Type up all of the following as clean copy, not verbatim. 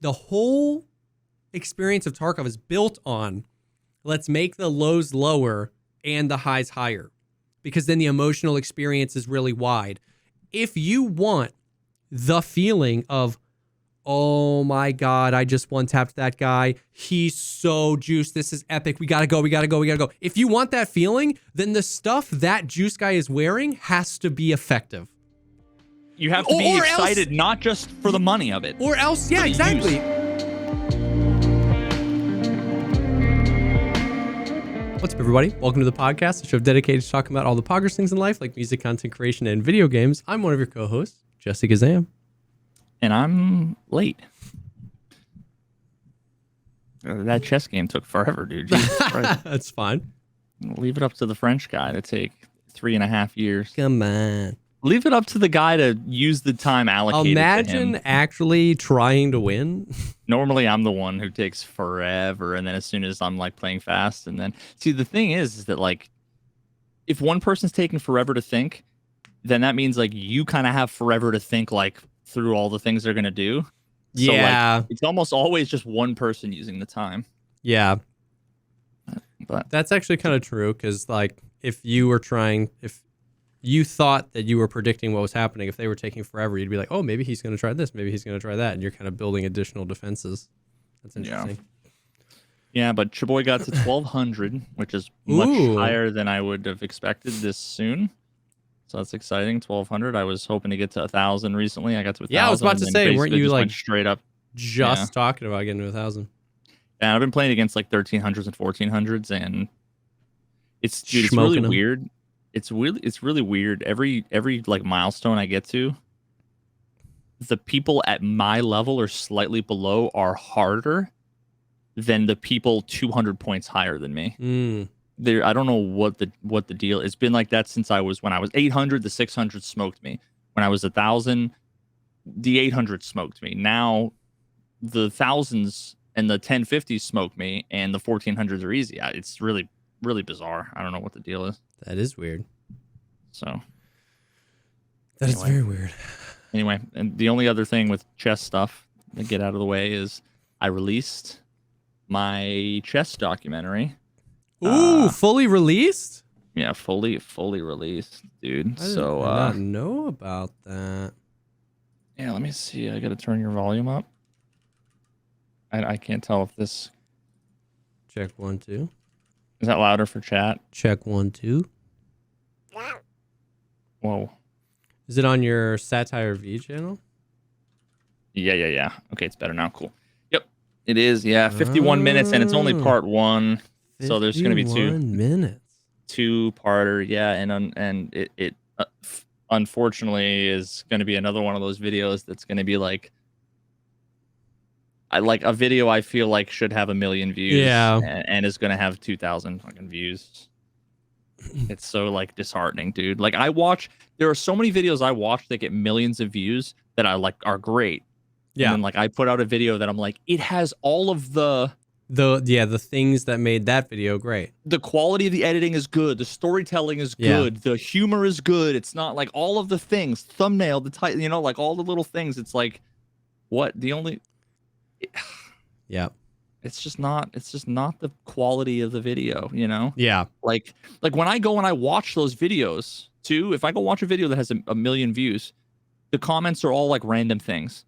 the whole experience of Tarkov is built on let's make the lows lower and the highs higher, because then the emotional experience is really wide. If you want the feeling of, oh my God, I just one-tapped that guy. He's so juiced. This is epic. We gotta go. If you want that feeling, then the stuff that juice guy is wearing has to be effective. You have to be excited, not just for the money of it. Or else, yeah, exactly. What's up, everybody? Welcome to the podcast, a show dedicated to talking about all the poggers things in life, like music, content creation, and video games. I'm one of your co-hosts, JesseKazam. And I'm late. That chess game took forever, dude. Jesus Christ. That's fine. Leave it up to the French guy to take 3.5 years. Come on. Leave it up to the guy to use the time allocated Imagine to him. actually trying to win. Normally, I'm the one who takes forever, and then as soon as I'm like playing fast, and then see the thing is that like if one person's taking forever to think, then that means like you kind of have forever to think like through all the things they're gonna do. So, Yeah, like, it's almost always just one person using the time. yeah. But That's actually kind of true, because like if you thought that you were predicting what was happening, if they were taking forever, you'd be like, oh, maybe he's going to try this, maybe he's going to try that, and you're kind of building additional defenses. That's interesting. Yeah, but Chaboy got to 1,200, which is much higher than I would have expected this soon. So that's exciting. 1,200. I was hoping to get to 1,000 recently. I got to 1,000. Yeah, I was about to say, weren't you like straight up just talking about getting to 1,000? And I've been playing against like 1,300s and 1,400s, and it's really weird. It's really weird. Every like milestone I get to, the people at my level or slightly below are harder than the people 200 points higher than me. I don't know what the deal. It's been like that since when I was 800. The 600 smoked me. When I was 1,000, the 800 smoked me. Now the thousands and the 1050s smoke me, and the 1,400s are easy. It's really bizarre. I don't know what the deal is. That is weird. So that is very weird. Anyway, and the only other thing with chess stuff to get out of the way is I released my chess documentary. Ooh, fully released? Yeah, fully released, dude. I did not know about that. Yeah, let me see. I gotta turn your volume up. I can't tell if this. Check 1 2. Is that louder for chat? Check 1 2. Whoa. Is it on your Satire V channel? Yeah. Okay, it's better now. Cool. Yep, it is. Yeah, 51 minutes, and it's only part 1. So there's going to be 2 minutes. 2-parter. Yeah, and it unfortunately is going to be another one of those videos that's going to be like a video I feel like should have 1 million views. Yeah, and is going to have 2,000 fucking views. It's so like disheartening, dude. Like there are so many videos I watch that get millions of views that I like are great. Yeah. And then like I put out a video that I'm like, it has all of the things that made that video great. The quality of the editing is good. The storytelling is good. The humor is good. It's not like all of the things, thumbnail, the title, like all the little things. It's like, what? Yeah. It's just not the quality of the video, Yeah. Like when I go and I watch those videos too, if I go watch a video that has a million views, the comments are all like random things.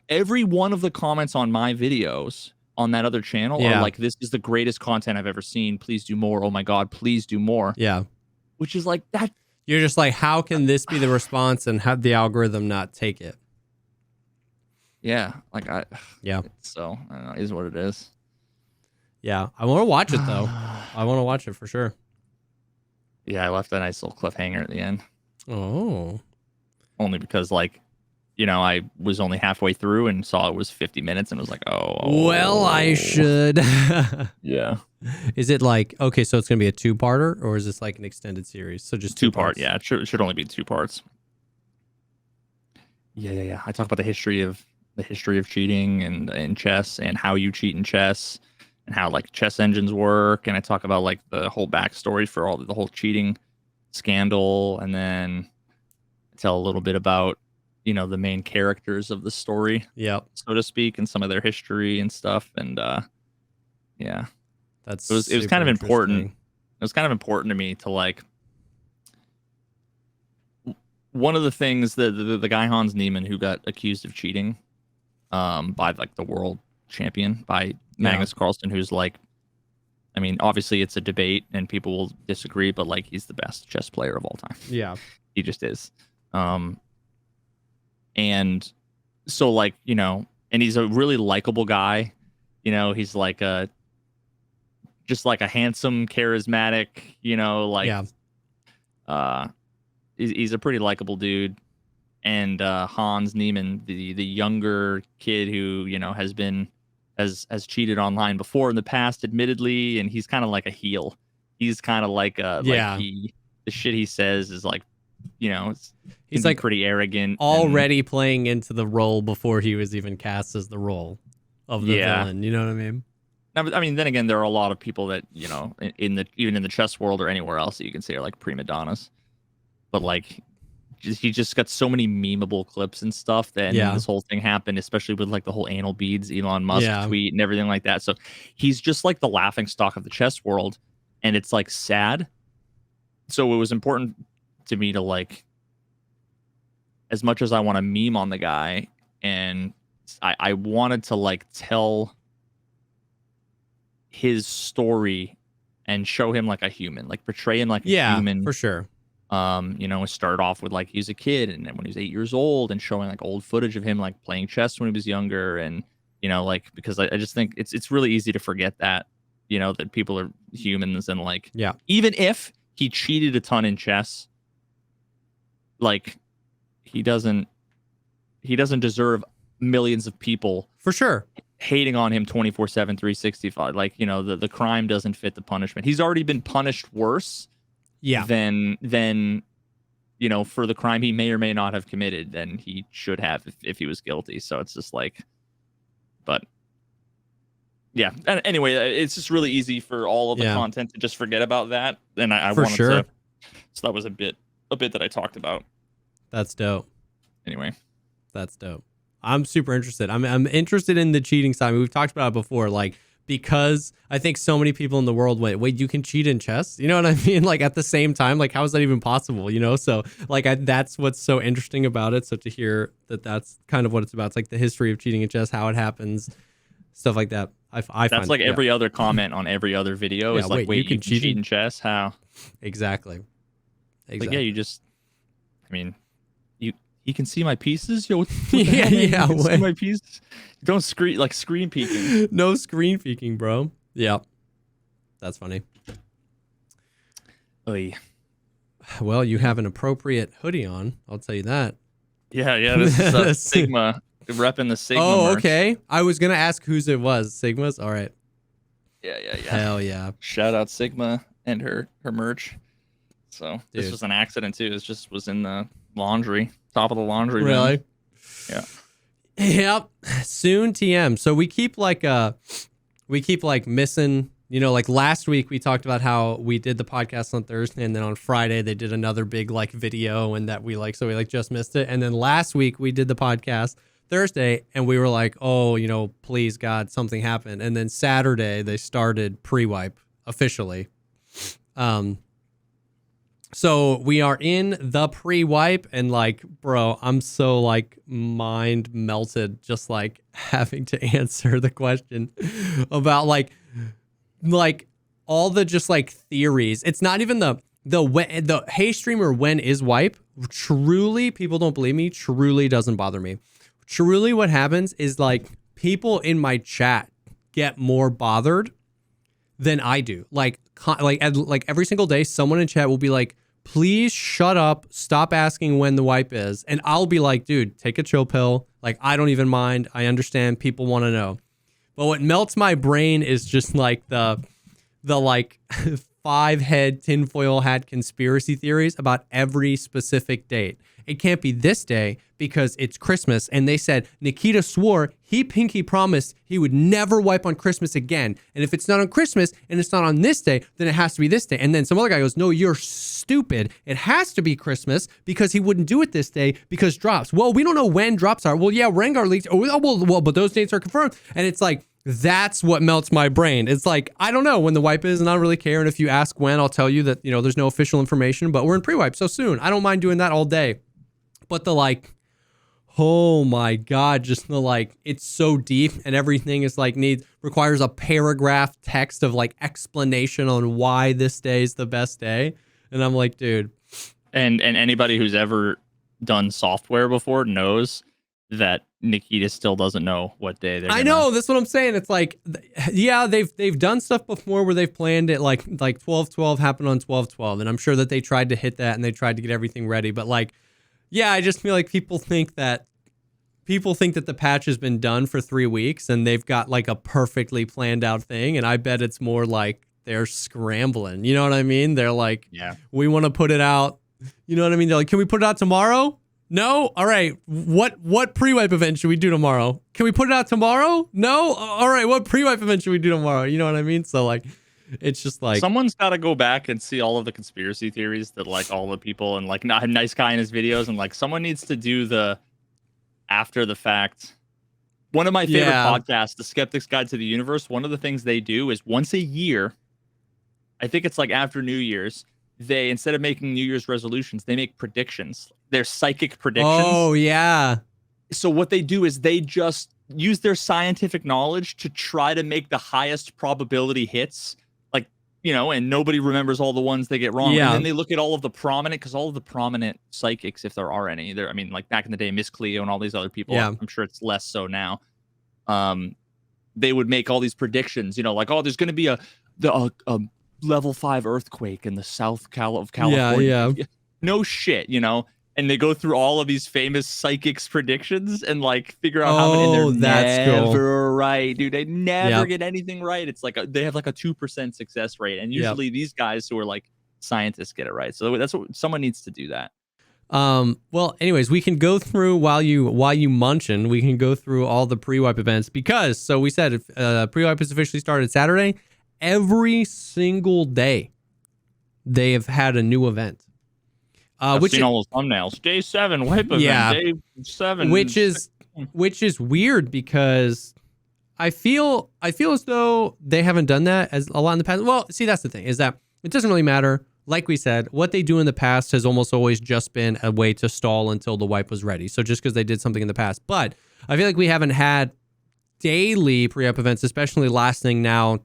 Every one of the comments on my videos on that other channel are like, this is the greatest content I've ever seen. Please do more. Oh my God, please do more. Yeah. Which is like that. You're just like, how can this be the response and have the algorithm not take it? Yeah. So I don't know, it is what it is. Yeah. I want to watch it though. I want to watch it for sure. Yeah. I left a nice little cliffhanger at the end. Oh. Only because I was only halfway through and saw it was 50 minutes and was like, oh. Well, I should. Yeah. Is it like, okay, so it's going to be a 2-parter, or is this like an extended series? So just 2 part. parts? Yeah, it should only be 2 parts. Yeah. I talk about the history of cheating and chess, and how you cheat in chess, and how like chess engines work. And I talk about like the whole backstory for the whole cheating scandal. And then I tell a little bit about, the main characters of the story, so to speak, and some of their history and stuff. And yeah, it was kind of important. It was kind of important to me to like. One of the things that the guy Hans Niemann, who got accused of cheating by like the world champion, by Magnus Carlsen, who's like, I mean, obviously it's a debate and people will disagree, but like he's the best chess player of all time. Yeah. He just is. And so like, and he's a really likable guy. He's like just like a handsome, charismatic, he's a pretty likable dude. And Hans Niemann, the younger kid who, has cheated online before in the past, admittedly, and he's kind of like a heel. He's kind of like the shit he says is like, he's like pretty arrogant, already playing into the role before he was even cast as the role of the villain. You know what I mean? I mean, then again, there are a lot of people that even in the chess world or anywhere else that you can say are like prima donnas, but like he just got so many memeable clips and stuff that this whole thing happened, especially with like the whole anal beads Elon Musk tweet and everything like that. So he's just like the laughing stock of the chess world, and it's like sad. So it was important to me to like, as much as I want to meme on the guy, and I wanted to like tell his story and show him like a human, like portray him like a human, for sure. It started off with like he's a kid, and then when he was 8 years old, and showing like old footage of him like playing chess when he was younger, and like, because I just think it's really easy to forget that that people are humans, and like even if he cheated a ton in chess, like he doesn't deserve millions of people for sure hating on him 24/7 365. Like the crime doesn't fit the punishment. He's already been punished worse than for the crime he may or may not have committed than he should have if he was guilty. So it's just like, but yeah. And anyway, it's just really easy for all of the content to just forget about that. And I wanted to. So that was a bit that I talked about. That's dope. Anyway, that's dope. I'm super interested. I'm interested in the cheating side. I mean, we've talked about it before, like, because I think so many people in the world wait, you can cheat in chess? You know what I mean? Like at the same time, like how is that even possible? So like that's what's so interesting about it. So to hear that that's kind of what it's about. It's like the history of cheating in chess, how it happens, stuff like that. I that's find like every other comment on every other video is like, wait, you can cheat in chess? How? Exactly. Like, yeah, you just, I mean, you can see my pieces, yo. See my pieces. Don't screen peeking. No screen peeking, bro. Yeah, that's funny. Oy. Well, you have an appropriate hoodie on. I'll tell you that. Yeah. This is Sigma, repping the Sigma. Oh, merch. Okay. I was gonna ask whose it was. Sigma's. All right. Yeah. Hell yeah. Shout out Sigma and her merch. So Dude. This was an accident too. It just was in the laundry, top of the laundry. Really? Room. Yeah. Yep. Soon TM. So we keep like missing, like last week we talked about how we did the podcast on Thursday, and then on Friday they did another big like video, and that we just missed it. And then last week we did the podcast Thursday, and we were like, oh, please God, something happened. And then Saturday they started pre-wipe officially. So we are in the pre-wipe, and like, bro, I'm so like mind melted just like having to answer the question about like all the just like theories. It's not even the hey streamer, when is wipe? Truly, people don't believe me. Truly doesn't bother me. Truly, what happens is like people in my chat get more bothered than I do. Like every single day, someone in chat will be like, please shut up, stop asking when the wipe is. And I'll be like, dude, take a chill pill. Like, I don't even mind. I understand people want to know. But what melts my brain is just like the like 5-head tinfoil hat conspiracy theories about every specific date. It can't be this day because it's Christmas. And they said Nikita swore he pinky promised he would never wipe on Christmas again. And if it's not on Christmas and it's not on this day, then it has to be this day. And then some other guy goes, no, you're stupid. It has to be Christmas because he wouldn't do it this day because drops. Well, we don't know when drops are. Well, yeah, Rengar leaked. Oh, well, but those dates are confirmed. And it's like, that's what melts my brain. It's like, I don't know when the wipe is and I don't really care. And if you ask when, I'll tell you that, there's no official information, but we're in pre-wipe so soon. I don't mind doing that all day. But the like, oh my God, just the like, it's so deep and everything is like requires a paragraph text of like explanation on why this day is the best day. And I'm like, dude. And anybody who's ever done software before knows that Nikita still doesn't know what day they're I know, that's what I'm saying. It's like, yeah, they've done stuff before where they've planned it like 12/12 happened on 12/12. And I'm sure that they tried to hit that and they tried to get everything ready. But like, yeah, I just feel like people think that the patch has been done for 3 weeks and they've got like a perfectly planned out thing. And I bet it's more like they're scrambling. You know what I mean? They're like, yeah, we want to put it out. You know what I mean? They're like, can we put it out tomorrow? No? All right. What pre-wipe event should we do tomorrow? Can we put it out tomorrow? No? All right. What pre-wipe event should we do tomorrow? You know what I mean? So like, it's just like someone's got to go back and see all of the conspiracy theories that like all the people and like nice guy in his videos, and like someone needs to do the after the fact. One of my favorite podcasts, The Skeptic's Guide to the Universe, one of the things they do is once a year, I think it's like after New Year's, they, instead of making New Year's resolutions, they make predictions. They're psychic predictions. Oh yeah. So what they do is they just use their scientific knowledge to try to make the highest probability hits. And nobody remembers all the ones they get wrong. Yeah. And then they look at all of the prominent, because all of the prominent psychics, if there are any, I mean, like back in the day, Miss Cleo and all these other people, yeah. I'm sure it's less so now. They would make all these predictions, like, oh, there's going to be a level 5 earthquake in the south of California. Yeah. No shit, And they go through all of these famous psychics predictions and like figure out how many. And they're never right, dude. They never get anything right. It's like they have like a 2% success rate, and usually these guys who are like scientists get it right. So that's what someone needs to do that. Well, anyways, we can go through while you munchin'. We can go through all the pre-wipe events because so we said if pre-wipe has officially started Saturday. Every single day, they have had a new event. I've seen all those thumbnails. Day 7 wipe event. Yeah, Day 7, which is weird because I feel as though they haven't done that as a lot in the past. Well, see, that's the thing, is that it doesn't really matter. Like we said, what they do in the past has almost always just been a way to stall until the wipe was ready. So just because they did something in the past, but I feel like we haven't had daily pre-up events, especially lasting now.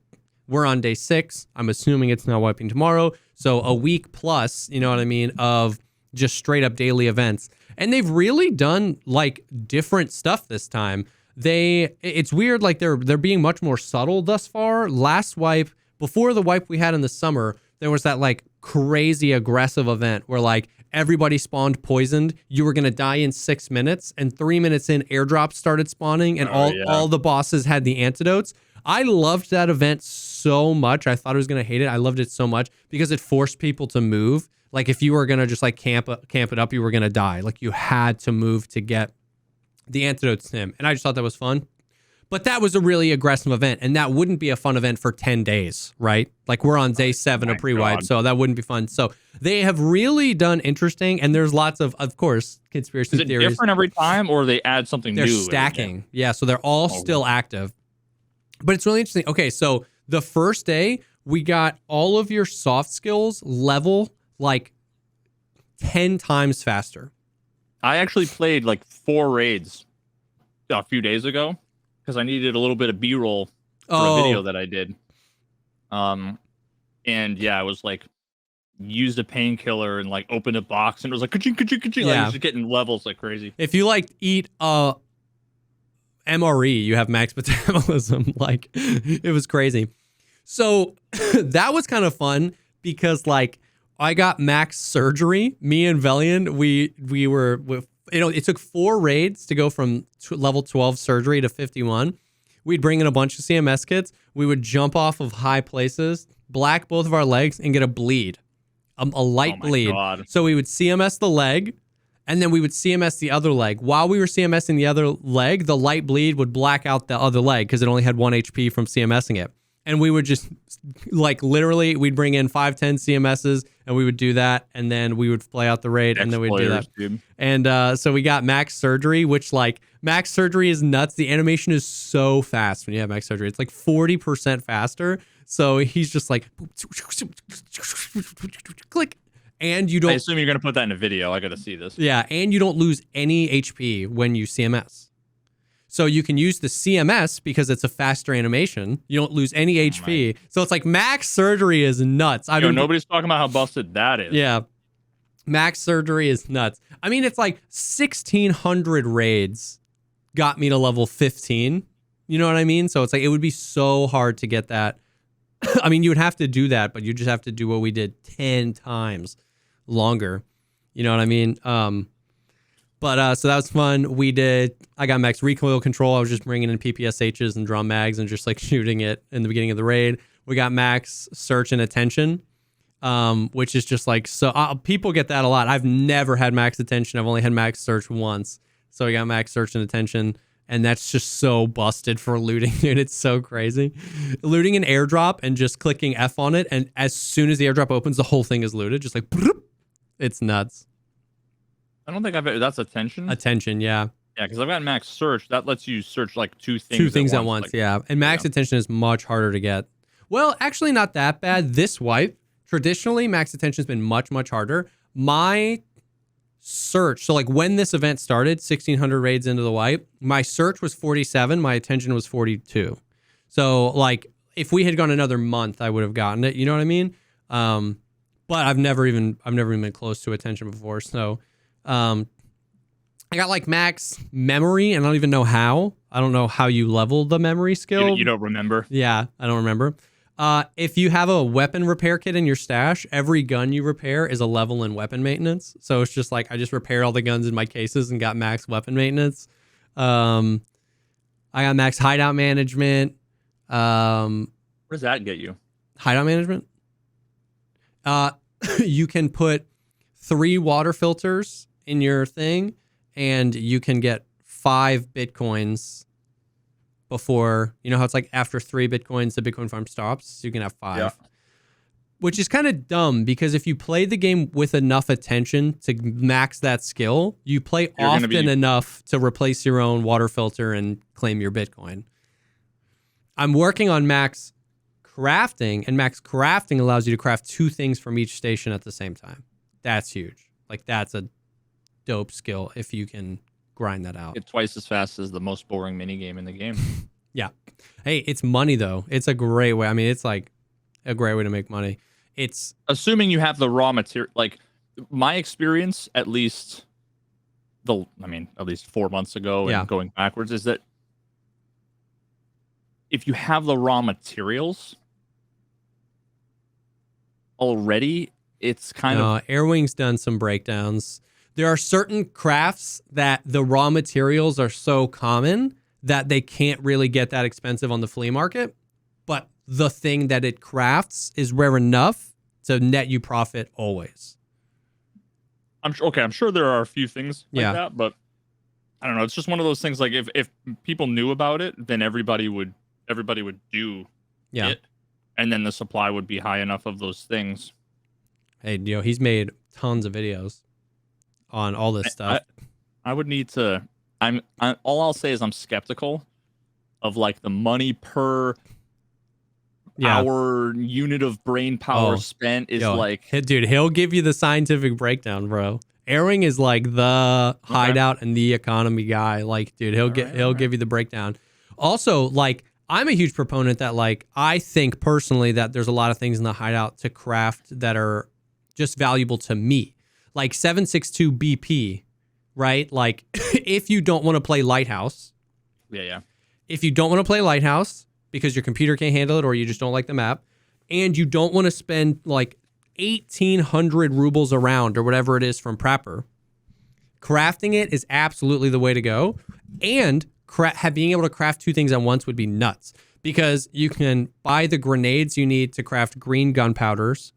We're on day 6. I'm assuming it's now wiping tomorrow. So a week plus, you know what I mean, of just straight up daily events. And they've really done like different stuff this time. It's weird, like they're being much more subtle thus far. Last wipe, before the wipe we had in the summer, there was that like crazy aggressive event where like everybody spawned poisoned. You were going to die in 6 minutes, and 3 minutes in, airdrops started spawning, and all the bosses had the antidotes. I loved that event so much. I thought I was going to hate it. I loved it so much because it forced people to move. Like if you were going to just like camp it up, you were going to die. Like you had to move to get the antidotes to him. And I just thought that was fun. But that was a really aggressive event, and that wouldn't be a fun event for 10 days, right? Like we're on day 7 of pre-wipe, so that wouldn't be fun. So they have really done interesting, and there's lots of course, conspiracy theories. Is it different every time, or they add something new? They're stacking. Yeah, so they're all still active. But it's really interesting. Okay, so the first day, we got all of your soft skills level like 10 times faster. I actually played like 4 raids a few days ago because I needed a little bit of B-roll for a video that I did. And yeah, I was like, used a painkiller and like opened a box, and it was like, ka-ching, ka-ching, ka-ching. Like, just getting levels like crazy. If you like eat MRE, you have max metabolism. Like it was crazy. So that was kind of fun because like I got max surgery. Me and Velian, we were, it took 4 raids to go from level 12 surgery to 51. We'd bring in a bunch of CMS kits. We would jump off of high places, black both of our legs, and get a bleed, a light bleed. God. So we would CMS the leg, and then we would CMS the other leg. While we were CMSing the other leg, the light bleed would black out the other leg because it only had 1 HP from CMSing it. And we would just, like, literally, we'd bring in 5-10 CMSs, and we would do that, and then we would play out the raid, and then we'd do that. Dude. And so we got max surgery, which, like, max surgery is nuts. The animation is so fast when you have max surgery. It's like 40% faster. So he's just like, click. And you don't. I assume you're going to put that in a video. I got to see this. Yeah, and you don't lose any HP when you CMS. So you can use the CMS because it's a faster animation. You don't lose any HP. So it's like max surgery is nuts. Nobody's talking about how busted that is. Yeah. Max surgery is nuts. I mean, it's like 1,600 raids got me to level 15. You know what I mean? So it's like, it would be so hard to get that. I mean, you would have to do that, but you just have to do what we did 10 times longer. You know what I mean? But so that was fun. I got max recoil control. I was just bringing in PPSHs and drum mags and just like shooting it in the beginning of the raid. We got max search and attention, which is just like, so people get that a lot. I've never had max attention. I've only had max search once. So we got max search and attention. And that's just so busted for looting, dude. It's so crazy. Looting an airdrop and just clicking F on it. And as soon as the airdrop opens, the whole thing is looted. Just like, it's nuts. I don't think that's attention. Attention, yeah. Yeah, because I've got max search. That lets you search like two things at once, like, yeah. And max attention is much harder to get. Well, actually not that bad. This wipe, traditionally, max attention has been much, much harder. My search, so like when this event started, 1,600 raids into the wipe, my search was 47, my attention was 42. So like if we had gone another month, I would have gotten it. You know what I mean? But I've never even been close to attention before. So I got like max memory, and I don't even know how. I don't know how you level the memory skill. You don't remember? Yeah, I don't remember. If you have a weapon repair kit in your stash, every gun you repair is a level in weapon maintenance. So it's just like I just repaired all the guns in my cases and got max weapon maintenance. I got max hideout management. What does that get you? Hideout management? You can put 3 water filters in your thing, and you can get 5 Bitcoins before, you know how it's like after 3 Bitcoins, the Bitcoin farm stops? So you can have 5. Yeah. Which is kind of dumb, because if you play the game with enough attention to max that skill, you play often enough to replace your own water filter and claim your Bitcoin. I'm working on max crafting, and max crafting allows you to craft 2 things from each station at the same time. That's huge. Like, that's a dope skill if you can grind that out. It's twice as fast as the most boring mini game in the game. Yeah. Hey, it's money though. It's a great way. I mean, it's like a great way to make money. It's assuming you have the raw material. Like my experience, at least 4 months ago and going backwards, is that if you have the raw materials already, it's kind of... Airwing's done some breakdowns. There are certain crafts that the raw materials are so common that they can't really get that expensive on the flea market, but the thing that it crafts is rare enough to net you profit always. I'm sure there are a few things like that, but I don't know. It's just one of those things. Like if people knew about it, then everybody would do it, and then the supply would be high enough of those things. Hey, he's made tons of videos on all this stuff. I would need to. All I'll say is I'm skeptical of like the money per hour unit of brain power spent is like. Dude, he'll give you the scientific breakdown, bro. Airwing is like the hideout and the economy guy. Like, dude, he'll give you the breakdown. Also, like, I'm a huge proponent that, like, I think personally that there's a lot of things in the hideout to craft that are just valuable to me. Like 762 BP, right? Like, if you don't want to play Lighthouse. Yeah. If you don't want to play Lighthouse because your computer can't handle it or you just don't like the map, and you don't want to spend like 1,800 rubles a round or whatever it is from Prepper, crafting it is absolutely the way to go. And being able to craft two things at once would be nuts, because you can buy the grenades you need to craft green gunpowders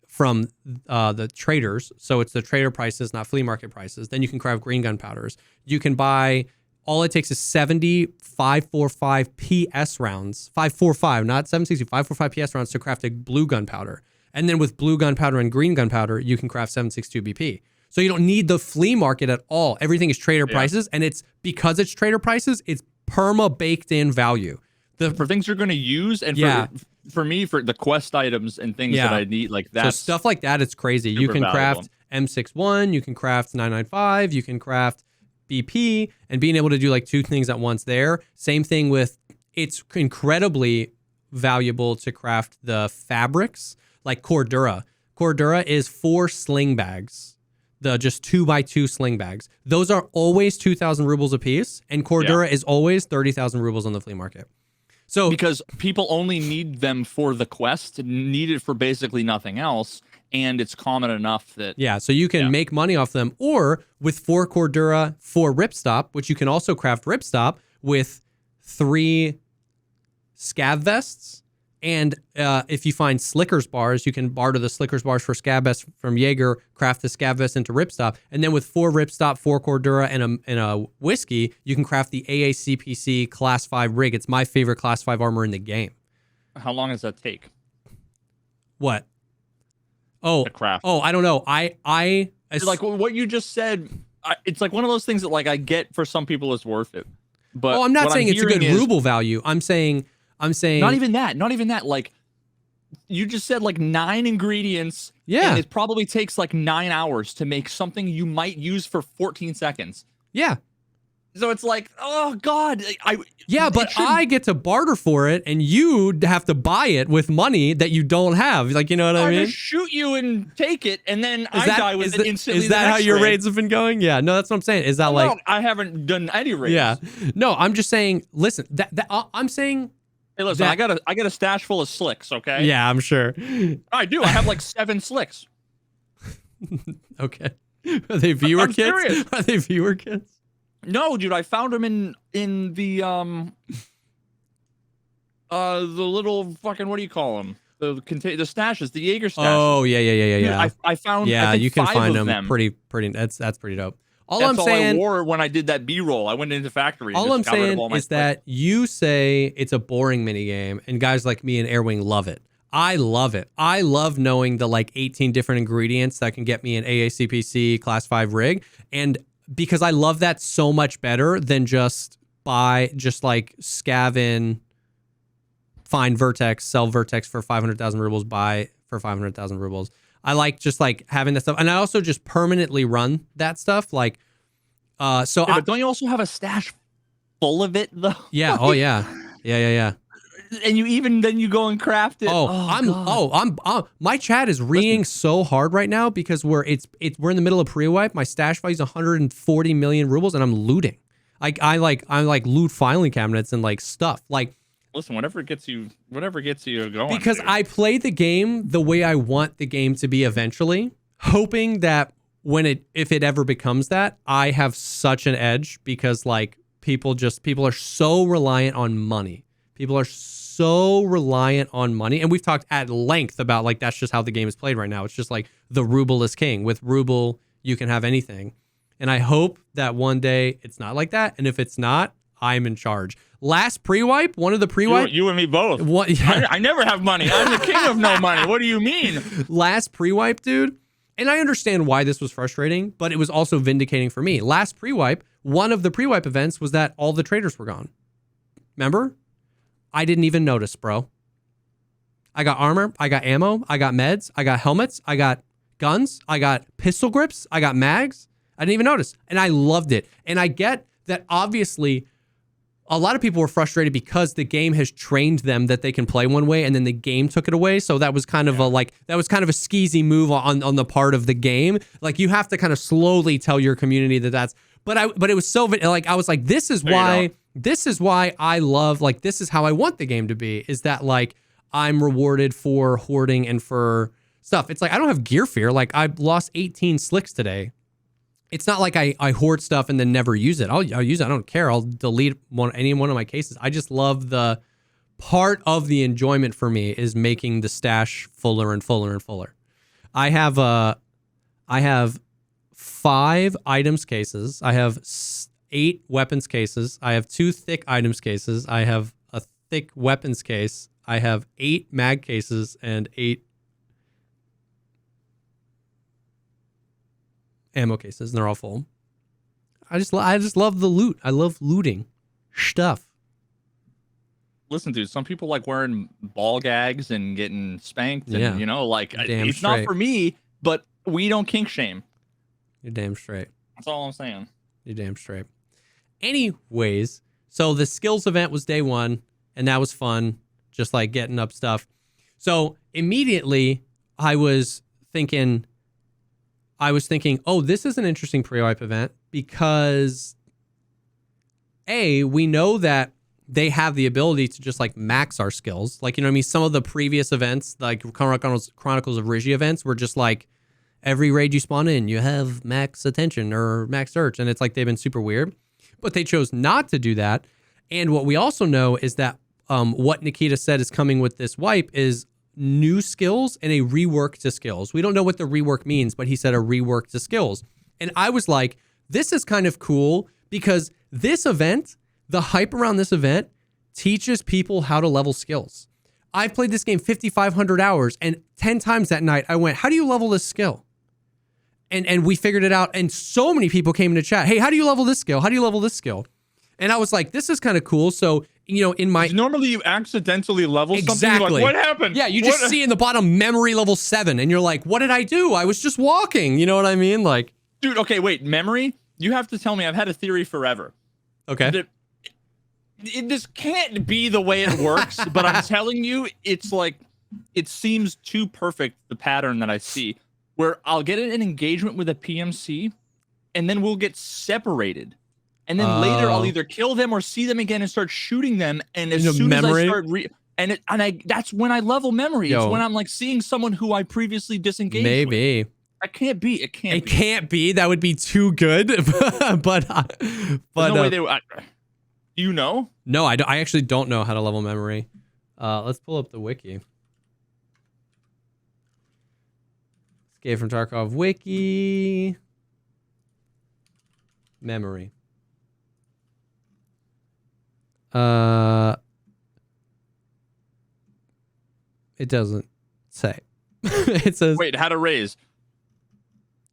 from the traders. So it's the trader prices, not flea market prices. Then you can craft green gunpowders. You can buy, all it takes is 70 545 PS rounds, 545, not 760, 545 PS rounds to craft a blue gunpowder. And then with blue gunpowder and green gunpowder, you can craft 762 BP. So you don't need the flea market at all. Everything is trader prices, and it's because it's trader prices, it's perma baked in value. For things you're going to use, and for me, for the quest items and things that I need, like that. So stuff like that, it's crazy. You can craft M61, you can craft 995, you can craft BP, and being able to do like two things at once there. Same thing with, it's incredibly valuable to craft the fabrics, like Cordura. Cordura is 4 sling bags. The just 2x2 sling bags. Those are always 2,000 rubles a piece, and Cordura is always 30,000 rubles on the flea market. So because people only need them for the quest, need it for basically nothing else, and it's common enough that so you can make money off them, or with 4 Cordura, 4 Ripstop, which you can also craft Ripstop with 3 scav vests. And if you find Slickers bars, you can barter the Slickers bars for scav vests from Jaeger, craft the scav vest into Ripstop. And then with 4 Ripstop, 4 Cordura, and a whiskey, you can craft the AACPC Class 5 rig. It's my favorite Class 5 armor in the game. How long does that take? What? Oh, the craft. Oh, I don't know. It's like what you just said. It's like one of those things that like I get for some people is worth it. But I'm not saying it's a good ruble value. I'm saying not even that. Like you just said, like 9 ingredients. Yeah. And it probably takes like 9 hours to make something you might use for 14 seconds. Yeah. So it's like, oh God. I get to barter for it, and you have to buy it with money that you don't have. Like, you know what I mean? Just shoot you and take it, and then I die with it instantly. Is that how your raids have been going? Yeah. No, that's what I'm saying. Is that like? No, I haven't done any raids. Yeah. No, I'm just saying. Listen, I'm saying. Hey, listen, I got a stash full of slicks, okay? Yeah, I'm sure. I do. I have like 7 slicks. Okay. Are they viewer kits? Serious. Are they viewer kits? No, dude, I found them in the little fucking, what do you call them? The stashes, the Jaeger stashes. Oh, yeah. Dude, I found yeah, I think you can 5 find of them pretty that's pretty dope. That's all I wore when I did that B-roll. I went into factory. All I'm saying is that you say it's a boring mini game, and guys like me and Airwing love it. I love it. I love knowing the like 18 different ingredients that can get me an AACPC Class 5 rig, and because I love that so much better than just like scav in, find Vertex, sell Vertex for 500,000 rubles, buy for 500,000 rubles. I like just like having that stuff, and I also just permanently run that stuff. Like, but don't you also have a stash full of it though? Yeah. Oh yeah. Yeah. And then you go and craft it. My chat is reeing so hard right now because we're in the middle of pre-wipe. My stash value is 140 million rubles, and I'm looting. I loot filing cabinets and like stuff like. Listen, whatever gets you going. Because dude. I play the game the way I want the game to be eventually, hoping that if it ever becomes that, I have such an edge because like people are so reliant on money. People are so reliant on money, and we've talked at length about like that's just how the game is played right now. It's just like the ruble is king. With ruble, you can have anything, and I hope that one day it's not like that. And if it's not, I'm in charge. Last pre-wipe, one of the pre-wipe. You and me both. I never have money. I'm the king of no money. What do you mean? Last pre-wipe, dude. And I understand why this was frustrating, but it was also vindicating for me. Last pre-wipe, one of the pre-wipe events was that all the traders were gone. Remember? I didn't even notice, bro. I got armor. I got ammo. I got meds. I got helmets. I got guns. I got pistol grips. I got mags. I didn't even notice. And I loved it. And I get that obviously a lot of people were frustrated because the game has trained them that they can play one way, and then the game took it away. So that was kind of a skeezy move on the part of the game. Like you have to kind of slowly tell your community that's. But it was so like I was like, this is why I love, like, this is how I want the game to be, is that like I'm rewarded for hoarding and for stuff. It's like I don't have gear fear. Like I lost 18 slicks today. it's not like I hoard stuff and then never use it. I'll use it. I don't care. I'll delete any one of my cases. I just love the part of the enjoyment for me is making the stash fuller and fuller and fuller. I have 5 items cases. I have 8 weapons cases. I have 2 thick items cases. I have a thick weapons case. I have 8 mag cases and 8 ammo cases, and they're all full. I just love the loot. I love looting stuff. Listen, dude, some people like wearing ball gags and getting spanked, and it's straight. not for me. But we don't kink shame. You're damn straight. That's all I'm saying. You're damn straight. Anyways, so the skills event was day 1, and that was fun, just like getting up stuff. So immediately I was thinking, oh, this is an interesting pre-wipe event because we know that they have the ability to just like max our skills. Like, you know what I mean? Some of the previous events, like Chronicles of Rigi events, were just like every raid you spawn in, you have max attention or max search. And it's like they've been super weird. But they chose not to do that. And what we also know is that what Nikita said is coming with this wipe is new skills and a rework to skills. We don't know what the rework means, but he said a rework to skills. And I was like, this is kind of cool because this event, the hype around this event teaches people how to level skills. I've played this game 5,500 hours and 10 times that night I went, how do you level this skill? And we figured it out. And so many people came into chat. Hey, how do you level this skill? How do you level this skill? And I was like, this is kind of cool. So, in my... Normally you accidentally level something. You're like, what happened? Yeah, you just see in the bottom memory level 7 and you're like, what did I do? I was just walking. You know what I mean? Like, dude, okay, wait, memory? You have to tell me. I've had a theory forever. Okay. This can't be the way it works, but I'm telling you, it's like, it seems too perfect, the pattern that I see, where I'll get an engagement with a PMC and then we'll get separated. And then later I'll either kill them or see them again and start shooting them. And as soon as I start that's when I level memory. It's when I'm like seeing someone who I previously disengaged maybe. with. It can't be. It can't be. That would be too good. but no way do you know? No, I don't. I actually don't know how to level memory. Let's pull up the wiki. Escape from Tarkov wiki. Memory. It doesn't say. It says, wait, how to raise.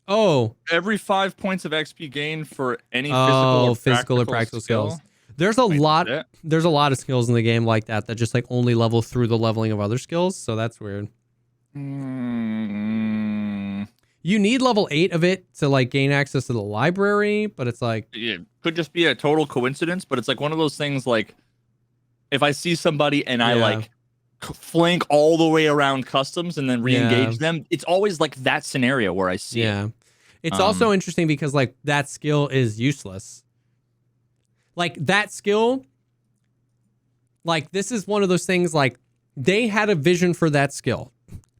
Oh, every 5 points of XP gain for any physical or practical skills. There's a lot of skills in the game like that just like only level through the leveling of other skills. So that's weird. You need level 8 of it to like gain access to the library, but it's like, it could just be a total coincidence, but it's like one of those things like if I see somebody and I like flank all the way around customs and then re-engage them, it's always like that scenario where I see it. It's also interesting because like that skill is useless. Like that skill, like this is one of those things like they had a vision for that skill.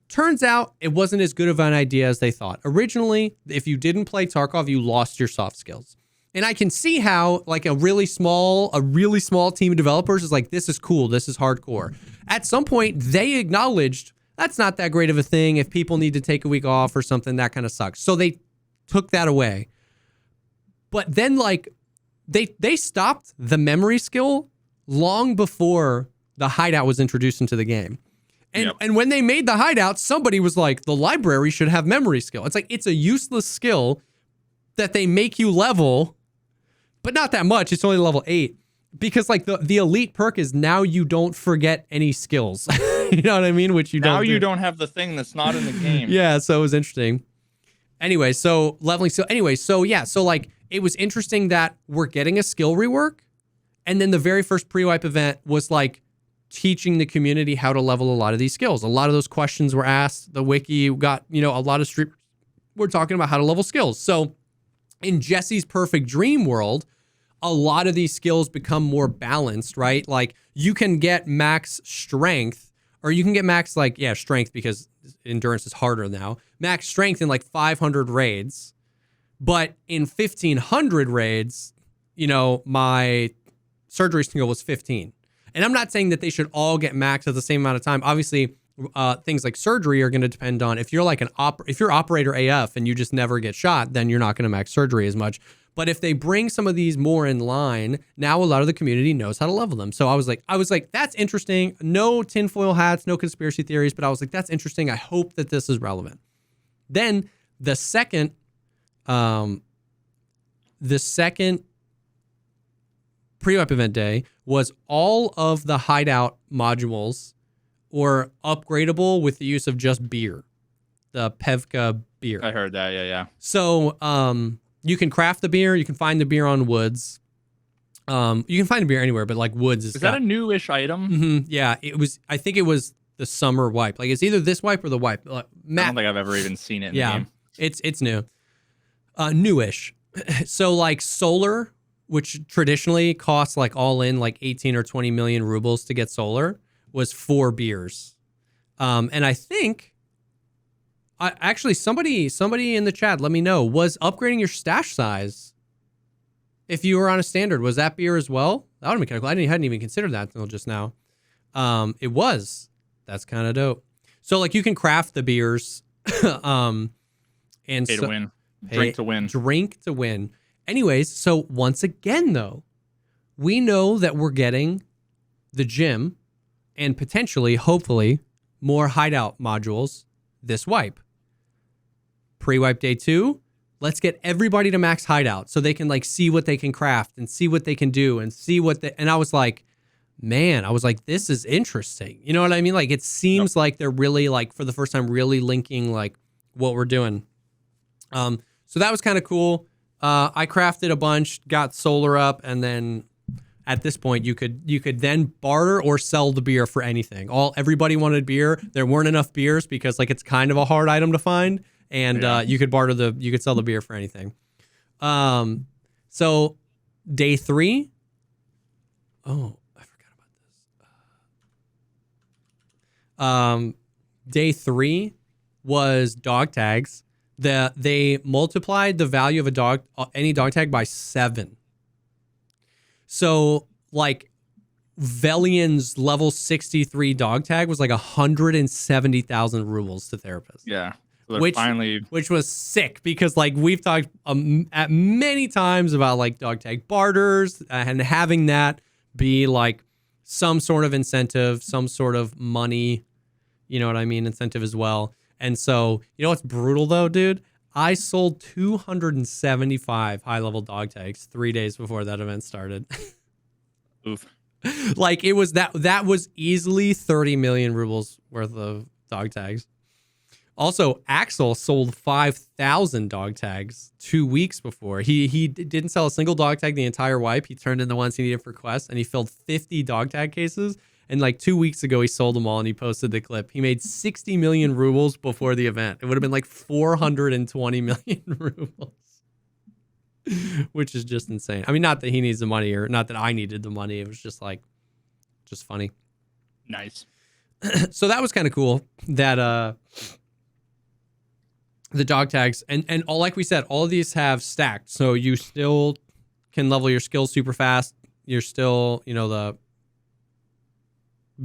Turns out it wasn't as good of an idea as they thought. Originally, if you didn't play Tarkov, you lost your soft skills. And I can see how like a really small team of developers is like, this is cool, this is hardcore. At some point, they acknowledged that's not that great of a thing. If people need to take a week off or something, that kind of sucks. So they took that away. But then like they stopped the memory skill long before the hideout was introduced into the game. And when they made the hideout, somebody was like, the library should have memory skill. It's like, it's a useless skill that they make you level, but not that much. It's only level 8. Because like the elite perk is now you don't forget any skills. You know what I mean? Which you don't. Now you don't have the thing that's not in the game. Yeah, so it was interesting. Anyway, so leveling. So anyway, so like it was interesting that we're getting a skill rework. And then the very first pre-wipe event was like teaching the community how to level a lot of these skills. A lot of those questions were asked. The wiki got, a lot of streamers were talking about how to level skills. So in Jesse's perfect dream world, a lot of these skills become more balanced, right? Like you can get max strength or you can get max strength because endurance is harder now. Max strength in like 500 raids. But in 1500 raids, my surgery skill was 15. And I'm not saying that they should all get maxed at the same amount of time. Obviously, things like surgery are going to depend on if you're like if you're operator AF and you just never get shot, then you're not going to max surgery as much. But if they bring some of these more in line, now a lot of the community knows how to level them. So I was like, that's interesting. No tinfoil hats, no conspiracy theories, but I was like, that's interesting. I hope that this is relevant. Then the second pre-wipe event day was all of the hideout modules or upgradable with the use of just beer, the Pevka beer. I heard that. Yeah. So you can craft the beer. You can find the beer on woods. You can find a beer anywhere, but like woods is that a newish item? Mm-hmm, yeah, it was. I think it was the summer wipe. Like it's either this wipe or the wipe. I don't think I've ever even seen it in the game. It's new. Newish. So like solar, which traditionally costs like all in like 18 or 20 million rubles to get solar, was 4 beers. And I think actually somebody in the chat, let me know, was upgrading your stash size if you were on a standard, was that beer as well? That would have been kind of cool. I hadn't even considered that until just now. It was. That's kind of dope. So like you can craft the beers and pay to win. Drink to win. Drink to win. Anyways, so once again, though, we know that we're getting the gym and potentially, hopefully, more hideout modules this wipe. Pre-wipe day 2, let's get everybody to max hideout so they can like see what they can craft and see what they can do and see what they... And I was like, this is interesting. You know what I mean? Like it seems like they're really like for the first time really linking like what we're doing. So that was kind of cool. I crafted a bunch, got solar up, and then at this point you could then barter or sell the beer for anything. Everybody wanted beer. There weren't enough beers because like it's kind of a hard item to find, and you could sell the beer for anything. So day 3. Oh, I forgot about this. Day 3 was dog tags. They multiplied the value of any dog tag by 7. So like Velian's level 63 dog tag was like 170,000 rubles to therapists. Yeah. So which was sick because like we've talked at many times about like dog tag barters and having that be like some sort of incentive, some sort of money, you know what I mean, incentive as well. And so, you know what's brutal though, dude? I sold 275 high-level dog tags 3 days before that event started. Oof. Like it was that was easily 30 million rubles worth of dog tags. Also, Axel sold 5,000 dog tags 2 weeks before. He didn't sell a single dog tag the entire wipe. He turned in the ones he needed for quests, and he filled 50 dog tag cases. And like 2 weeks ago, he sold them all and he posted the clip. He made 60 million rubles before the event. It would have been like 420 million rubles, which is just insane. I mean, not that he needs the money or not that I needed the money. It was just funny. Nice. So that was kind of cool that the dog tags and all, like we said, all of these have stacked. So you still can level your skills super fast. You're still, the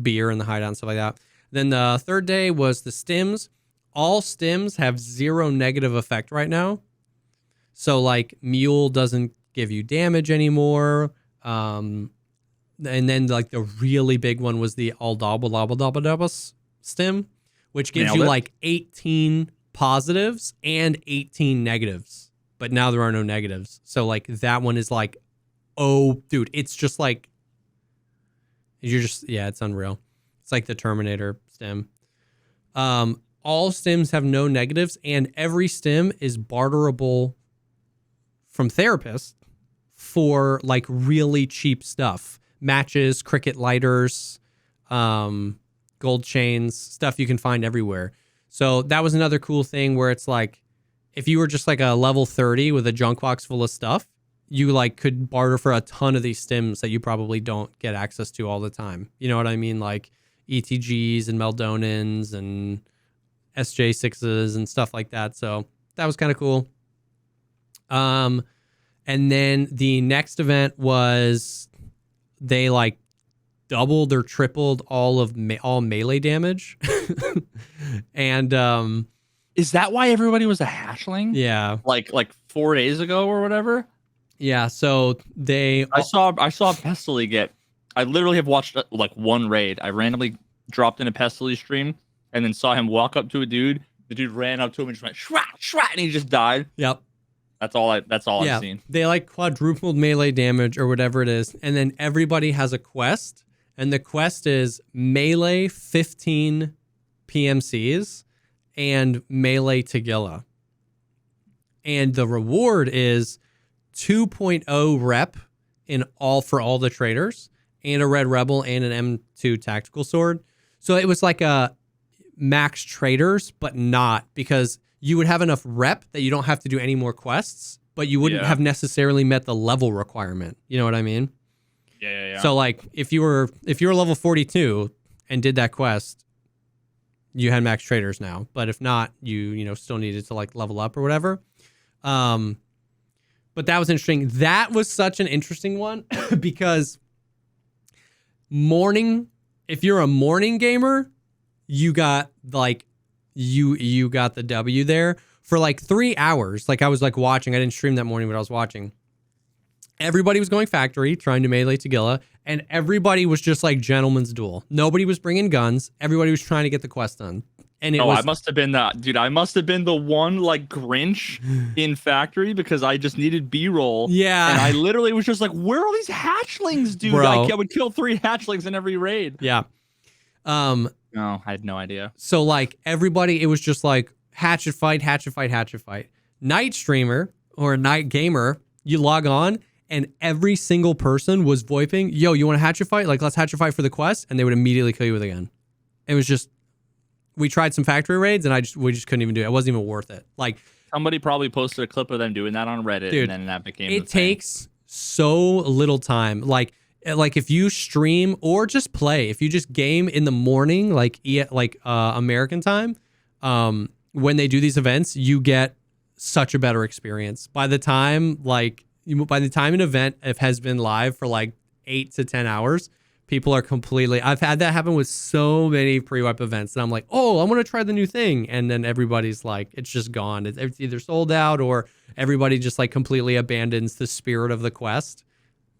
beer and the hideout and stuff like that. Then the third day was the stims. All stims have 0 negative effect right now. So like Mule doesn't give you damage anymore. And then like the really big one was the Aldabadabadabadabas stim, which gives you like 18 positives and 18 negatives. But now there are no negatives. So like that one is like, oh dude, it's just like it's unreal. It's like the Terminator stim. All stims have no negatives, and every stim is barterable from therapists for like really cheap stuff. Matches, cricket lighters, gold chains, stuff you can find everywhere. So that was another cool thing where it's like, if you were just like a level 30 with a junk box full of stuff, you like could barter for a ton of these stims that you probably don't get access to all the time. You know what I mean? Like ETGs and Meldonins and SJ6s and stuff like that. So that was kind of cool. And then the next event was they like doubled or tripled all melee damage. And is that why everybody was a hatchling? Yeah. Like 4 days ago or whatever? Yeah, so I saw Pestily get. I literally have watched like one raid. I randomly dropped in a Pestily stream and then saw him walk up to a dude. The dude ran up to him and just went shwat, and he just died. Yep. That's all I've seen. They like quadrupled melee damage or whatever it is, and then everybody has a quest, and the quest is melee 15 PMCs and melee Tagilla. And the reward is 2.0 rep for all the traders, and a red rebel and an M2 tactical sword. So it was like a max traders, but not, because you would have enough rep that you don't have to do any more quests, but you wouldn't have necessarily met the level requirement. You know what I mean? Yeah. So like if you were level 42 and did that quest, you had max traders now. But if not, you still needed to like level up or whatever. But that was interesting. That was such an interesting one because if you're a morning gamer, you got like you got the W there for like 3 hours. Like I was like watching, I didn't stream that morning, but I was watching. Everybody was going factory trying to melee Tagilla, and everybody was just like gentleman's duel. Nobody was bringing guns. Everybody was trying to get the quest done. And I must have been that dude. I must have been the one like Grinch in factory because I just needed B-roll. Yeah. And I literally was just like, where are these hatchlings, dude? Bro. I would kill 3 hatchlings in every raid. Yeah. No, I had no idea. So like everybody, it was just like hatchet fight. Night streamer or night gamer, you log on and every single person was VoIPing, yo, you want to hatchet fight? Like, let's hatchet fight for the quest. And they would immediately kill you with a gun. It was just, we tried some factory raids and we just couldn't even do it. It wasn't even worth it. Like somebody probably posted a clip of them doing that on Reddit, dude, and then that became it takes so little time. Like if you stream or just play, if you just game in the morning, like American time, when they do these events, you get such a better experience. By the time an event has been live for like 8 to 10 hours, people are completely. I've had that happen with so many pre-wipe events, and I'm like, oh, I want to try the new thing, and then everybody's like, it's just gone. It's either sold out or everybody just like completely abandons the spirit of the quest.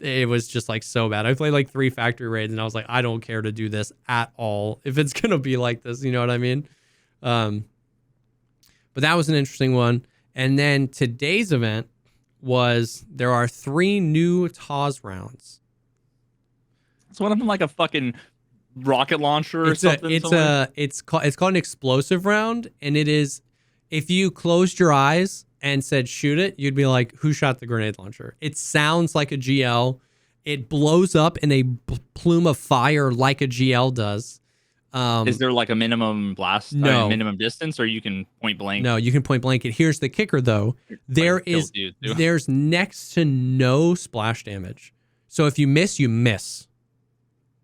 It was just like so bad. I played like 3 factory raids, and I was like, I don't care to do this at all if it's gonna be like this. You know what I mean? But that was an interesting one. And then today's event was there are 3 new TAWS rounds. It's one of them like a fucking rocket launcher or something. It's called an explosive round, and it is, if you closed your eyes and said shoot it, you'd be like, who shot the grenade launcher? It sounds like a GL. It blows up in a plume of fire like a GL does. Is there like a minimum blast? No. Minimum distance, or you can point blank? No, you can point blank it. Here's the kicker though. There's next to no splash damage. So if you miss, you miss.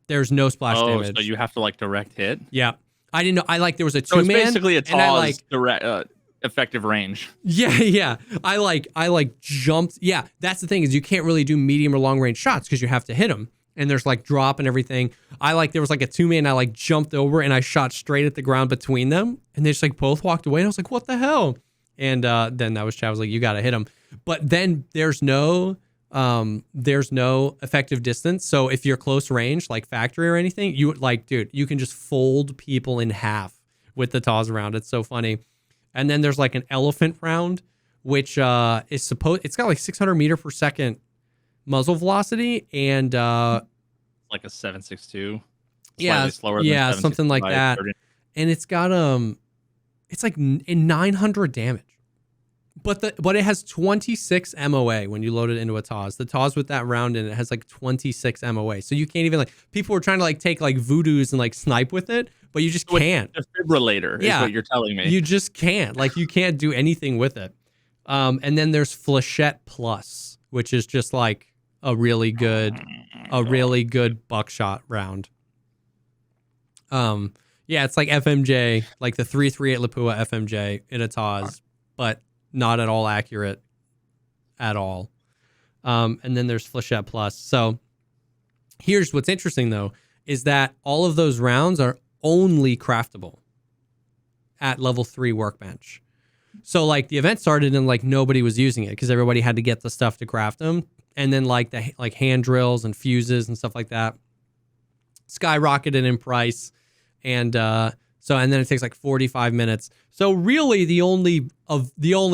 There's no splash damage. So you have to like direct hit? Yeah. I didn't know. There was a 2-man. So it's basically a TAWS direct effective range. Yeah. I jumped. Yeah, that's the thing, is you can't really do medium or long range shots because you have to hit them. And there's like drop and everything. There was like a 2-man. I like jumped over and I shot straight at the ground between them. And they just like both walked away. And I was like, what the hell? And then that was Chad was like, you got to hit him. But then there's no effective distance. So if you're close range, like factory or anything, you can just fold people in half with the TAWS round. It's so funny. And then there's like an elephant round, which it's got like 600 meter per second muzzle velocity, and like a 7.62. Yeah, slower yeah, than something like that. 30. And it's got it's like in 900 damage. But it has 26 MOA when you load it into a TAWS. The TAWS with that round in it has like 26 MOA. So you can't even people were trying to take like voodoos and like snipe with it, but you just can't. Defibrillator is what you're telling me. You just can't. You can't do anything with it. And then there's Flechette Plus, which is just like a really good buckshot round. Yeah, it's like FMJ, like the 338 Lapua FMJ in a TAWS, but not at all accurate. at all. And then there's Flechette Plus. So here's what's interesting, though, is that all of those rounds are only craftable at level 3 workbench. So like the event started and like nobody was using it because everybody had to get the stuff to craft them. And then like the like hand drills and fuses and stuff like that skyrocketed in price. And and then it takes like 45 minutes. So really the only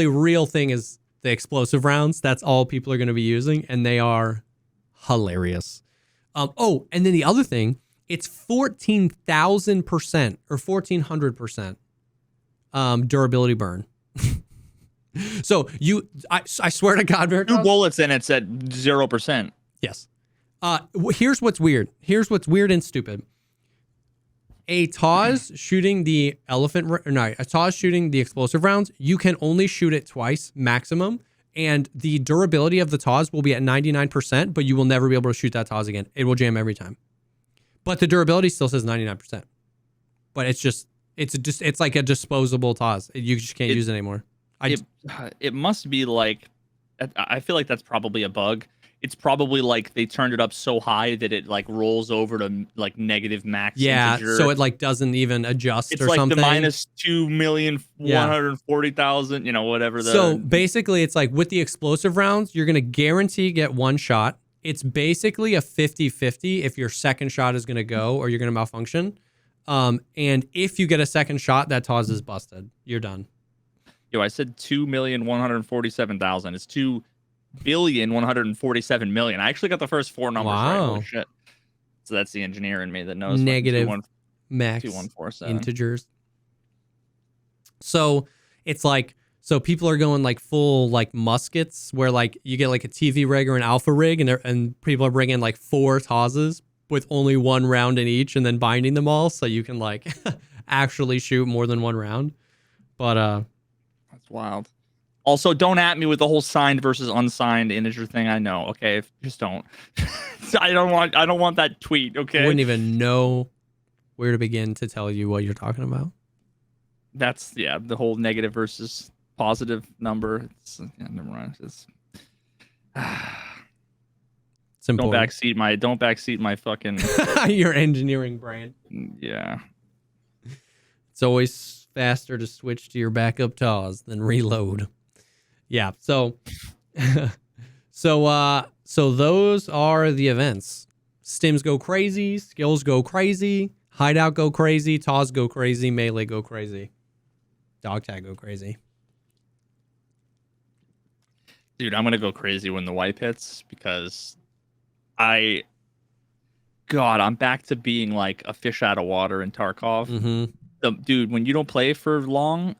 real thing is the explosive rounds. That's all people are going to be using, and they are hilarious. And then the other thing, it's 14,000% or 1,400% durability burn. So I swear to God, Veritas, 2 bullets and it's at 0%. Yes. Here's what's weird. Here's what's weird and stupid. A Taz shooting the Taz shooting the explosive rounds, you can only shoot it twice maximum, and the durability of the Taz will be at 99%, but you will never be able to shoot that Taz again. It will jam every time. But the durability still says 99%. But it's like a disposable Taz. You just can't use it anymore. It must be like, I feel like that's probably a bug. It's probably like they turned it up so high that it like rolls over to like negative max. Yeah, integer. so it like doesn't even adjust it's or like something. It's like the minus 2,140,000, whatever. So basically it's like with the explosive rounds, you're going to guarantee get one shot. It's basically a 50-50 if your second shot is going to go or you're going to malfunction. And if you get a second shot, that Taz is busted. You're done. Yo, I said 2,147,000. It's 2,147,000,000. I actually got the first 4 numbers right. Oh shit! So that's the engineer in me that knows negative max 2147 integers. So it's like people are going like full like muskets where like you get like a TV rig or an alpha rig and people are bringing like 4 Tazes with only 1 round in each and then binding them all so you can like actually shoot more than 1 round. But that's wild. Also, don't at me with the whole signed versus unsigned integer thing. I know, okay? Just don't. I don't want that tweet, okay? I wouldn't even know where to begin to tell you what you're talking about. That's the whole negative versus positive number. Never mind. It's important. Don't backseat my fucking your engineering brain. Yeah. It's always faster to switch to your backup Taz than reload. Yeah, so those are the events. Stims go crazy, skills go crazy, hideout go crazy, Taz go crazy, melee go crazy, dog tag go crazy. Dude, I'm gonna go crazy when the wipe hits because I'm back to being like a fish out of water in Tarkov. Mm-hmm. Dude, when you don't play for long,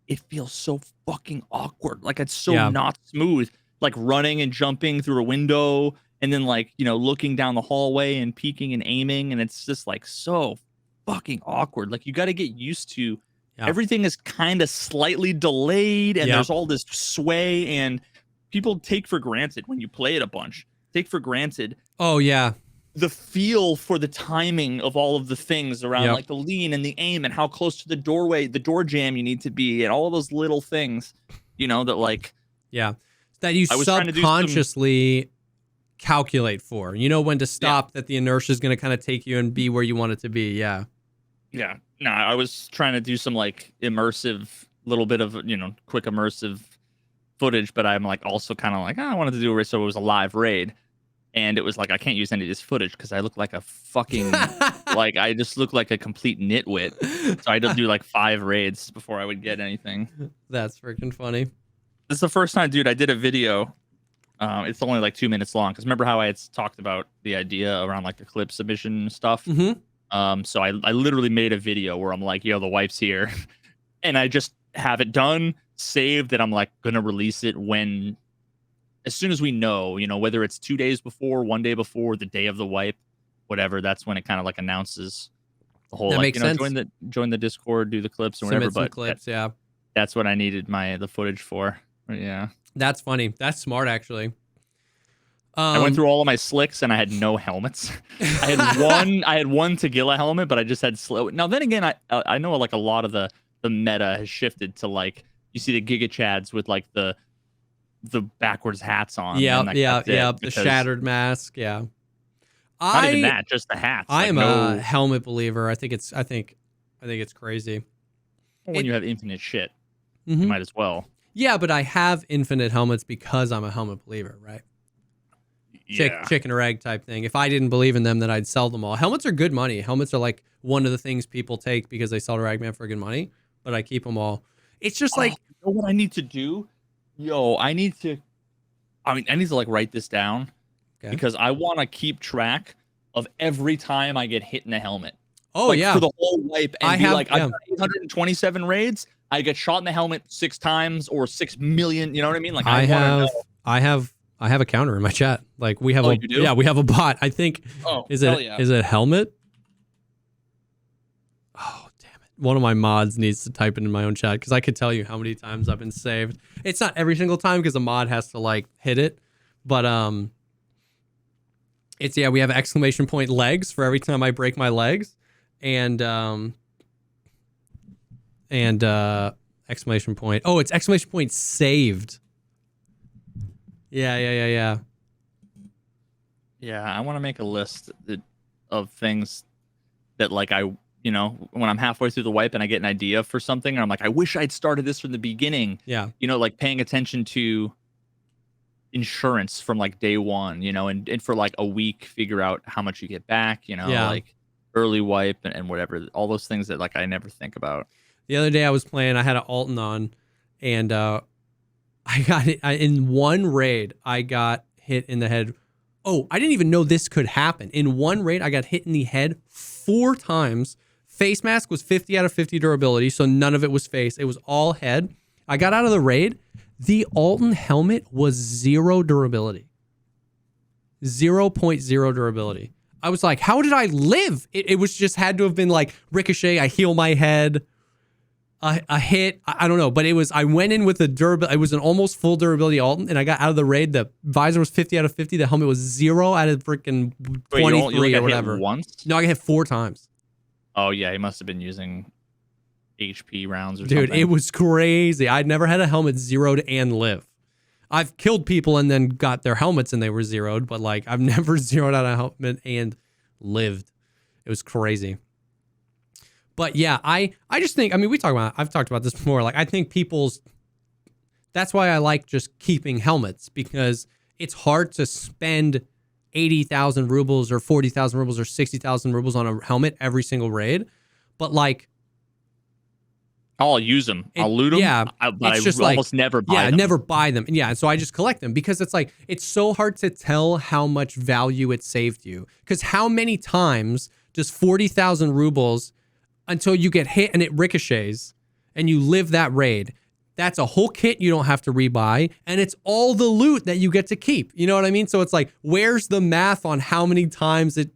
it feels so fucking awkward. Like it's so not smooth. Like running and jumping through a window and then like, looking down the hallway and peeking and aiming. And it's just like so fucking awkward. Like you got to get used to everything is kind of slightly delayed and there's all this sway and people take for granted when you play it a bunch. Take for granted. Oh, yeah. The feel for the timing of all of the things around like the lean and the aim and how close to the doorway, the door jam you need to be and all those little things, that like. Yeah. That you subconsciously calculate for. You know when to stop, that the inertia is going to kind of take you and be where you want it to be. Yeah. Yeah. No, I was trying to do some like immersive, little bit of, quick immersive footage, but I'm like also kind of like, I wanted to do it so it was a live raid. And it was like, I can't use any of this footage because I look like a fucking, like, I just look like a complete nitwit. So I had to do like 5 raids before I would get anything. That's freaking funny. This is the first time, dude, I did a video. It's only like 2 minutes long. Because remember how I had talked about the idea around like the clip submission stuff? Mm-hmm. So I literally made a video where I'm like, yo, the wife's here. And I just have it done, saved, and I'm like, going to release it as soon as we know, whether it's 2 days before, 1 day before, the day of the wipe, whatever, that's when it kind of like announces the whole, that like, makes sense. join the Discord, do the clips or Submit whatever. Some but clips, that's what I needed the footage for. But yeah. That's funny. That's smart, actually. I went through all of my slicks and I had no helmets. I had one Tagilla helmet, but I just had slow. Now then again, I know like a lot of the meta has shifted to like, you see the Giga Chads with like the the backwards hats on. Yeah, and yeah, that's it, yeah. The because shattered mask. Yeah. not even that, just the hats. I like, am no, a helmet believer. I think it's crazy. when you have infinite shit, Mhm. you might as well. Yeah, but I have infinite helmets because I'm a helmet believer, right? Yeah. Chicken or egg type thing. If I didn't believe in them, then I'd sell them all. Helmets are good money. Helmets are like one of the things people take because they sell to Ragman for good money, but I keep them all. It's just like, you know what I need to do? I need to like write this down because I want to keep track of every time I get hit in the helmet. Oh, like, yeah. for the whole wipe, and I've got yeah. 827 raids. I get shot in the helmet 6 times or 6 million. You know what I mean? Like, I have a counter in my chat. Like, we have you do? we have a bot. I think. Oh, is it helmet? Oh, damn it! One of my mods needs to type it in my own chat because I could tell you how many times I've been saved. It's not every single time because the mod has to like hit it, but it's we have exclamation point legs for every time I break my legs, and exclamation point. Oh, it's exclamation point saved. Yeah. Yeah, I want to make a list of things that, like, when I'm halfway through the wipe and I get an idea for something, and I'm like, I wish I'd started this from the beginning. Yeah. Like paying attention to insurance from like day one, and for like a week, figure out how much you get back, like early wipe and whatever, all those things that like I never think about. The other day I was playing, I had an Alton on, and I got it in one raid. I got hit in the head. Oh, I didn't even know this could happen. In one raid, I got hit in the head 4 times. Face mask was 50 out of 50 durability, so none of it was face. It was all head. I got out of the raid. The Alton helmet was 0 durability. 0.0 durability. I was like, how did I live? It was just had to have been like ricochet. I heal my head. A hit, I don't know, but I went in with it was an almost full durability Alton, and I got out of the raid. The visor was 50 out of 50. The helmet was 0 out of freaking 23 or whatever. Hit once? No, I got hit 4 times. Oh yeah, he must have been using HP rounds or something. Dude, it was crazy. I'd never had a helmet zeroed and live. I've killed people and then got their helmets and they were zeroed, but like I've never zeroed out a helmet and lived. It was crazy. But yeah, I just think, I've talked about this before. Like, I think that's why I like just keeping helmets, because it's hard to spend 80,000 rubles or 40,000 rubles or 60,000 rubles on a helmet every single raid. But like, I'll use them. I'll loot them. Yeah. But I almost never buy them. Yeah, I never buy them. Yeah. And so I just collect them because it's like, it's so hard to tell how much value it saved you. Because how many times does 40,000 rubles until you get hit and it ricochets and you live that raid? That's a whole kit you don't have to rebuy, and it's all the loot that you get to keep. You know what I mean? So it's like, where's the math on how many times it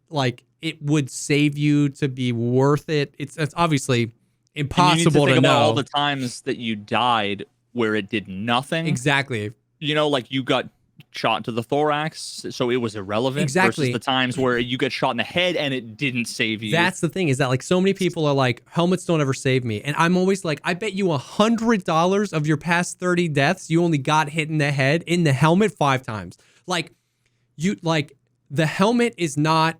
would save you to be worth it? It's obviously impossible to know. About all the times that you died where it did nothing. Exactly. Like you got shot to the thorax, so it was irrelevant. Exactly. Versus the times where you get shot in the head and it didn't save you. That's the thing, is that like so many people are like, helmets don't ever save me. And I'm always like, I bet you $100 of your past 30 deaths, you only got hit in the head in the helmet 5 times. Like, the helmet is not,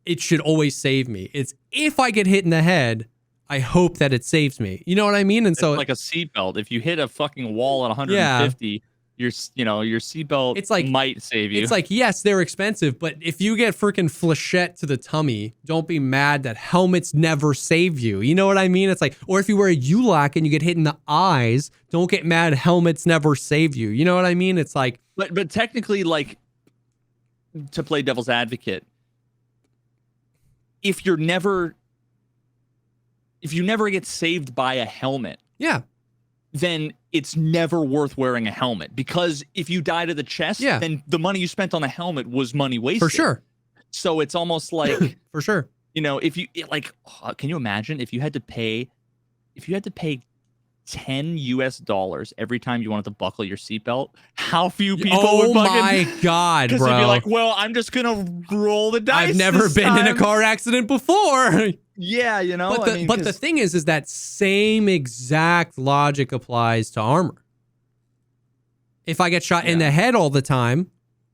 it should always save me. It's if I get hit in the head, I hope that it saves me. You know what I mean? And so it's like a seatbelt. If you hit a fucking wall at 150, your seatbelt might save you. It's like, yes, they're expensive, but if you get freaking flechette to the tummy, don't be mad that helmets never save you. You know what I mean? It's like, or if you wear a ULAC and you get hit in the eyes, don't get mad helmets never save you. You know what I mean? It's like, but technically, like, to play devil's advocate, if you never get saved by a helmet, yeah, then it's never worth wearing a helmet, because if you die to the chest, then the money you spent on the helmet was money wasted. For sure. So it's almost like, for sure. If you can you imagine if you had to pay $10 every time you wanted to buckle your seatbelt? How few people would fucking... Oh my God, bro. Because they'd be like, well, I'm just going to roll the dice. I've never been in a car accident before. Yeah, But the thing is that same exact logic applies to armor. If I get shot in the head all the time,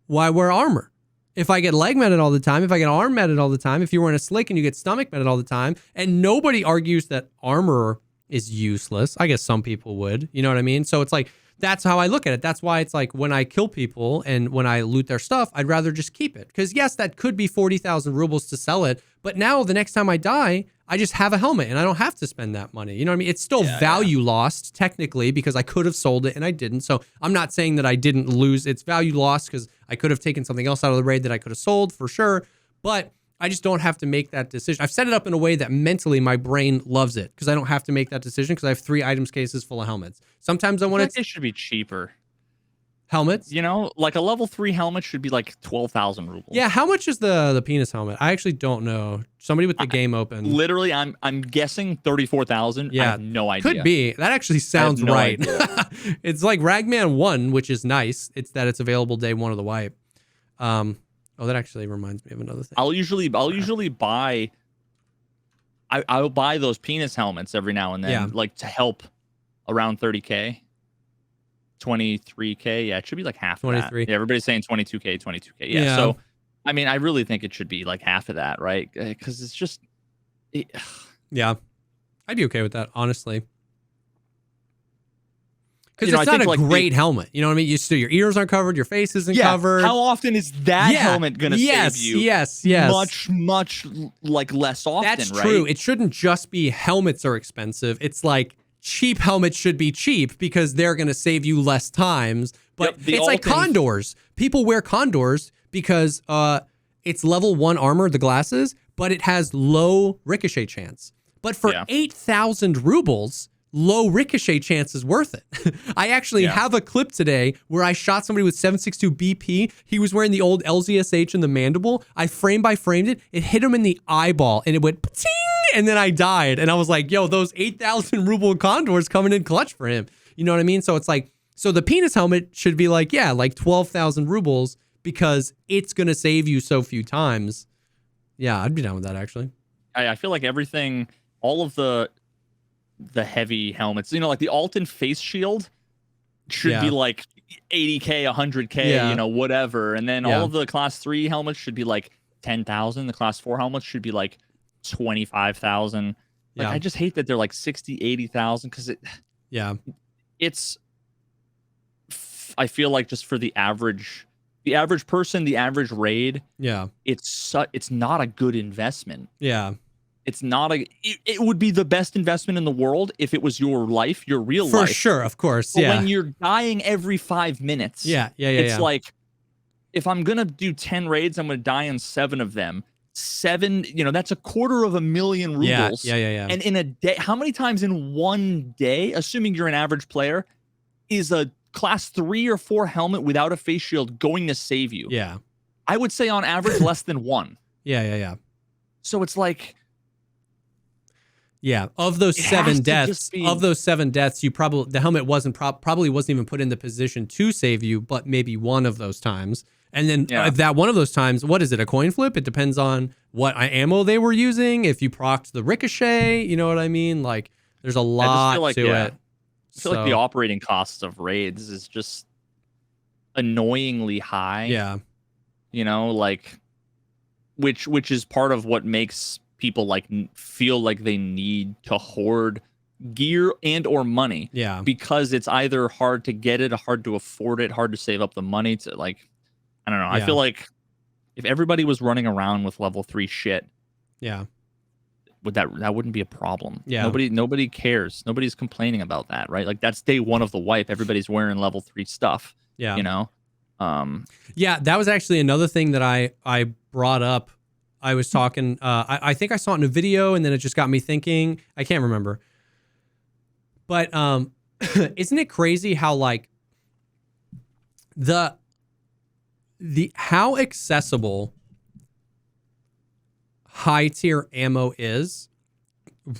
why wear armor? If I get leg meted all the time, if I get arm meted all the time, if you're wearing a slick and you get stomach meted all the time, and nobody argues that armor is useless. I guess some people would, you know what I mean? So it's like, that's how I look at it. That's why it's like when I kill people and when I loot their stuff, I'd rather just keep it. Because yes, that could be 40,000 rubles to sell it. But now the next time I die, I just have a helmet and I don't have to spend that money. You know what I mean? It's still value lost technically because I could have sold it and I didn't. So I'm not saying that I didn't lose its value lost because I could have taken something else out of the raid that I could have sold for sure. But I just don't have to make that decision. I've set it up in a way that mentally my brain loves it because I don't have to make that decision because I have 3 items cases full of helmets. Sometimes I want it should be cheaper. Helmets? You know, like a level 3 helmet should be like 12,000 rubles. Yeah, how much is the penis helmet? I actually don't know. Somebody with the game open. Literally, I'm guessing 34,000. Yeah, I have no idea. Could be. That actually sounds right. It's like Ragman 1, which is nice. It's that it's available day 1 of the wipe. Oh, that actually reminds me of another thing. I'll usually buy. I'll buy those penis helmets every now and then, like to help around 30K, 23K. Yeah, it should be like half 23. Of that. Yeah, everybody's saying 22K, 22K. Yeah. So, I mean, I really think it should be like half of that, right? Because it's just. Yeah, I'd be okay with that, honestly. Because it's not a great helmet. You know what I mean? Your ears aren't covered. Your face isn't covered. How often is that helmet going to save you? Yes. Much like less often, That's true. It shouldn't just be helmets are expensive. It's like cheap helmets should be cheap because they're going to save you less times. But it's like condors. People wear condors because it's level 1 armor, the glasses, but it has low ricochet chance. But for 8,000 rubles... low ricochet chance is worth it. I actually have a clip today where I shot somebody with 7.62 BP. He was wearing the old LZSH in the mandible. I frame by framed it. It hit him in the eyeball and it went pa-ting, and then I died. And I was like, yo, those 8,000 ruble condors coming in clutch for him. You know what I mean? So it's like, so the penis helmet should be like, like 12,000 rubles because it's going to save you so few times. Yeah, I'd be down with that actually. I feel like everything, all of the heavy helmets, you know, like the Alton face shield should be like 80K, 100K, you know, whatever. And then all of the class 3 helmets should be like 10,000. The class 4 helmets should be like 25,000. Like, I just hate that they're like 60, 80,000 because it's, I feel like just for the average person, the average raid, it's not a good investment. Yeah. It's not it would be the best investment in the world if it was your life, your real life. For sure, of course. But when you're dying every 5 minutes, it's like, if I'm going to do 10 raids, I'm going to die in 7 of them. 7, you know, that's 250,000 rubles. Yeah. And in a day, how many times in one day, assuming you're an average player, is a class 3 or 4 helmet without a face shield going to save you? Yeah. I would say on average less than 1. Yeah. So it's like, yeah, of those 7 deaths, you the helmet probably wasn't even put in the position to save you, but maybe one of those times. And then if that one of those times, what is it, a coin flip? It depends on what ammo they were using. If you procced the ricochet, you know what I mean? Like, there's a lot to it. I feel like the operating costs of raids is just annoyingly high. Yeah. You know, like, which is part of what makes people like feel like they need to hoard gear and or money, because it's either hard to get it, hard to afford it, hard to save up the money to, like, I don't know. I feel like if everybody was running around with level 3 shit, would that wouldn't be a problem. Nobody cares. Nobody's complaining about that, right? Like, that's day 1 of the wipe. Everybody's wearing level 3 stuff. You know. That was actually another thing that I brought up. I was talking, I think I saw it in a video and then it just got me thinking. I can't remember. But isn't it crazy how, like, how accessible high tier ammo is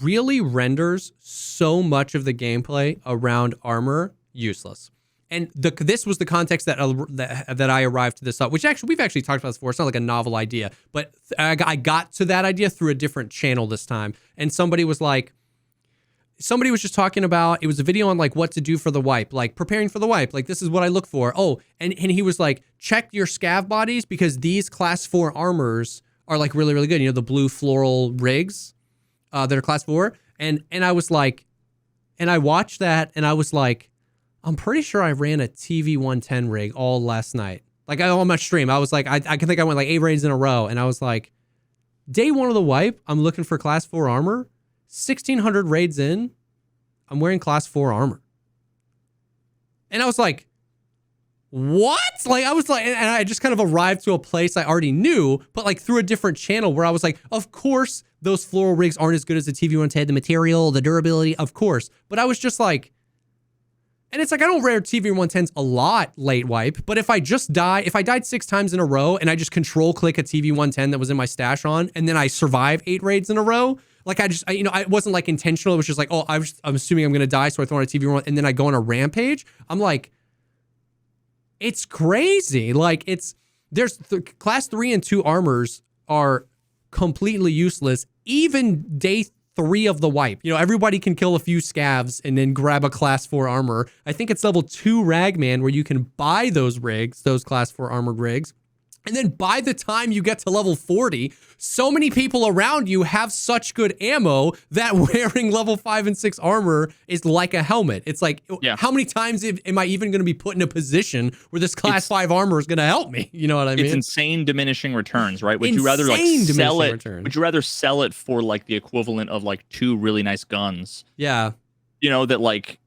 really renders so much of the gameplay around armor useless. And this was the context that I arrived to this up, which actually we've actually talked about this before. It's not like a novel idea, but I got to that idea through a different channel this time. And somebody was like, somebody was just talking about, it was a video on like what to do for the wipe, like preparing for the wipe. Like, this is what I look for. Oh, and he was like, check your scav bodies because these class 4 armors are like really, really good. You know, the blue floral rigs that are class 4. And I was like, and I watched that and I was like, I'm pretty sure I ran a TV 110 rig all last night. Like on my stream, I was like, I can think I went like 8 raids in a row. And I was like, day 1 of the wipe, I'm looking for class 4 armor. 1,600 raids in, I'm wearing class 4 armor. And I was like, what? Like, I was like, and I just kind of arrived to a place I already knew, but like through a different channel where I was like, of course, those floral rigs aren't as good as the TV110, the material, the durability, of course. But I was just like, and it's like, I don't rare TV110s a lot late wipe, but if I died 6 times in a row and I just control click a TV110 that was in my stash on, and then I survive 8 raids in a row, like it wasn't like intentional. It was just like, oh, I'm assuming I'm going to die. So I throw on a TV1, and then I go on a rampage. I'm like, it's crazy. Like there's class 3 and 2 armors are completely useless. Even day 3 of the wipe. You know, everybody can kill a few scavs and then grab a class 4 armor. I think it's level 2 Ragman where you can buy those rigs, those class 4 armored rigs. And then by the time you get to level 40, so many people around you have such good ammo that wearing level 5 and 6 armor is like a helmet. It's like, how many times am I even going to be put in a position where this class 5 armor is going to help me? You know what I mean? It's insane diminishing returns, right? Would you rather like sell it? Would you rather sell it for like the equivalent of like 2 really nice guns? Yeah. You know, that like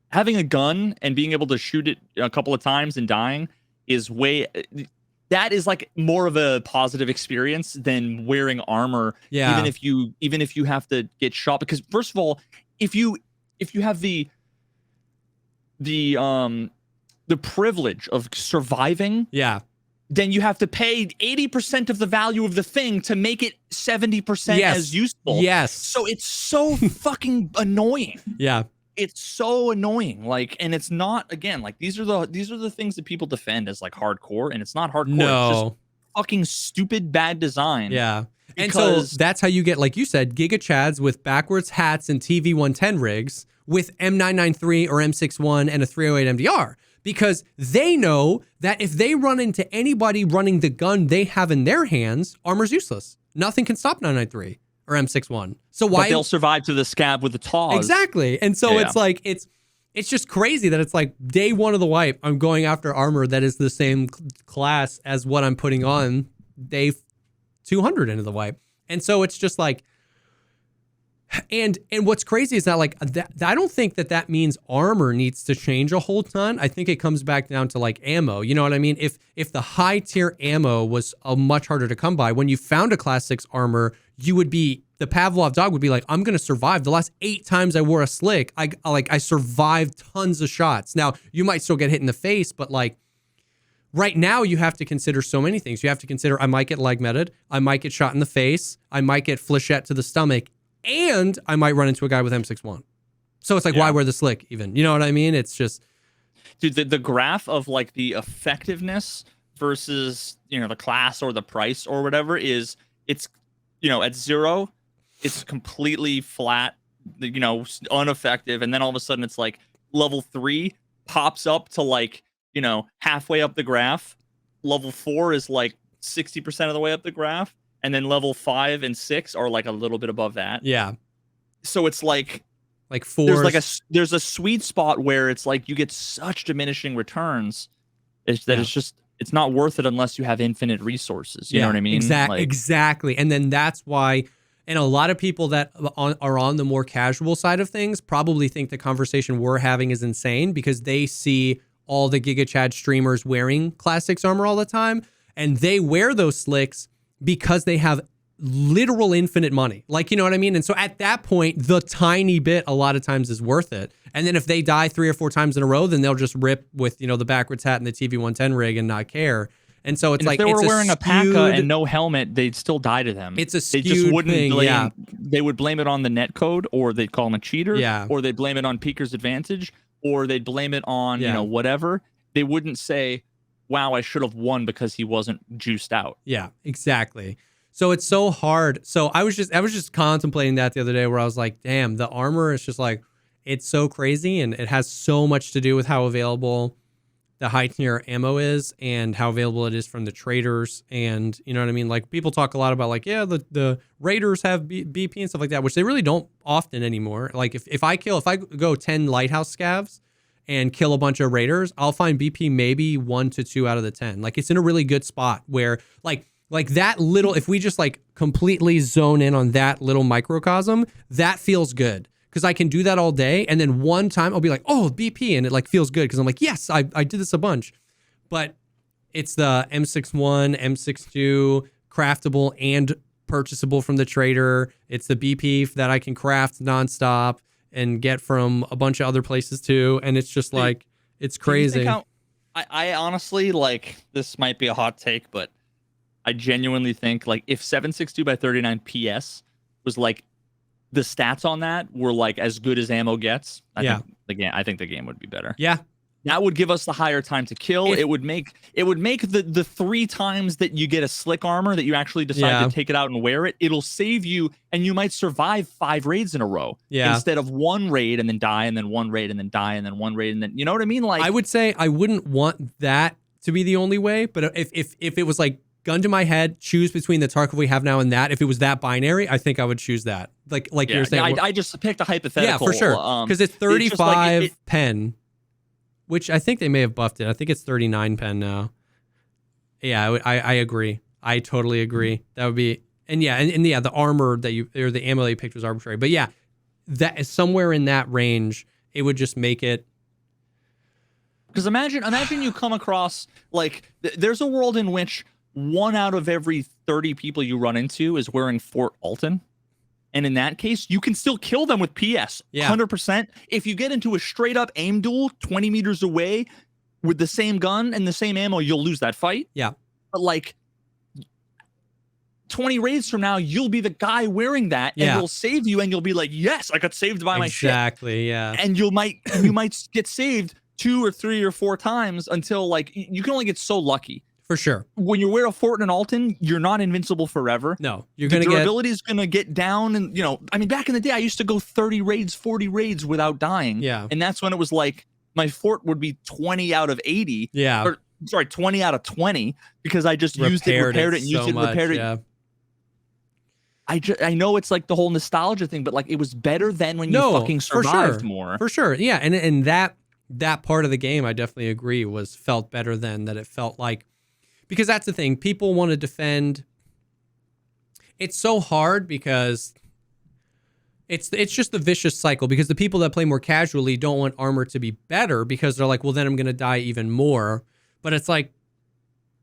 having a gun and being able to shoot it a couple of times and dying is that is like more of a positive experience than wearing armor. Yeah. Even if you have to get shot, because first of all, if you have the privilege of surviving, then you have to pay 80% of the value of the thing to make it 70% as useful. Yes. So it's so fucking annoying. Yeah. It's so annoying. Like, and it's not, again, like these are the things that people defend as like hardcore, and it's not hardcore. No. It's just fucking stupid bad design. Yeah. And so that's how you get, like you said, Giga Chads with backwards hats and TV 110 rigs with M993 or M61 and a 308 MDR. Because they know that if they run into anybody running the gun they have in their hands, armor's useless. Nothing can stop 993 or M61. So why? But they'll survive to the scab with the TAWs. Exactly. And so it's like, it's just crazy that it's like day 1 of the wipe, I'm going after armor that is the same class as what I'm putting on day 200 into the wipe. And so it's just like, and what's crazy is that like, I don't think that means armor needs to change a whole ton. I think it comes back down to like ammo. You know what I mean? If the high tier ammo was much harder to come by, when you found a class 6 armor, the Pavlov dog would be like, I'm going to survive. The last 8 times I wore a slick, I survived tons of shots. Now, you might still get hit in the face, but like right now you have to consider so many things. You have to consider, I might get leg meted, I might get shot in the face, I might get flechette to the stomach, and I might run into a guy with M61. So it's like, why wear the slick even? You know what I mean? It's just... Dude, the graph of like the effectiveness versus, you know, the class or the price or whatever it's, you know, at 0, it's completely flat, you know, ineffective. And then all of a sudden it's like level 3 pops up to like, you know, halfway up the graph. Level 4 is like 60% of the way up the graph. And then level 5 and 6 are like a little bit above that. Yeah. So it's like 4. There's a sweet spot where it's like you get such diminishing returns. It's not worth it unless you have infinite resources. You know what I mean? Exactly. And then that's why, and a lot of people that are on the more casual side of things probably think the conversation we're having is insane because they see all the Giga Chad streamers wearing Class 6 armor all the time, and they wear those slicks because they have literal infinite money. Like, you know what I mean? And so at that point, the tiny bit a lot of times is worth it. And then if they die 3 or 4 times in a row, then they'll just rip with, you know, the backwards hat and the TV 110 rig and not care. And so it's like, if they were wearing a P.A.K.A. and no helmet, they'd still die to them. It's a skewed thing. They would blame it on the net code, or they'd call him a cheater, or they'd blame it on Peeker's advantage, or they'd blame it on, you know, whatever. They wouldn't say, wow, I should have won because he wasn't juiced out. Yeah, exactly. So it's so hard. So I was just contemplating that the other day where I was like, damn, the armor is just like, it's so crazy, and it has so much to do with how available the high tier ammo is and how available it is from the traders. And you know what I mean? Like people talk a lot about like, yeah, the raiders have BP and stuff like that, which they really don't often anymore. Like if I go 10 lighthouse scavs and kill a bunch of raiders, I'll find BP maybe 1 to 2 out of the 10. Like it's in a really good spot where like that little, if we just like completely zone in on that little microcosm, that feels good. Because I can do that all day, and then one time I'll be like, oh, BP, and it like feels good because I'm like, yes, I did this a bunch. But it's the M61, M62, craftable and purchasable from the trader. It's the BP that I can craft nonstop and get from a bunch of other places too. And it's just like, it's crazy. I honestly, like, this might be a hot take, but I genuinely think like if 762 by 39 PS was like, the stats on that were like as good as ammo gets. I think the game would be better. Yeah. That would give us the higher time to kill. It would make the 3 times that you get a slick armor that you actually decide to take it out and wear it. It'll save you, and you might survive 5 raids in a row instead of 1 raid and then die, and then 1 raid and then die, and then 1 raid and then, you know what I mean? Like I would say I wouldn't want that to be the only way, but if it was like gun to my head, choose between the Tarkov we have now and that. If it was that binary, I think I would choose that. Like you're saying. I just picked a hypothetical. Yeah, for sure. Because it's 35 pen, which I think they may have buffed it. I think it's 39 pen now. Yeah, I agree. I totally agree. That would be, and the armor or the ammo that you picked was arbitrary. But yeah, that is somewhere in that range. It would just make it. Because imagine you come across like there's a world in which 1 out of every 30 people you run into is wearing Fort Alton. And in that case, you can still kill them with PS. 100%. If you get into a straight up aim duel 20 meters away with the same gun and the same ammo, you'll lose that fight. Yeah. But like 20 raids from now, you'll be the guy wearing that and it'll save you. And you'll be like, yes, I got saved by my shit. Exactly. Yeah. And you might get saved 2 or 3 or 4 times until like you can only get so lucky. For sure. When you wear a Fort and an Alton, you're not invincible forever. No, you're going to get... durability is going to get down. And, you know, I mean, back in the day, I used to go 30 raids, 40 raids without dying. Yeah. And that's when it was like, my Fort would be 20 out of 80. Yeah. Or, sorry, 20 out of 20 because I just repaired it. I know it's like the whole nostalgia thing, but like it was better then when you fucking survived more. For sure. Yeah. And that part of the game, I definitely agree, felt better then, that it felt like, because that's the thing. People want to defend. It's so hard because it's just the vicious cycle, because the people that play more casually don't want armor to be better because they're like, well, then I'm going to die even more. But it's like,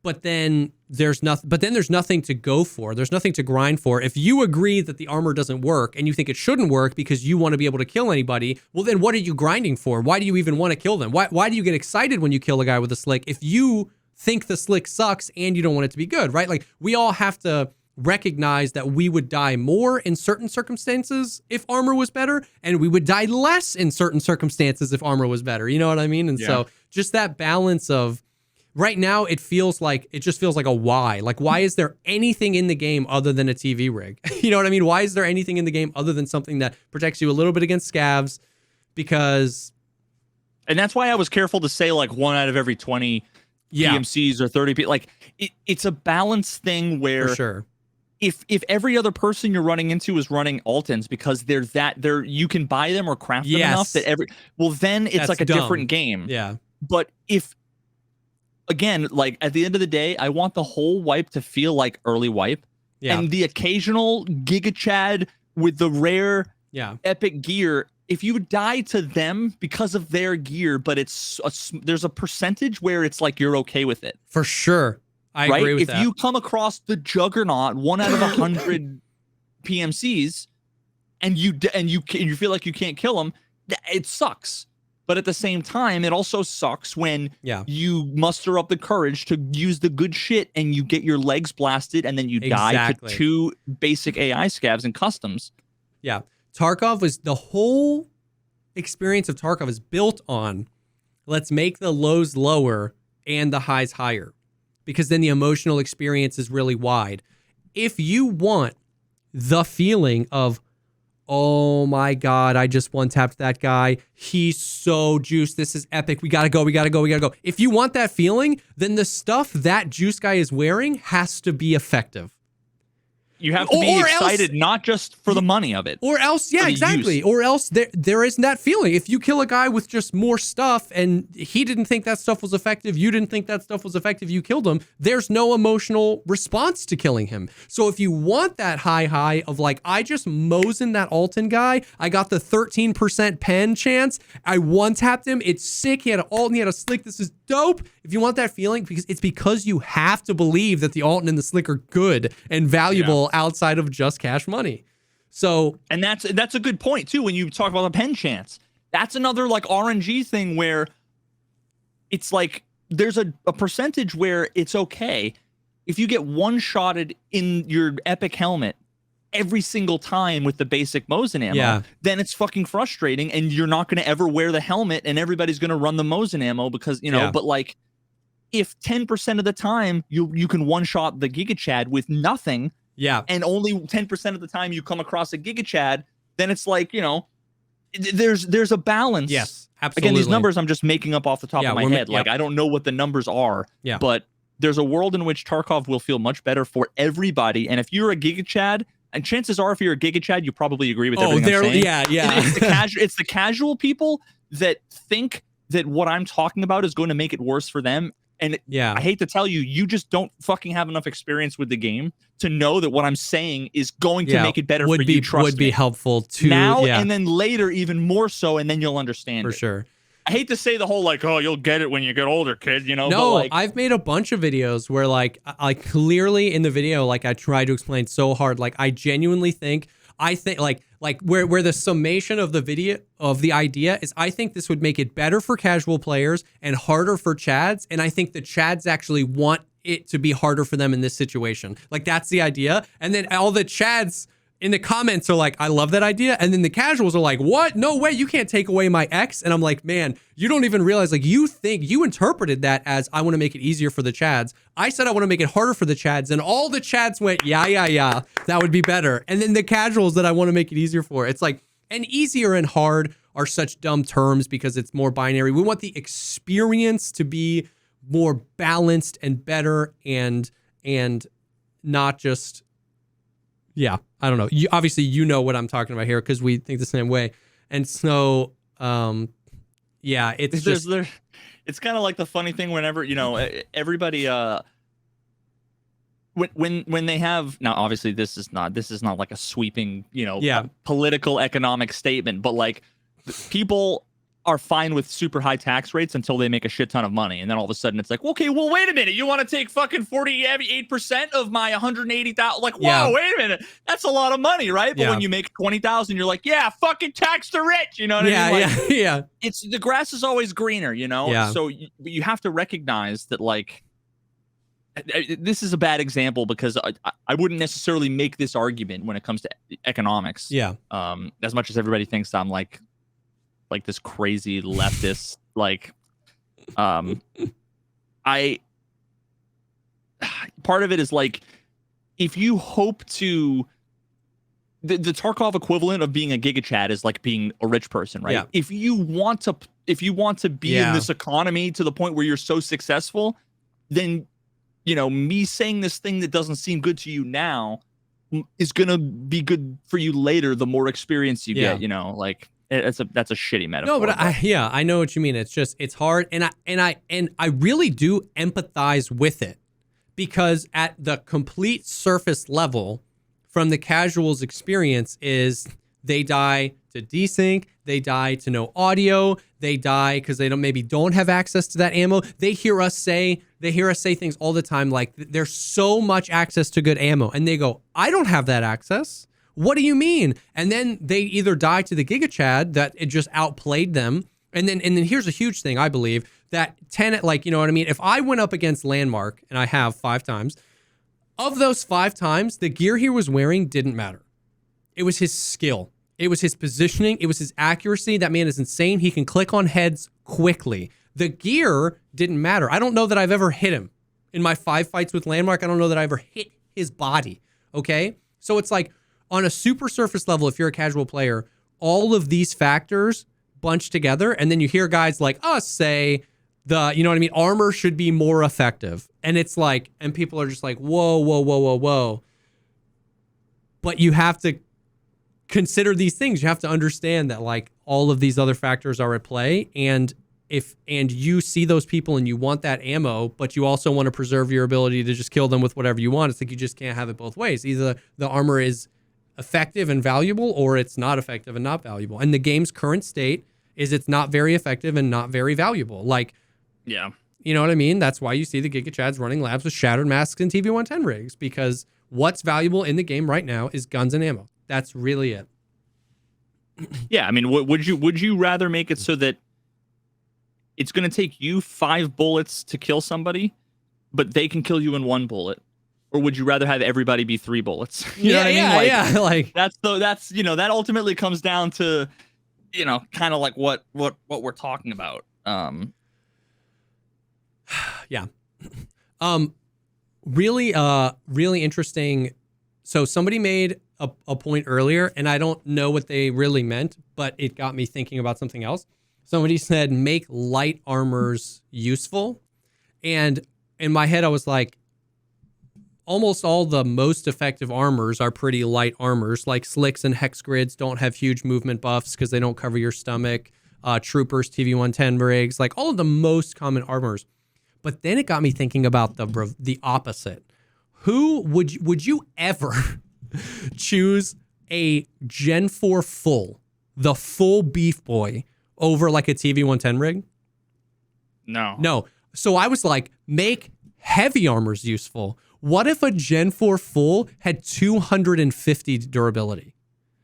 but then there's nothing to go for. There's nothing to grind for. If you agree that the armor doesn't work and you think it shouldn't work because you want to be able to kill anybody, well, then what are you grinding for? Why do you even want to kill them? Why do you get excited when you kill a guy with a slick if you think the slick sucks and you don't want it to be good, right? Like we all have to recognize that we would die more in certain circumstances if armor was better, and we would die less in certain circumstances if armor was better. You know what I mean? And so just that balance of right now, it just feels like a why. Like, why is there anything in the game other than a TV rig? You know what I mean? Why is there anything in the game other than something that protects you a little bit against scavs? And that's why I was careful to say like 1 out of every 20 PMCs or 30 people. Like it's a balance thing where for sure. If every other person you're running into is running Altons because you can buy them or craft them enough that then it's like a different game. Yeah. But if again, like at the end of the day, I want the whole wipe to feel like early wipe. Yeah. And the occasional Giga Chad with the rare epic gear, if you die to them because of their gear, but there's a percentage where it's like you're okay with it. For sure. I agree with that. If you come across the Juggernaut 1 out of 100 PMCs and you feel like you can't kill them, it sucks. But at the same time, it also sucks when you muster up the courage to use the good shit and you get your legs blasted and then you die to 2 basic AI scavs and customs. Yeah. The whole experience of Tarkov is built on, let's make the lows lower and the highs higher, because then the emotional experience is really wide. if you want the feeling of, oh my God, I just one-tapped that guy. He's so juiced. This is epic. We gotta go. If you want that feeling, then the stuff that juice guy is wearing has to be effective. You have to be excited, not just for the money of it. Or else, yeah, exactly. Or else there isn't that feeling. If you kill a guy with just more stuff and he didn't think that stuff was effective, you didn't think that stuff was effective, you killed him, there's no emotional response to killing him. So if you want that high of like, I just Mosin that Alton guy, I got the 13% pen chance, I one-tapped him, it's sick, he had an ult and he had a slick, this is dope. If you want that feeling, because you have to believe that the Alton and the slick are good and valuable outside of just cash money. So, and that's a good point too when you talk about the pen chance. That's another like RNG thing where it's like there's a percentage where it's okay if you get one-shotted in your epic helmet every single time with the basic Mosin ammo, then it's fucking frustrating and you're not going to ever wear the helmet and everybody's going to run the Mosin ammo because, you know, but like if 10% of the time you can one-shot the Giga Chad with nothing, and only 10% of the time you come across a Giga Chad, then it's like, you know, there's a balance. Yes, absolutely. Again, these numbers I'm just making up off the top of my head. Like I don't know what the numbers are, but there's a world in which Tarkov will feel much better for everybody. And if you're a Giga Chad, and chances are if you're a Giga Chad, you probably agree with everything I'm saying. It's the casual people that think that what I'm talking about is going to make it worse for them. And I hate to tell you, you just don't fucking have enough experience with the game to know that what I'm saying is going to make it better for you. Would be helpful to now and then later even more so, and then you'll understand for sure. I hate to say the whole like, oh, you'll get it when you get older, kid. You know, no, but like, I've made a bunch of videos where like I clearly in the video like I try to explain so hard. Like I genuinely think like where the summation of the video of the idea is, I think this would make it better for casual players and harder for Chads. And I think the Chads actually want it to be harder for them in this situation. Like that's the idea. And then all the Chads in the comments are like, I love that idea. And then the casuals are like, what? No way. You can't take away my X. And I'm like, man, you don't even realize, like, you interpreted that as I want to make it easier for the Chads. I said I want to make it harder for the Chads. And all the Chads went, yeah, that would be better. And then the casuals that I want to make it easier for. It's like, and easier and hard are such dumb terms because it's more binary. We want the experience to be more balanced and better and not just, I don't know. You obviously you know what I'm talking about here because we think the same way. And so it's just it's kind of like the funny thing whenever, you know, everybody when they have, now obviously this is not like a sweeping, you know, political economic statement, but like people are fine with super high tax rates until they make a shit ton of money. And then all of a sudden it's like, okay, well, wait a minute. You want to take fucking 48% of my 180,000? Like, whoa, wait a minute. That's a lot of money, right? But when you make 20,000, you're like, yeah, fucking tax the rich. You know what I mean? Like, it's the grass is always greener, you know? Yeah. So you have to recognize that, like, this is a bad example because I wouldn't necessarily make this argument when it comes to economics. Yeah. As much as everybody thinks I'm like this crazy leftist, like, part of it is like, if you hope to, the Tarkov equivalent of being a Giga Chad is like being a rich person, right? Yeah. If you want to be in this economy to the point where you're so successful, then, you know, me saying this thing that doesn't seem good to you now is gonna be good for you later. The more experience you get, you know, like. That's a shitty metaphor. No, but I know what you mean. It's just, it's hard. And I really do empathize with it because at the complete surface level from the casuals experience is they die to desync. They die to no audio. They die because they don't have access to that ammo. They hear us say things all the time. Like there's so much access to good ammo and they go, I don't have that access. What do you mean? And then they either die to the Giga Chad that it just outplayed them. And then here's a huge thing, I believe, that 10, like, you know what I mean? If I went up against Landmark, and I have 5 times, of those 5 times, the gear he was wearing didn't matter. It was his skill. It was his positioning. It was his accuracy. That man is insane. He can click on heads quickly. The gear didn't matter. I don't know that I've ever hit him. In my 5 fights with Landmark, I don't know that I ever hit his body. Okay. So it's like on a super surface level, if you're a casual player, all of these factors bunch together. And then you hear guys like us say armor should be more effective. And it's like, and people are just like, whoa. But you have to consider these things. You have to understand that like all of these other factors are at play. And you see those people and you want that ammo, but you also want to preserve your ability to just kill them with whatever you want. It's like you just can't have it both ways. Either the armor is effective and valuable, or it's not effective and not valuable. And the game's current state is it's not very effective and not very valuable. Like, yeah, you know what I mean? That's why you see the Giga Chads running labs with shattered masks and TV-110 rigs, because what's valuable in the game right now is guns and ammo. That's really it. Yeah, I mean, would you rather make it so that it's going to take you 5 bullets to kill somebody, but they can kill you in 1 bullet? Or would you rather have everybody be 3 bullets? You know what I mean? Like, yeah. Like that's that ultimately comes down to, kind of like what we're talking about. Yeah. Really interesting. So somebody made a point earlier, and I don't know what they really meant, but it got me thinking about something else. Somebody said, make light armors useful. And in my head, I was like, almost all the most effective armors are pretty light armors. Like Slicks and Hex Grids don't have huge movement buffs because they don't cover your stomach. Troopers, TV-110 rigs, like all of the most common armors. But then it got me thinking about the opposite. Who would you ever choose a Gen 4 full, the full Beef Boy, over like a TV-110 rig? No. So I was like, make heavy armors useful. What if a Gen 4 full had 250 durability?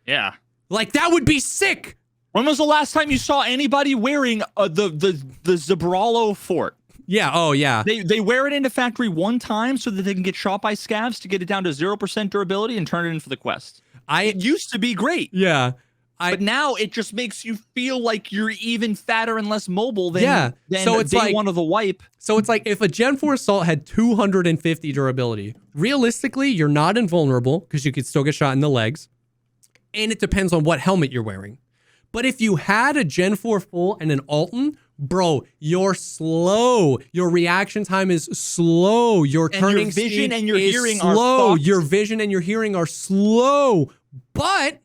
Yeah. Like, that would be sick. When was the last time you saw anybody wearing the Zabralo Fort? Yeah. Oh, yeah. They wear it into factory one time so that they can get shot by scavs to get it down to 0% durability and turn it in for the quest. It used to be great. Yeah. But now it just makes you feel like you're even fatter and less mobile than, so it's day like, one of the wipe. So it's like if a Gen 4 Assault had 250 durability, realistically, you're not invulnerable because you could still get shot in the legs. And it depends on what helmet you're wearing. But if you had a Gen 4 full and an Alton, bro, you're slow. Your reaction time is slow. Your turning speed vision and your is hearing slow. are Your vision and your hearing are slow. But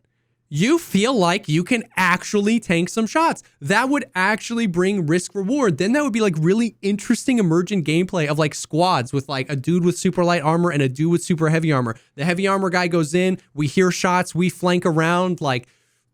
you feel like you can actually tank some shots. That would actually bring risk reward. Then that would be like really interesting emergent gameplay of like squads with like a dude with super light armor and a dude with super heavy armor. The heavy armor guy goes in, we hear shots, we flank around,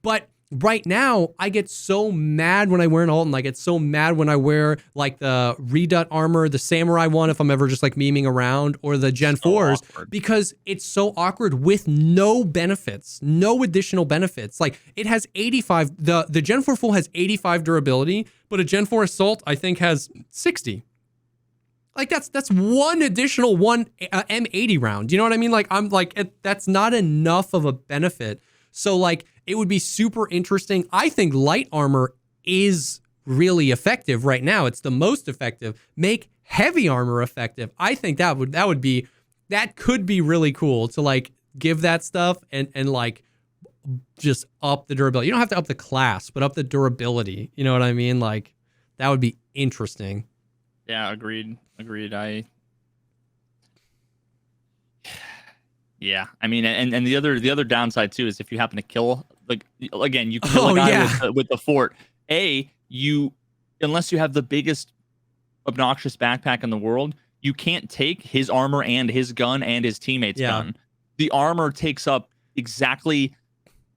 but right now, I get so mad when I wear an Alton. I get so mad when I wear like the Redut armor, the Samurai one, if I'm ever just like memeing around, or the Gen 4s, because it's so awkward with no benefits, no additional benefits. Like it has 85, the Gen 4 full has 85 durability, but a Gen 4 Assault, I think, has 60. Like that's one additional M80 round. You know what I mean? Like that's not enough of a benefit. So like it would be super interesting. I think light armor is really effective right now. It's the most effective. Make heavy armor effective. I think that could be really cool to like give that stuff and like just up the durability. You don't have to up the class, but up the durability. You know what I mean? Like that would be interesting. Yeah, agreed. Yeah, I mean, and the other downside too is if you happen to kill, like again, you kill a guy with the fort. Unless you have the biggest obnoxious backpack in the world, you can't take his armor and his gun and his teammate's gun. The armor takes up exactly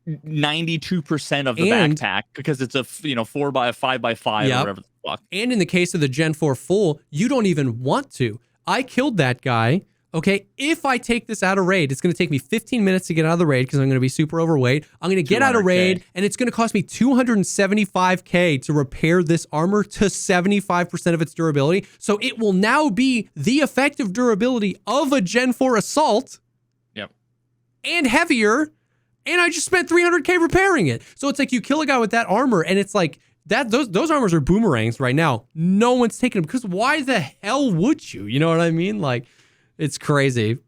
92% of the backpack because it's a 4x, 5x5 or whatever the fuck. And in the case of the Gen 4 full, you don't even want to. I killed that guy. Okay, if I take this out of raid, it's going to take me 15 minutes to get out of the raid because I'm going to be super overweight. I'm going to get out of raid, and it's going to cost me $275K to repair this armor to 75% of its durability. So it will now be the effective durability of a Gen 4 Assault. Yep. And heavier, and I just spent $300K repairing it. So it's like you kill a guy with that armor, and it's like that. Those armors are boomerangs right now. No one's taking them because why the hell would you? You know what I mean? Like. It's crazy.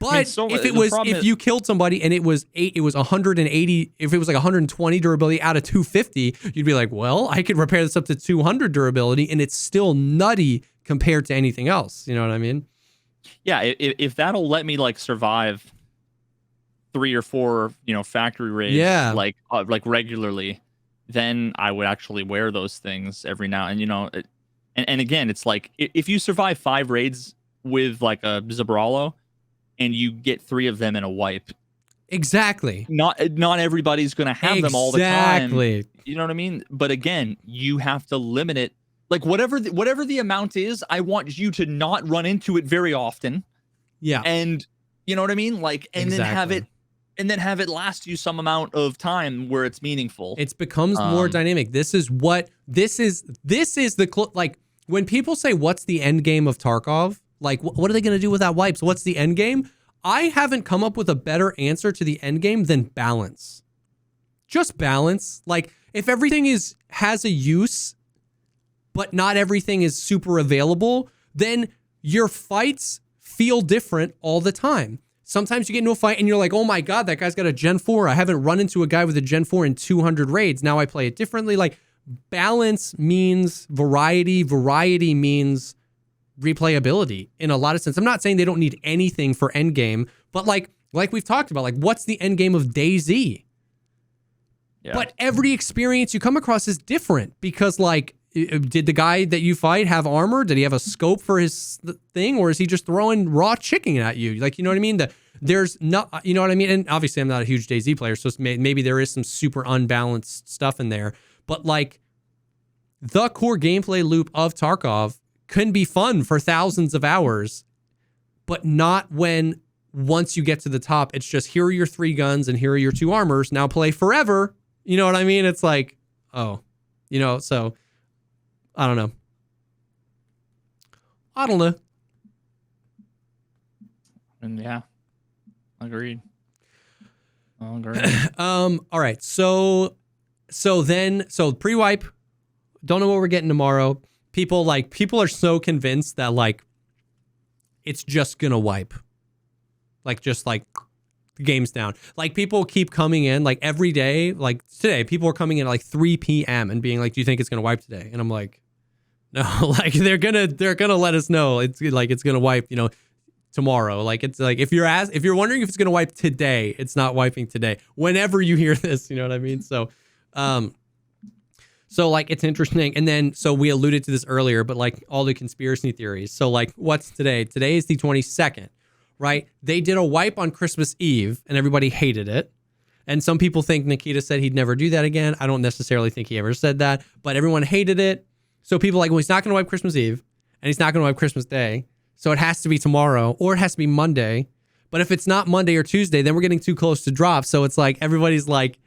But if you killed somebody and it was 180, if it was like 120 durability out of 250, you'd be like, well, I could repair this up to 200 durability, and it's still nutty compared to anything else. You know what I mean? Yeah, if that'll let me like survive 3 or 4, factory raids, like regularly, then I would actually wear those things every now and and again, it's like if you survive 5 raids with like a Zabralo and you get 3 of them in a wipe. Exactly. Not everybody's going to have them all the time. You know what I mean? But again, you have to limit it. Like whatever the amount is, I want you to not run into it very often. Yeah. And you know what I mean? Like, and then have it last you some amount of time where it's meaningful. It becomes more dynamic. This is the like when people say what's the end game of Tarkov? Like what are they going to do with that wipes? What's the end game? I haven't come up with a better answer to the end game than balance. Just balance. Like if everything has a use, but not everything is super available, then your fights feel different all the time. Sometimes you get into a fight and you're like, oh my God, that guy's got a Gen 4. I haven't run into a guy with a Gen 4 in 200 raids. Now I play it differently. Like balance means variety. Variety means replayability in a lot of sense. I'm not saying they don't need anything for endgame, but like we've talked about, like what's the endgame of DayZ? Yeah. But every experience you come across is different because like, did the guy that you fight have armor? Did he have a scope for his thing? Or is he just throwing raw chicken at you? Like, you know what I mean? There's not, you know what I mean? And obviously I'm not a huge DayZ player, so maybe there is some super unbalanced stuff in there. But like the core gameplay loop of Tarkov can be fun for thousands of hours, but not when once you get to the top, it's just here are your 3 guns and here are your 2 armors. Now play forever. You know what I mean? It's like, oh, so I don't know. And yeah, agreed. All right. So pre-wipe. Don't know what we're getting tomorrow. People are so convinced that like it's just gonna wipe. Like just like the game's down. Like people keep coming in like every day. Like today, people are coming in at like 3 p.m. and being like, "Do you think it's gonna wipe today?" And I'm like, no, like they're gonna let us know it's gonna wipe, tomorrow. Like it's like if you're wondering if it's gonna wipe today, it's not wiping today. Whenever you hear this, you know what I mean? So like it's interesting. And then so we alluded to this earlier, but like all the conspiracy theories. So like what's today? Today is the 22nd, right? They did a wipe on Christmas Eve and everybody hated it. And some people think Nikita said he'd never do that again. I don't necessarily think he ever said that, but everyone hated it. So people are like, well, he's not going to wipe Christmas Eve and he's not going to wipe Christmas Day. So it has to be tomorrow or it has to be Monday. But if it's not Monday or Tuesday, then we're getting too close to drop. So it's like everybody's like,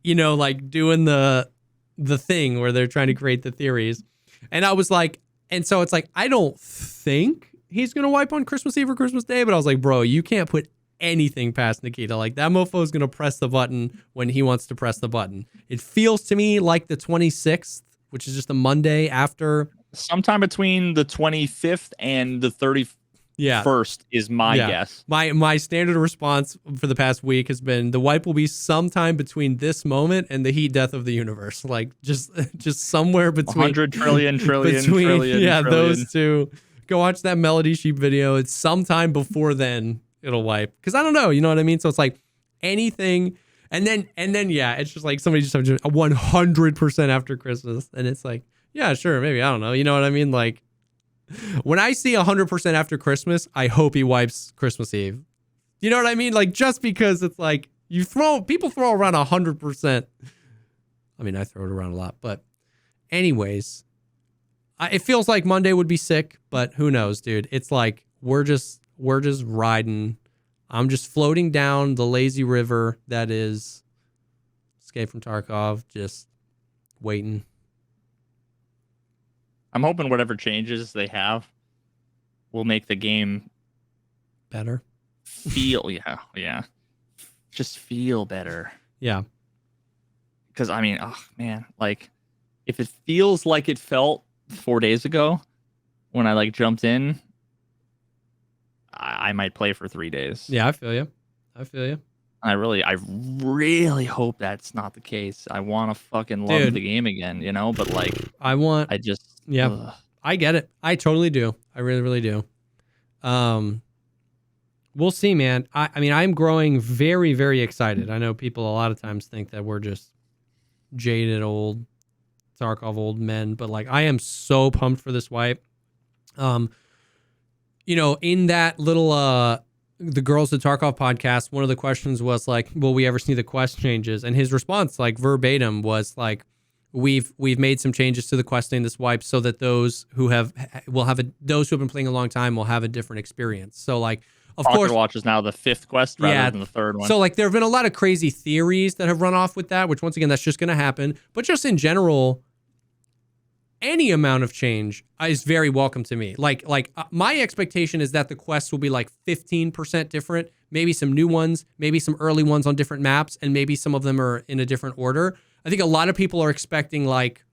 like doing the thing where they're trying to create the theories. And I was like, and so it's like, I don't think he's going to wipe on Christmas Eve or Christmas Day. But I was like, bro, you can't put anything past Nikita. Like that mofo is going to press the button when he wants to press the button. It feels to me like the 26th, which is just a Monday after. Sometime between the 25th and the 31st is my guess. My standard response for the past week has been the wipe will be sometime between this moment and the heat death of the universe. Like just somewhere between 100 trillion. Yeah, trillion. Those two. Go watch that Melody Sheep video. It's sometime before then it'll wipe. Because I don't know, you know what I mean? So it's like anything. And then it's just like somebody just have 100% after Christmas. And it's like, yeah, sure, maybe. I don't know. You know what I mean? Like when I see 100% after Christmas, I hope he wipes Christmas Eve. You know what I mean? Like just because it's like people throw around 100%. I mean, I throw it around a lot, but anyways, it feels like Monday would be sick, but who knows, dude? It's like we're just riding. I'm just floating down the lazy river that is Escape from Tarkov, just waiting. I'm hoping whatever changes they have will make the game better. Just feel better. Yeah. Because I mean, oh man, like if it feels like it felt 4 days ago when I like jumped in, I might play for 3 days. Yeah, I feel you. I really hope that's not the case. I want to fucking love the game again, you know. But like, I just I get it. I totally do. I really, really do. We'll see, man. I mean, I'm growing very, very excited. I know people a lot of times think that we're just jaded old Tarkov old men, but like, I am so pumped for this wipe. You know, in that little the Girls at Tarkov podcast, one of the questions was like, will we ever see the quest changes? And his response, like verbatim, was like, we've made some changes to the questing this wipe so that those who have been playing a long time will have a different experience. So like, of course, Watch is now the 5th quest rather than the 3rd one. So like, there have been a lot of crazy theories that have run off with that, which once again, that's just going to happen. But just in general, any amount of change is very welcome to me. Like my expectation is that the quests will be like 15% different, maybe some new ones, maybe some early ones on different maps, and maybe some of them are in a different order. I think a lot of people are expecting like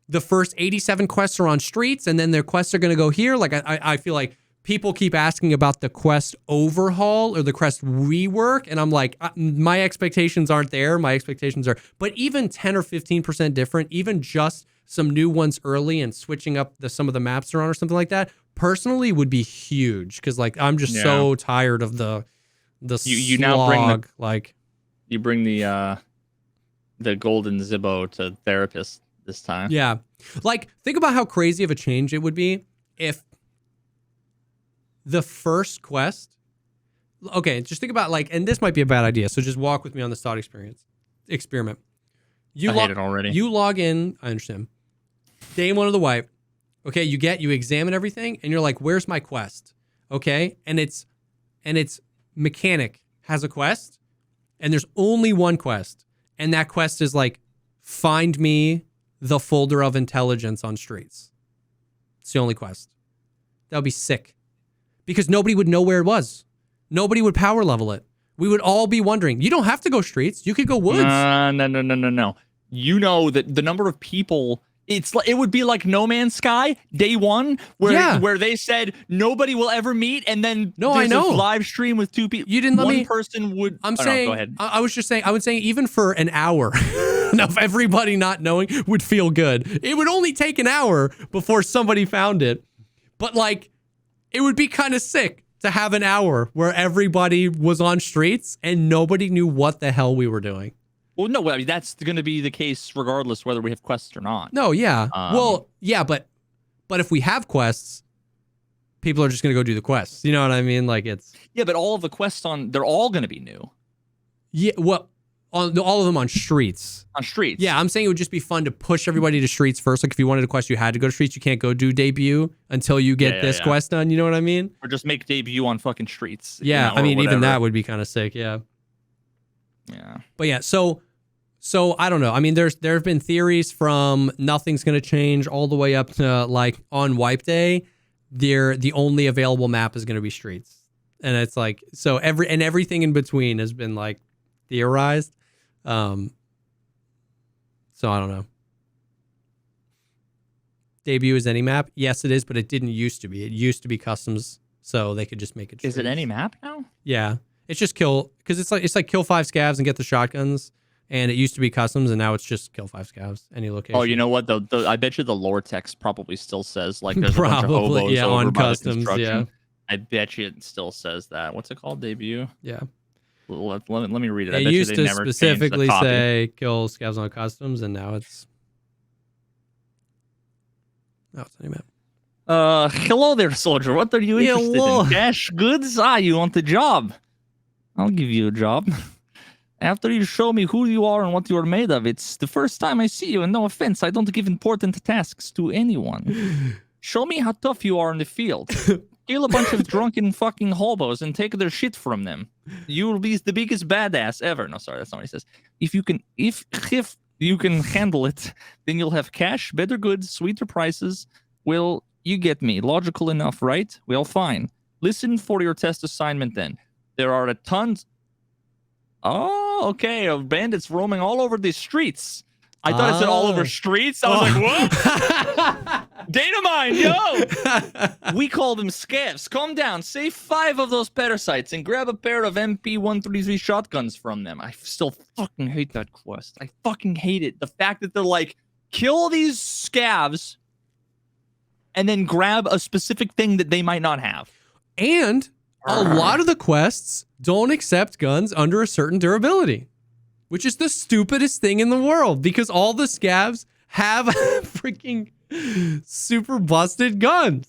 the first 87 quests are on streets and then their quests are going to go here. Like I feel like people keep asking about the quest overhaul or the quest rework. And I'm like, my expectations aren't there. My expectations are, but even 10 or 15% different, even just some new ones early and switching up some of the maps around or something like that, personally would be huge. Cause like, I'm just so tired of the you slog. Now bring the golden Zibbo to therapist this time. Yeah. Like, think about how crazy of a change it would be if the first quest, okay, just think about like, and this might be a bad idea, so just walk with me on this thought experiment. I hate it already. You log in, I understand. Day 1 of the wipe. Okay, you examine everything, and you're like, where's my quest? Okay, and it's mechanic has a quest, and there's only one quest, and that quest is like, find me the folder of intelligence on streets. It's the only quest. That would be sick. Because nobody would know where it was. Nobody would power level it. We would all be wondering. You don't have to go streets. You could go woods. No. You know that the number of people, it would be like No Man's Sky day 1, where they said nobody will ever meet, and then I know. A live stream with 2 people. You didn't let me. One person would. I'm saying. Go ahead. I was just saying. I would say even for an hour, of everybody not knowing would feel good. It would only take an hour before somebody found it, but like. It would be kind of sick to have an hour where everybody was on streets and nobody knew what the hell we were doing. Well, no, I mean, that's going to be the case regardless whether we have quests or not. No, yeah. Well, yeah, but if we have quests, people are just going to go do the quests. You know what I mean? Like it's... Yeah, but all of the quests they're all going to be new. Yeah, well, all of them on streets. On streets. Yeah, I'm saying it would just be fun to push everybody to streets first. Like if you wanted a quest, you had to go to streets. You can't go do debut until you get this quest done. You know what I mean? Or just make debut on fucking streets. Yeah, you know, I mean, whatever. even that would be kind of sick. Yeah. Yeah. But yeah, so I don't know. I mean, there have been theories from nothing's going to change all the way up to like on wipe day, the only available map is going to be streets. And it's like, so everything in between has been like theorized. So I don't know. Debut is any map? Yes, it is, but it didn't used to be. It used to be customs, so they could just make it streets. Is it any map now? Yeah. It's just kill, because it's like kill 5 scavs and get the shotguns, and it used to be customs, and now it's just kill 5 scavs, any location. Oh, you know what? I bet you the lore text probably still says like there's a bunch of hobos over on by customs, the construction. yeah. I bet you it still says that. What's it called? Debut? Yeah. Let me read it. It used to specifically say kill scavs on customs, and now it's any map. Hello there, soldier. What are you interested in? Cash, goods? You want a job? I'll give you a job. After you show me who you are and what you are made of, it's the first time I see you, and no offense, I don't give important tasks to anyone. Show me how tough you are in the field. Kill a bunch of drunken fucking hobos and take their shit from them. You will be the biggest badass ever. No, sorry, that's not what he says. If you can handle it, then you'll have cash, better goods, sweeter prices. Well, you get me. Logical enough, right? Well, fine. Listen for your test assignment then. There are a tons... Oh, okay. Of bandits roaming all over the streets. I thought it said all over streets. I was like, what? Data mine, yo! We call them scavs. Calm down. Save 5 of those parasites and grab a pair of MP133 shotguns from them. I still fucking hate that quest. I fucking hate it. The fact that they're like, kill these scavs and then grab a specific thing that they might not have. And a lot of the quests don't accept guns under a certain durability, which is the stupidest thing in the world because all the scavs have freaking super busted guns.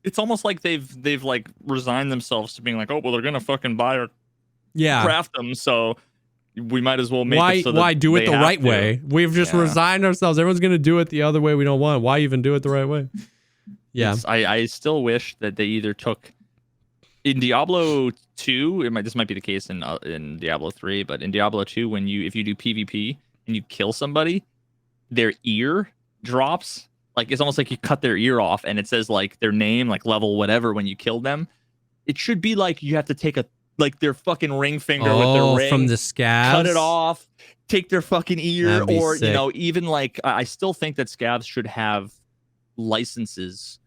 It's almost like they've like resigned themselves to being like, oh, well, they're going to fucking buy or craft them. So we might as well make it so that why do it the right to. way? We've just resigned ourselves. Everyone's going to do it the other way we don't want. Why even do it the right way? Yeah. I still wish that they either took in Diablo 2, this might be the case in Diablo 3, but in Diablo 2, if you do PvP and you kill somebody, their ear drops. Like it's almost like you cut their ear off and it says like their name, like level whatever when you kill them. It should be like you have to take their fucking ring finger with their ring from the scavs, cut it off, take their fucking ear, or sick. Even like I still think that scavs should have licenses.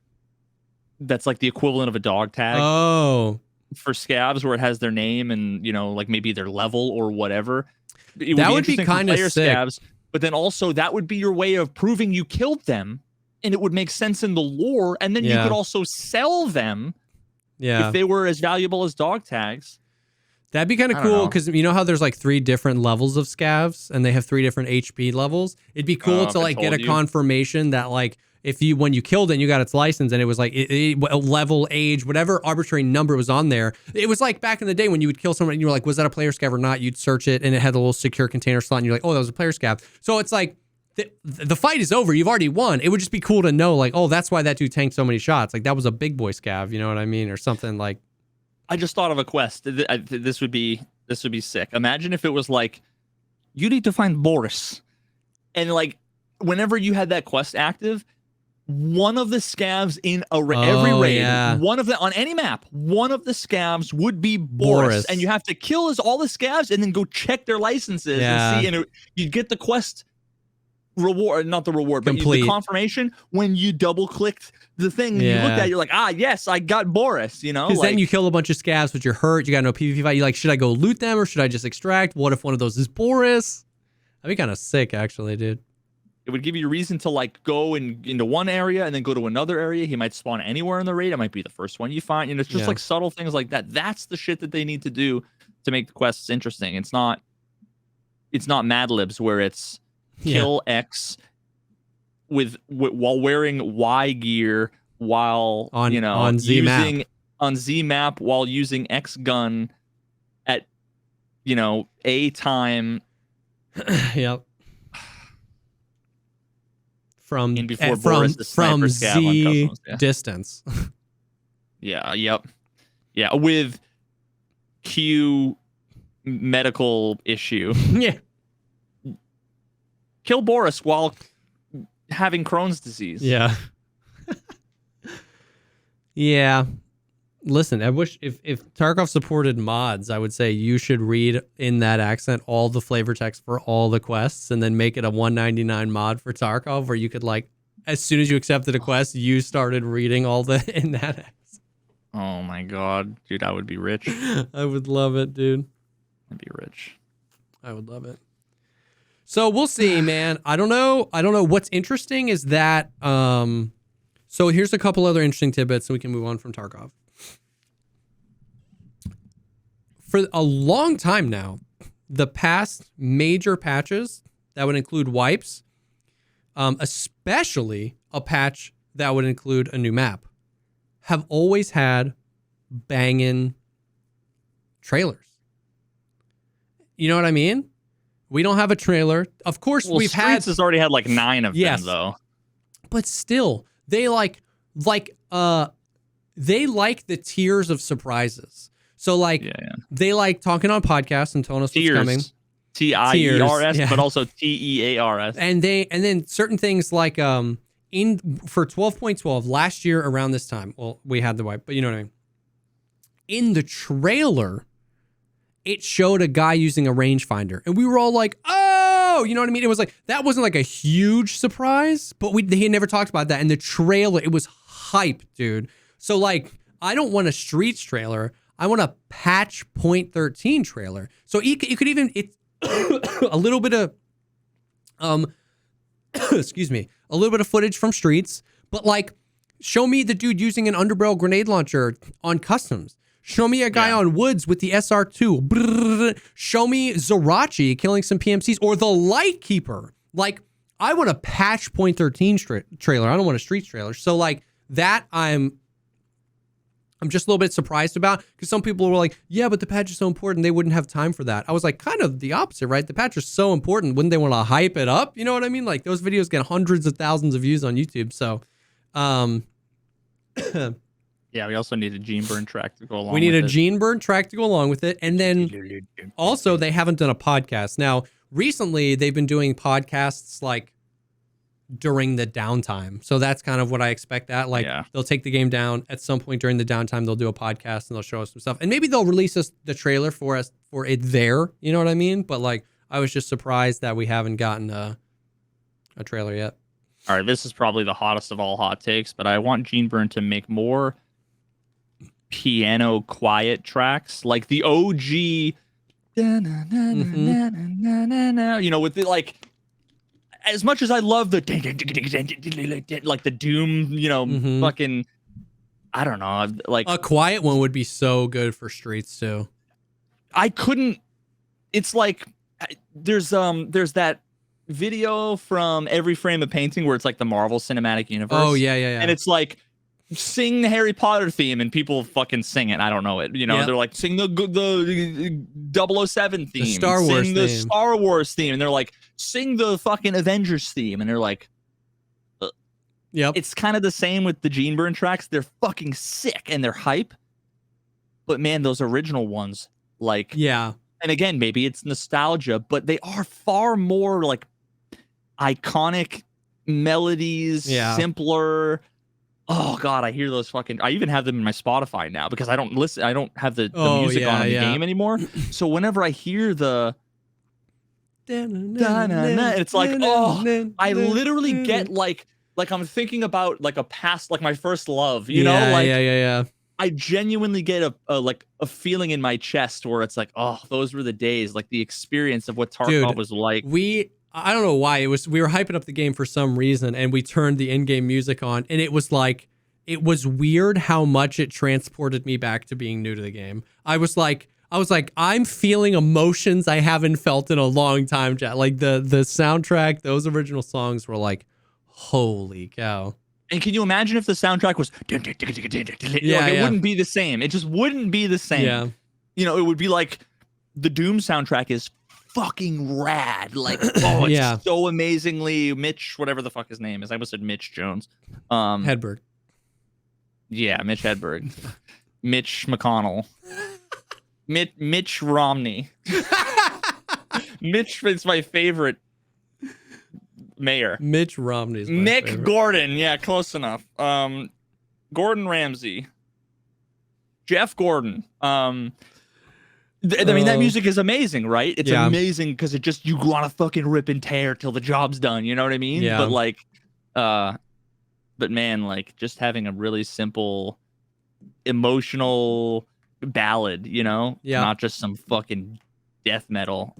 That's like the equivalent of a dog tag. Oh, for scavs where it has their name and like maybe their level or whatever. That would be kind of sick. Scavs, but then also that would be your way of proving you killed them, and it would make sense in the lore. And then you could also sell them. Yeah, if they were as valuable as dog tags. That'd be kind of cool because you know how there's like 3 different levels of scavs and they have 3 different HP levels. It'd be cool to like get a confirmation that like when you killed it and you got its license and it was like level, age, whatever arbitrary number was on there. It was like back in the day when you would kill someone and you were like, was that a player scav or not? You'd search it and it had a little secure container slot and you're like, oh, that was a player scav. So it's like the fight is over. You've already won. It would just be cool to know like, oh, that's why that dude tanked so many shots. Like that was a big boy scav. You know what I mean? Or something like. I just thought of a quest. This would be sick. Imagine if it was like, you need to find Boris, and like whenever you had that quest active, one of the scavs in every raid, one of the on any map, one of the scavs would be Boris, and you have to kill all the scavs and then go check their licenses and see, and you'd get the quest reward, not the reward, but the confirmation when you double clicked the thing and you looked at it, you're like, yes, I got Boris, because then you kill a bunch of scavs, but you're hurt, you got no PvP fight, you're like, should I go loot them or should I just extract? What if one of those is Boris? That'd be kind of sick, actually, dude. It would give you a reason to like go into one area and then go to another area. He might spawn anywhere in the raid. It might be the first one you find. It's just like subtle things like that. That's the shit that they need to do to make the quests interesting. It's not Mad Libs where it's kill X while wearing Y gear while on Z using on Z map while using X gun at A time. Yep. From Z distance. Yep. With Q medical issue. Yeah. Kill Boris while having Crohn's disease. Yeah. Yeah. Listen, I wish if Tarkov supported mods, I would say you should read in that accent all the flavor text for all the quests and then make it a $1.99 mod for Tarkov where you could like, as soon as you accepted a quest, you started reading all the in that accent. Oh my God, dude, I would be rich. I would love it, dude. I'd be rich. I would love it. So we'll see, man. I don't know. What's interesting is that, so here's a couple other interesting tidbits so we can move on from Tarkov. For a long time now, the past major patches that would include wipes, especially a patch that would include a new map, have always had banging trailers. You know what I mean? We don't have a trailer. Of course, we've Streets has already had like 9 of them, though. But still, they like the tiers of surprises. So they like talking on podcasts and telling us what's coming. TIERS, but also TEARS. And then certain things like for 12.12 last year around this time. Well, we had the wipe, but you know what I mean. In the trailer, it showed a guy using a rangefinder, and we were all like, "Oh, go. You know what I mean? It was like, that wasn't like a huge surprise, but he had never talked about that. And the trailer, it was hype, dude. So like, I don't want a Streets trailer. I want a patch point 13 trailer. So you could even, it's a little bit of, excuse me, a little bit of footage from Streets, but like, show me the dude using an underbarrel grenade launcher on customs. Show me a guy on Woods with the SR2. Brrr. Show me Zerachi killing some PMCs or the Lightkeeper. Like, I want a patch point 13 trailer. I don't want a Streets trailer. So like that, I'm just a little bit surprised about, because some people were like, yeah, but the patch is so important, they wouldn't have time for that. I was like, kind of the opposite, right? The patch is so important. Wouldn't they want to hype it up? You know what I mean? Like, those videos get hundreds of thousands of views on YouTube. So, yeah, we also need a Gene Burn track to go along with it. We need a Gene Burn track to go along with it. And then also, they haven't done a podcast. Now, recently, they've been doing podcasts like during the downtime. So that's kind of what I expect that. Like, they'll take the game down at some point during the downtime. They'll do a podcast and they'll show us some stuff. And maybe they'll release us the trailer for it there. You know what I mean? But like, I was just surprised that we haven't gotten a trailer yet. All right, this is probably the hottest of all hot takes, but I want Gene Burn to make more piano quiet tracks like the OG, you know, with the like, as much as I love the like the Doom, you know, fucking, I don't know, like a quiet one would be so good for Streets too. I couldn't. It's like there's that video from Every Frame of Painting where it's like the Marvel Cinematic Universe. Oh yeah. And it's like, sing the Harry Potter theme, and people fucking sing it. I don't know it. You know, they're like, sing the 007 theme, the Star Wars sing theme. the Star Wars theme, and they're like, sing the fucking Avengers theme, and they're like, yep. It's kind of the same with the Gene Burn tracks. They're fucking sick and they're hype, but man, those original ones, like, yeah. And again, maybe it's nostalgia, but they are far more like iconic melodies, simpler. Oh God, I hear those fucking. I even have them in my Spotify now because I don't listen. I don't have the music on in the game anymore. So whenever I hear the, it's like, oh, I literally get like I'm thinking about like a past, like my first love. You know, like yeah. I genuinely get a feeling in my chest where it's like, oh, those were the days, like the experience of what Tarkov was like. I don't know why we were hyping up the game for some reason, and we turned the in-game music on, and it was like, it was weird how much it transported me back to being new to the game. I was like, I'm feeling emotions I haven't felt in a long time, Jack. Like the soundtrack, those original songs were like, holy cow. And can you imagine if the soundtrack was, it wouldn't be the same. It just wouldn't be the same. Yeah. You know, it would be like the Doom soundtrack is fucking rad. Like, oh, it's so amazingly Mitch, whatever the fuck his name is. I almost said Mitch Jones. Hedberg. Yeah, Mitch Hedberg. Mitch McConnell. Mitch Romney. Mitch is my favorite mayor. Mitch Romney's my Nick favorite. Gordon. Yeah, close enough. Gordon Ramsay. Jeff Gordon. I mean, that music is amazing, right? It's amazing because it just, you want to fucking rip and tear till the job's done. You know what I mean? Yeah. But like, but man, like just having a really simple, emotional ballad, you know, not just some fucking death metal,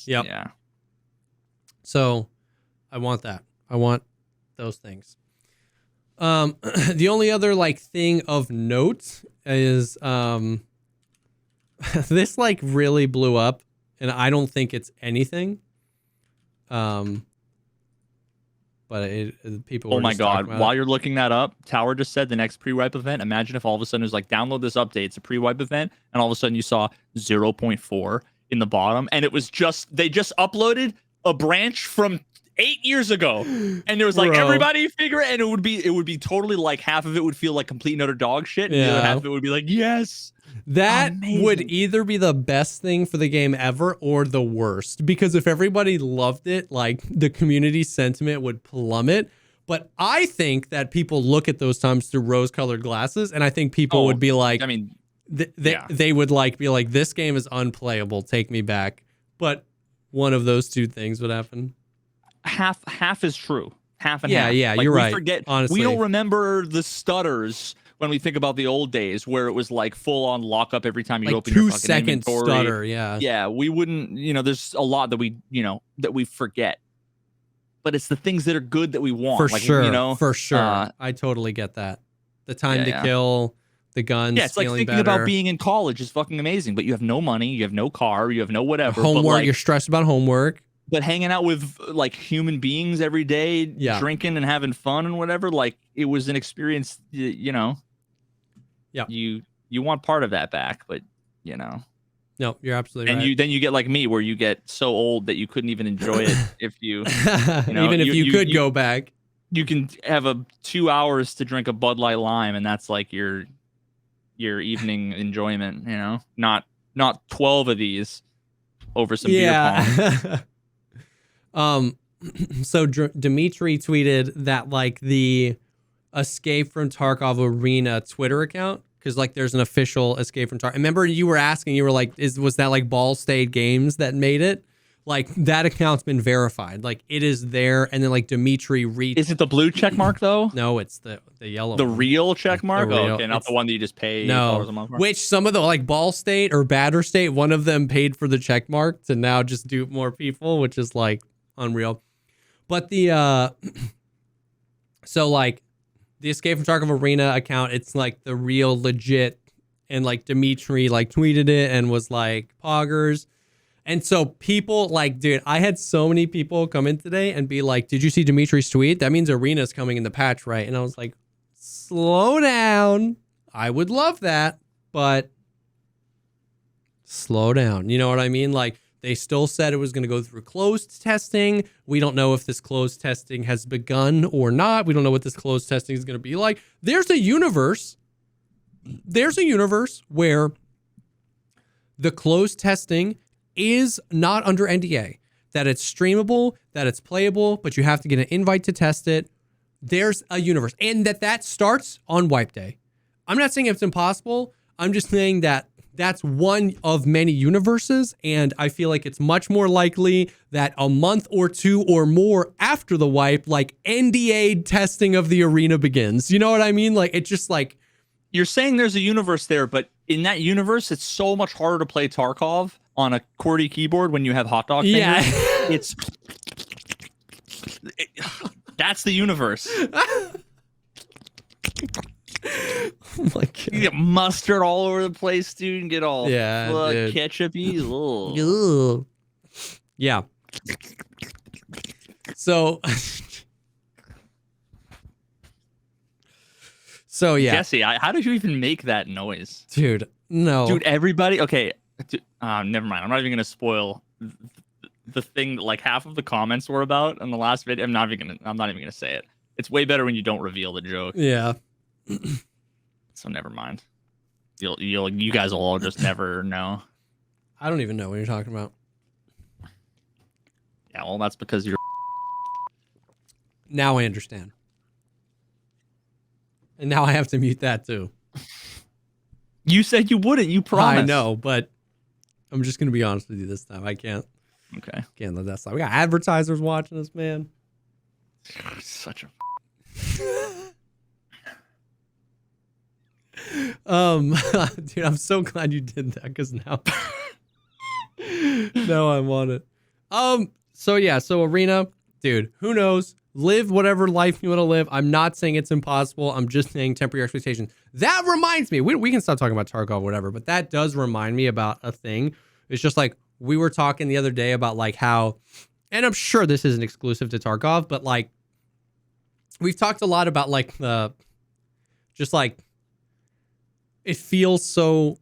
yeah. So, I want that. I want those things. The only other like thing of note is this like really blew up, and I don't think it's anything. But people were oh my just God, while you're looking that up, Tower just said the next pre-wipe event. Imagine if all of a sudden it was like, download this update, it's a pre-wipe event, and all of a sudden you saw 0.4 in the bottom, and it was just, they just uploaded a branch from 8 years ago, and there was like, everybody figure it, and it would be totally like, half of it would feel like complete and utter dog shit, and the other half of it would be like, yes. That amazing. Would either be the best thing for the game ever or the worst, because if everybody loved it, like the community sentiment would plummet. But I think that people look at those times through rose-colored glasses, and I think people would be like, I mean, they would like be like, this game is unplayable, take me back. But one of those two things would happen. Half is true. Half and yeah, half. Yeah, like, you're we right. Forget, honestly, we don't remember the stutters when we think about the old days where it was like full on lockup every time you like open your fucking 2 second inventory. stutter. Yeah. Yeah, we wouldn't. There's a lot that we forget. But it's the things that are good that we want. For like, sure. For sure. I totally get that. The time to kill, the guns. Yeah, it's like thinking about being in college is fucking amazing, but you have no money, you have no car, you have no whatever. Homework, but like, you're stressed about homework. But hanging out with like human beings every day, drinking and having fun and whatever, like it was an experience, Yeah. You want part of that back, but No, you're absolutely right. And then you get like me, where you get so old that you couldn't even enjoy it if you even if you could go back. You can have 2 hours to drink a Bud Light Lime, and that's like your evening enjoyment. Not 12 of these over some beer pong. So Dimitri tweeted that like the Escape from Tarkov Arena Twitter account, because like there's an official Escape from Tarkov. Remember you were asking, you were like, was that like Ball State Games that made it? Like that account's been verified. Like it is there, and then like Dimitri Is it the blue check mark though? No, it's the yellow. The one. real check mark? Real, okay, not the one that you just pay $8 a month for. Which some of the like Ball State or Banter State, one of them paid for the check mark to now just dupe more people, which is like unreal. But the so like the Escape from Tarkov Arena account, it's like the real legit, and like Dimitri like tweeted it and was like poggers. And so people like, dude, I had so many people come in today and be like, did you see Dimitri's tweet? That means Arena's coming in the patch, right? And I was like, slow down. I would love that, but slow down. You know what I mean? Like they still said it was going to go through closed testing. We don't know if this closed testing has begun or not. We don't know what this closed testing is going to be like. There's a universe where the closed testing is not under NDA, that it's streamable, that it's playable, but you have to get an invite to test it. There's a universe, and that starts on wipe day. I'm not saying it's impossible. I'm just saying that that's one of many universes, and I feel like it's much more likely that a month or two or more after the wipe, like NDA testing of the arena begins. You know what I mean? Like it's just like, you're saying there's a universe there, but in that universe, it's so much harder to play Tarkov on a QWERTY keyboard when you have hot dog fingers. Yeah. That's the universe. Oh my God. You get mustard all over the place, dude, and get all ketchup-y. Ugh. Yeah. So yeah. Jesse, how did you even make that noise? Dude, no. Dude, everybody, okay. Never mind. I'm not even going to spoil the thing that like half of the comments were about in the last video. I'm not even going to say it. It's way better when you don't reveal the joke. Yeah. So never mind. You guys will all just never know. I don't even know what you're talking about. Yeah, well, that's because you're. Now I understand. And now I have to mute that too. You said you wouldn't. You promised. I know, but I'm just going to be honest with you this time. I can't. Okay. Can't let that slide. We got advertisers watching us, man. Such a. Dude, I'm so glad you did that because now I want it. So Arena, dude, who knows? Live whatever life you want to live. I'm not saying it's impossible. I'm just saying temper your expectations. That reminds me, we can stop talking about Tarkov, whatever, but that does remind me about a thing. It's just like we were talking the other day about like how, and I'm sure this isn't exclusive to Tarkov, but like we've talked a lot about like just like it feels so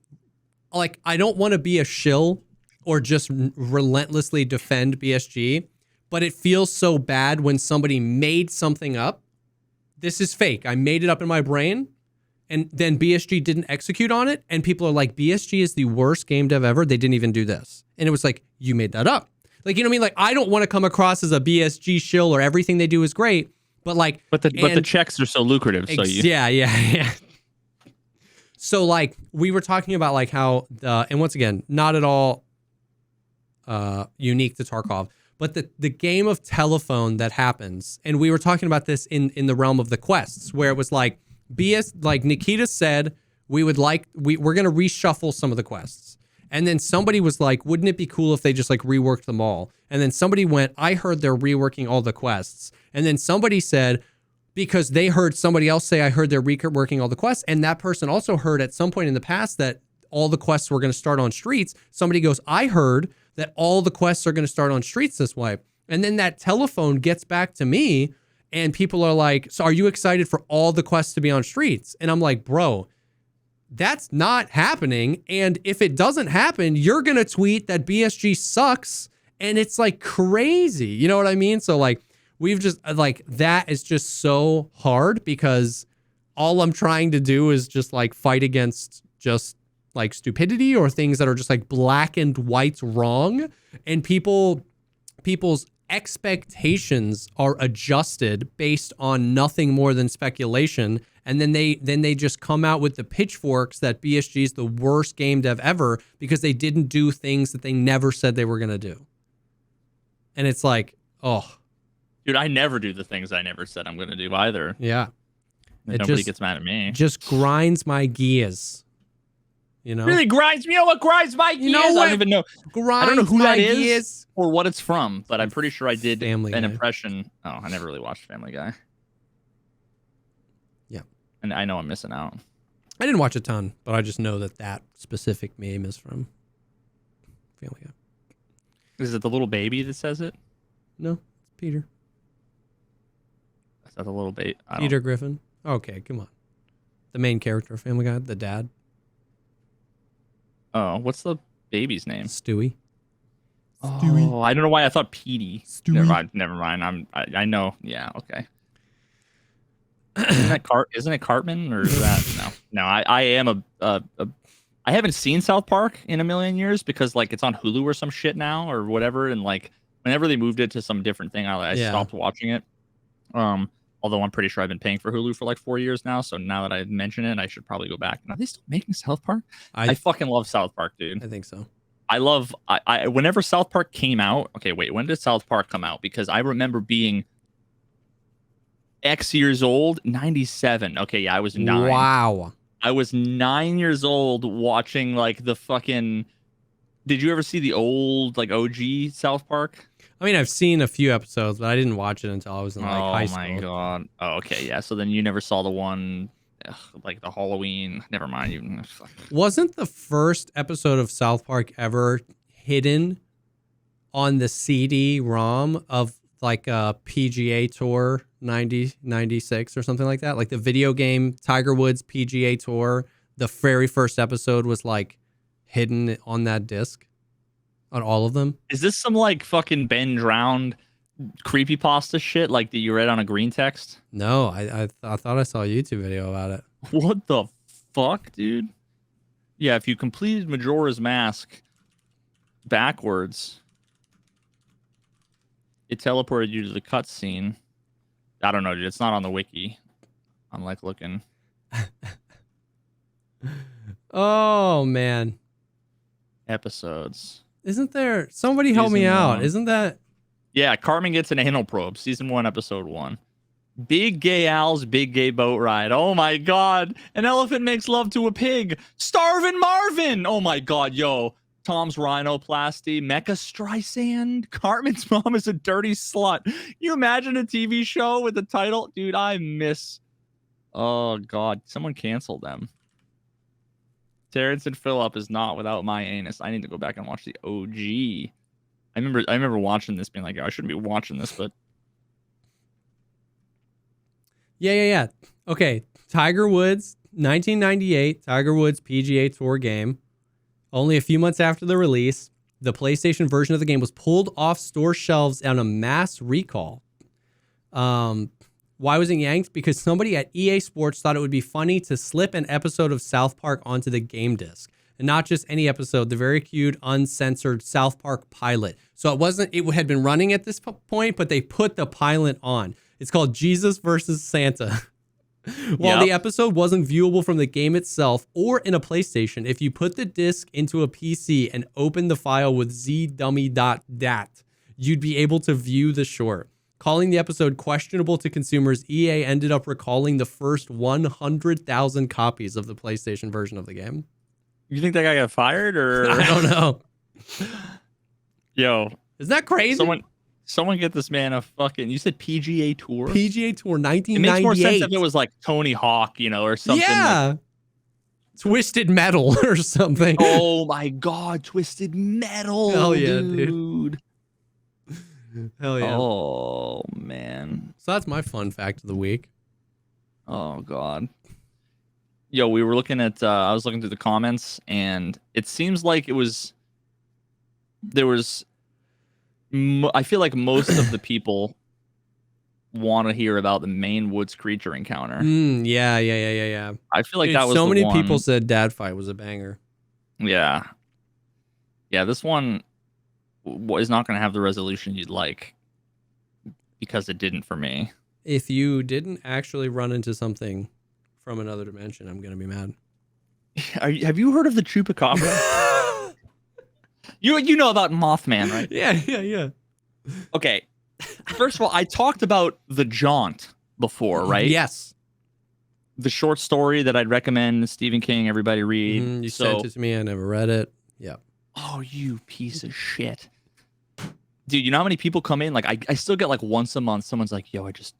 like I don't want to be a shill or just relentlessly defend BSG. But it feels so bad when somebody made something up. This is fake. I made it up in my brain. And then BSG didn't execute on it. And people are like, BSG is the worst game dev ever. They didn't even do this. And it was like, you made that up. Like, you know what I mean? Like, I don't want to come across as a BSG shill or everything they do is great. But like, but the checks are so lucrative. Yeah. So like, we were talking about like how, and once again, not at all unique to Tarkov. But the game of telephone that happens, and we were talking about this in the realm of the quests, where it was like like Nikita said, we're going to reshuffle some of the quests. And then somebody was like, wouldn't it be cool if they just like reworked them all? And then somebody went, I heard they're reworking all the quests. And then somebody said, because they heard somebody else say, I heard they're reworking all the quests. And that person also heard at some point in the past that all the quests were going to start on streets. Somebody goes, I heard that all the quests are going to start on streets this way. And then that telephone gets back to me and people are like, so are you excited for all the quests to be on streets? And I'm like, bro, that's not happening. And if it doesn't happen, you're going to tweet that BSG sucks. And it's like crazy. You know what I mean? So like, we've just like, that is just so hard because all I'm trying to do is just like fight against just like stupidity or things that are just like black and white wrong. And people's expectations are adjusted based on nothing more than speculation. And then they just come out with the pitchforks that BSG is the worst game dev ever because they didn't do things that they never said they were going to do. And it's like, oh. Dude, I never do the things I never said I'm going to do either. Yeah. Nobody gets mad at me. Just grinds my gears. You know? Really grinds me. You know what grinds my gears? You know what? I don't even know. Grinds I don't know who that is gears. or what it's from, but I'm pretty sure I did Family an Guy. impression. Oh, I never really watched Family Guy. Yeah. And I know I'm missing out. I didn't watch a ton, but I just know that specific meme is from Family Guy. Is it the little baby that says it? No, it's Peter. Is that the little baby? Peter Griffin. Okay, come on. The main character of Family Guy, the dad. Oh, what's the baby's name? Stewie. Oh, I don't know why I thought Petey. Stewie. Never mind. I know. Yeah, okay. Isn't it Cartman or is that no? I am I haven't seen South Park in a million years because like it's on Hulu or some shit now or whatever, and like whenever they moved it to some different thing, I stopped watching it. Although I'm pretty sure I've been paying for Hulu for like 4 years now, so now that I mention it, I should probably go back. Are they still making South Park? I fucking love South Park, dude. I think so. I whenever South Park came out. Okay, wait, when did South Park come out? Because I remember being X years old, 97. Okay, yeah, I was 9. Wow. I was 9 years old watching like the fucking. Did you ever see the old like OG South Park? I mean, I've seen a few episodes, but I didn't watch it until I was in like high school. Oh my god. Oh, okay, yeah. So then you never saw the one, like the Halloween. Never mind. Wasn't the first episode of South Park ever hidden on the CD-ROM of like a PGA Tour 96 or something like that? Like the video game Tiger Woods PGA Tour. The very first episode was like hidden on that disc. On all of them? Is this some like fucking Ben Drowned creepypasta shit like that you read on a green text? No, I thought I saw a YouTube video about it. What the fuck, dude? Yeah, if you completed Majora's Mask backwards, it teleported you to the cutscene. I don't know, dude. It's not on the wiki. I'm like looking. Oh, man. Episodes. Isn't there... Somebody help me out. 1. Isn't that... Yeah, Cartman gets an anal probe. Season 1, episode 1. Big Gay Al's Big Gay Boat Ride. Oh my god. An elephant makes love to a pig. Starvin' Marvin. Oh my god, yo. Tom's rhinoplasty. Mecha Streisand. Cartman's mom is a dirty slut. You imagine a TV show with the title? Dude, I miss... Oh god. Someone canceled them. Terrence and Phillip is not without my anus. I need to go back and watch the OG. I remember watching this being like, I shouldn't be watching this, but Yeah. Okay. Tiger Woods, 1998, Tiger Woods PGA Tour game. Only a few months after the release, the PlayStation version of the game was pulled off store shelves on a mass recall. Why was it yanked? Because somebody at EA Sports thought it would be funny to slip an episode of South Park onto the game disc. And not just any episode, the very cute, uncensored South Park pilot. So it had been running at this point, but they put the pilot on. It's called Jesus versus Santa. While the episode wasn't viewable from the game itself or in a PlayStation, if you put the disc into a PC and open the file with zdummy.dat, you'd be able to view the short. Calling the episode questionable to consumers, EA ended up recalling the first 100,000 copies of the PlayStation version of the game. You think that guy got fired, or I don't know. Yo, isn't that crazy? Someone get this man a fucking. You said PGA Tour. PGA Tour 1998. It makes more sense if it was like Tony Hawk, or something. Yeah. Like... Twisted Metal or something. Oh my God, Twisted Metal. Hell yeah, dude. Hell yeah. Oh man. So that's my fun fact of the week. Oh God. Yo, we were looking at. I was looking through the comments, and it seems like there was. I feel like most of the people want to hear about the main woods creature encounter. Yeah. I feel like that was so many one. People said Dad Fight was a banger. Yeah. This one is not going to have the resolution you'd like because it didn't for me. If you didn't actually run into something from another dimension, I'm going to be mad. Have you heard of the Chupacabra? You know about Mothman, right? Yeah. Okay. First of all, I talked about The Jaunt before, right? Yes. The short story that I'd recommend Stephen King, everybody read. You sent it to me. I never read it. Yeah. Oh, you piece of shit. Dude, you know how many people come in? Like, I still get like once a month, someone's like, yo, I just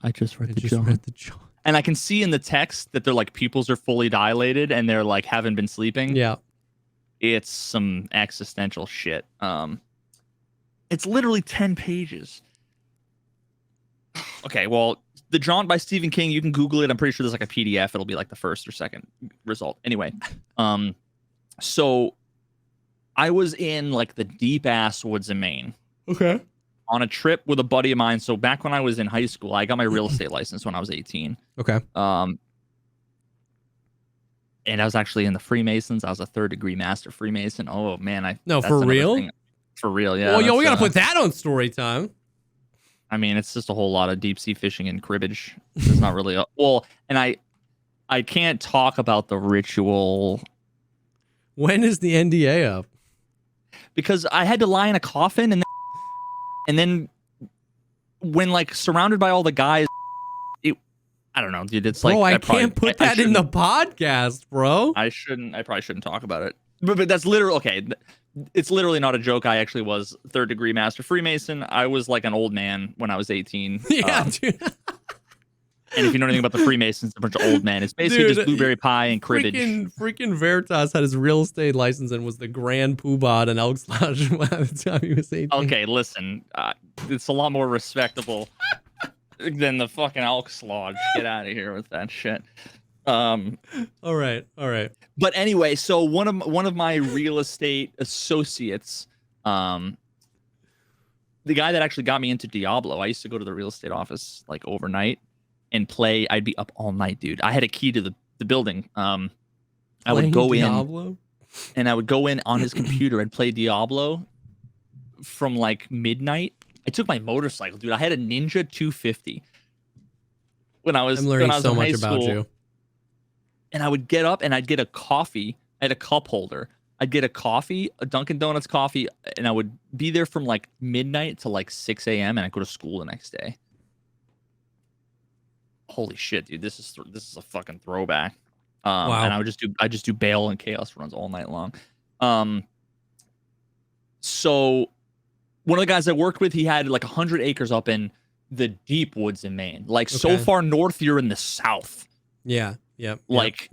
read The Jaunt. And I can see in the text that their like pupils are fully dilated and they're like haven't been sleeping. Yeah. It's some existential shit. It's literally 10 pages. Okay, well, The Jaunt by Stephen King, you can Google it. I'm pretty sure there's like a PDF. It'll be like the first or second result. Anyway, so I was in like the deep ass woods in Maine. Okay. On a trip with a buddy of mine. So back when I was in high school, I got my real estate license when I was 18. Okay. And I was actually in the Freemasons. I was a 3rd-degree master Freemason. Oh man, for real? For real, yeah. Well, we gotta put that on story time. I mean, it's just a whole lot of deep sea fishing and cribbage. It's not really and I can't talk about the ritual. When is the NDA up? Because I had to lie in a coffin and then when like surrounded by all the guys. I don't know, dude. It's like, I can't put that in the podcast, bro. I probably shouldn't talk about it. But that's literally okay. It's literally not a joke. I actually was 3rd-degree master Freemason. I was like an old man when I was 18. Yeah, dude. And if you know anything about the Freemasons, a bunch of old men. It's basically just blueberry pie and cribbage. Freaking Veritas had his real estate license and was the Grand Poobah at an Elks Lodge by the time he was 18. Okay, listen. It's a lot more respectable than the fucking Elks Lodge. Get out of here with that shit. All right. But anyway, so one of my real estate associates, the guy that actually got me into Diablo, I used to go to the real estate office like overnight and play. I'd be up all night, dude. I had a key to the building. I would go Diablo? and I would go in on his computer and play Diablo from like midnight. I took my motorcycle, dude. I had a Ninja 250 when I was. I'm learning so in much high about school. you. And I would get up and I'd get a coffee. I had a cup holder. I'd get a coffee, a Dunkin' Donuts coffee, and I would be there from like midnight to like 6 a.m. and I'd go to school the next day. Holy shit, dude! This is a fucking throwback. Wow. And I just do bail and chaos runs all night long. So one of the guys I worked with, he had like 100 acres up in the deep woods in Maine. Like so far north, you're in the south. Yeah. Yep. Like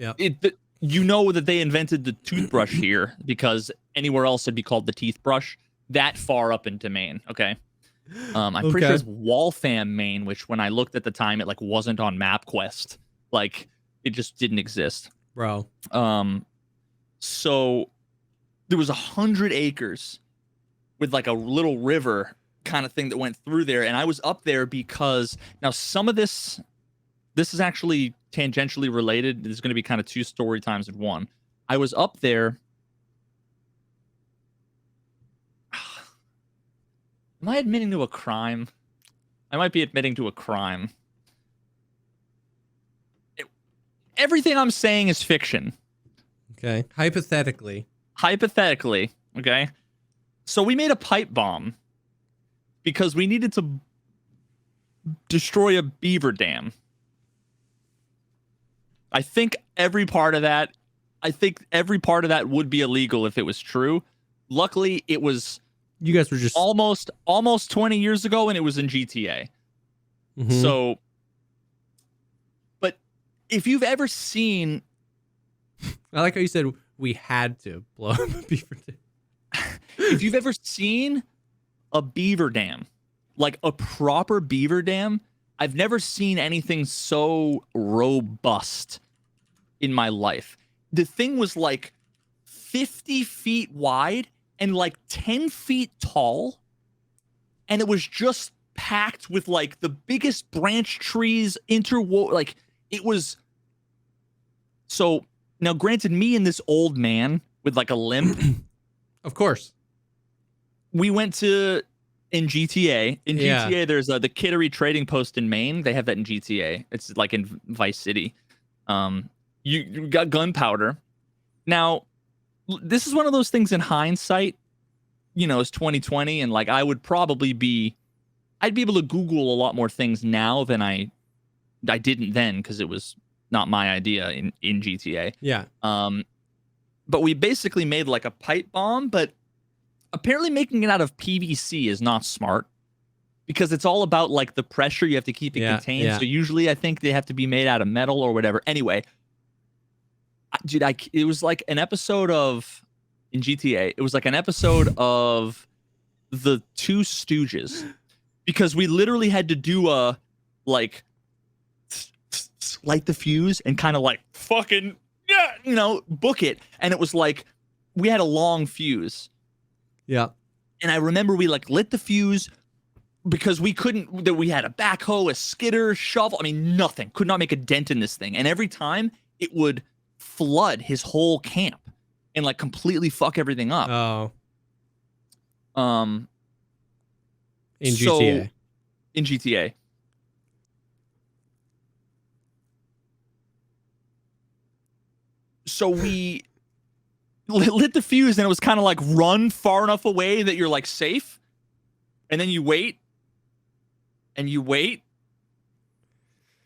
you know that they invented the toothbrush here because anywhere else it'd be called the teeth brush. That far up into Maine. Okay. I'm pretty sure it's Waltham, Maine, which when I looked at the time, it like wasn't on MapQuest. Like it just didn't exist. Bro. So there was 100 acres with like a little river kind of thing that went through there. And I was up there because now some of this is actually tangentially related. There's going to be kind of 2 story times in one. I was up there. Am I admitting to a crime? I might be admitting to a crime. everything I'm saying is fiction. Okay. Hypothetically. Okay. So we made a pipe bomb because we needed to destroy a beaver dam. I think every part of that would be illegal if it was true. Luckily, it was. You guys were just almost 20 years ago, and it was in GTA. Mm-hmm. So, but if you've ever seen, I like how you said we had to blow up a beaver dam. If you've ever seen a beaver dam, like a proper beaver dam, I've never seen anything so robust in my life. The thing was like 50 feet wide and like 10 feet tall, and it was just packed with like the biggest branch trees like it was. So now, granted, me and this old man with like a limp, of course, we went in GTA. In GTA, there's the Kittery Trading Post in Maine. They have that in GTA. It's like in Vice City. You got gunpowder. Now, this is one of those things in hindsight, it's 2020, and like I'd be able to Google a lot more things now than I didn't then, because it was not my idea in GTA. Yeah. But we basically made like a pipe bomb, but apparently making it out of PVC is not smart, because it's all about like the pressure you have to keep it contained. Yeah. So usually I think they have to be made out of metal or whatever. Anyway, dude, it was like an episode in GTA. It was like an episode of the Two Stooges, because we literally had to do a like light the fuse and kind of like fucking book it. And it was like we had a long fuse. Yeah. And I remember we like lit the fuse because we had a backhoe, a skidder, shovel. I mean, nothing. Could not make a dent in this thing. And every time it would flood his whole camp and like completely fuck everything up. Oh. In GTA. So we lit the fuse, and it was kind of like run far enough away that you're like safe, and then you wait, and you wait,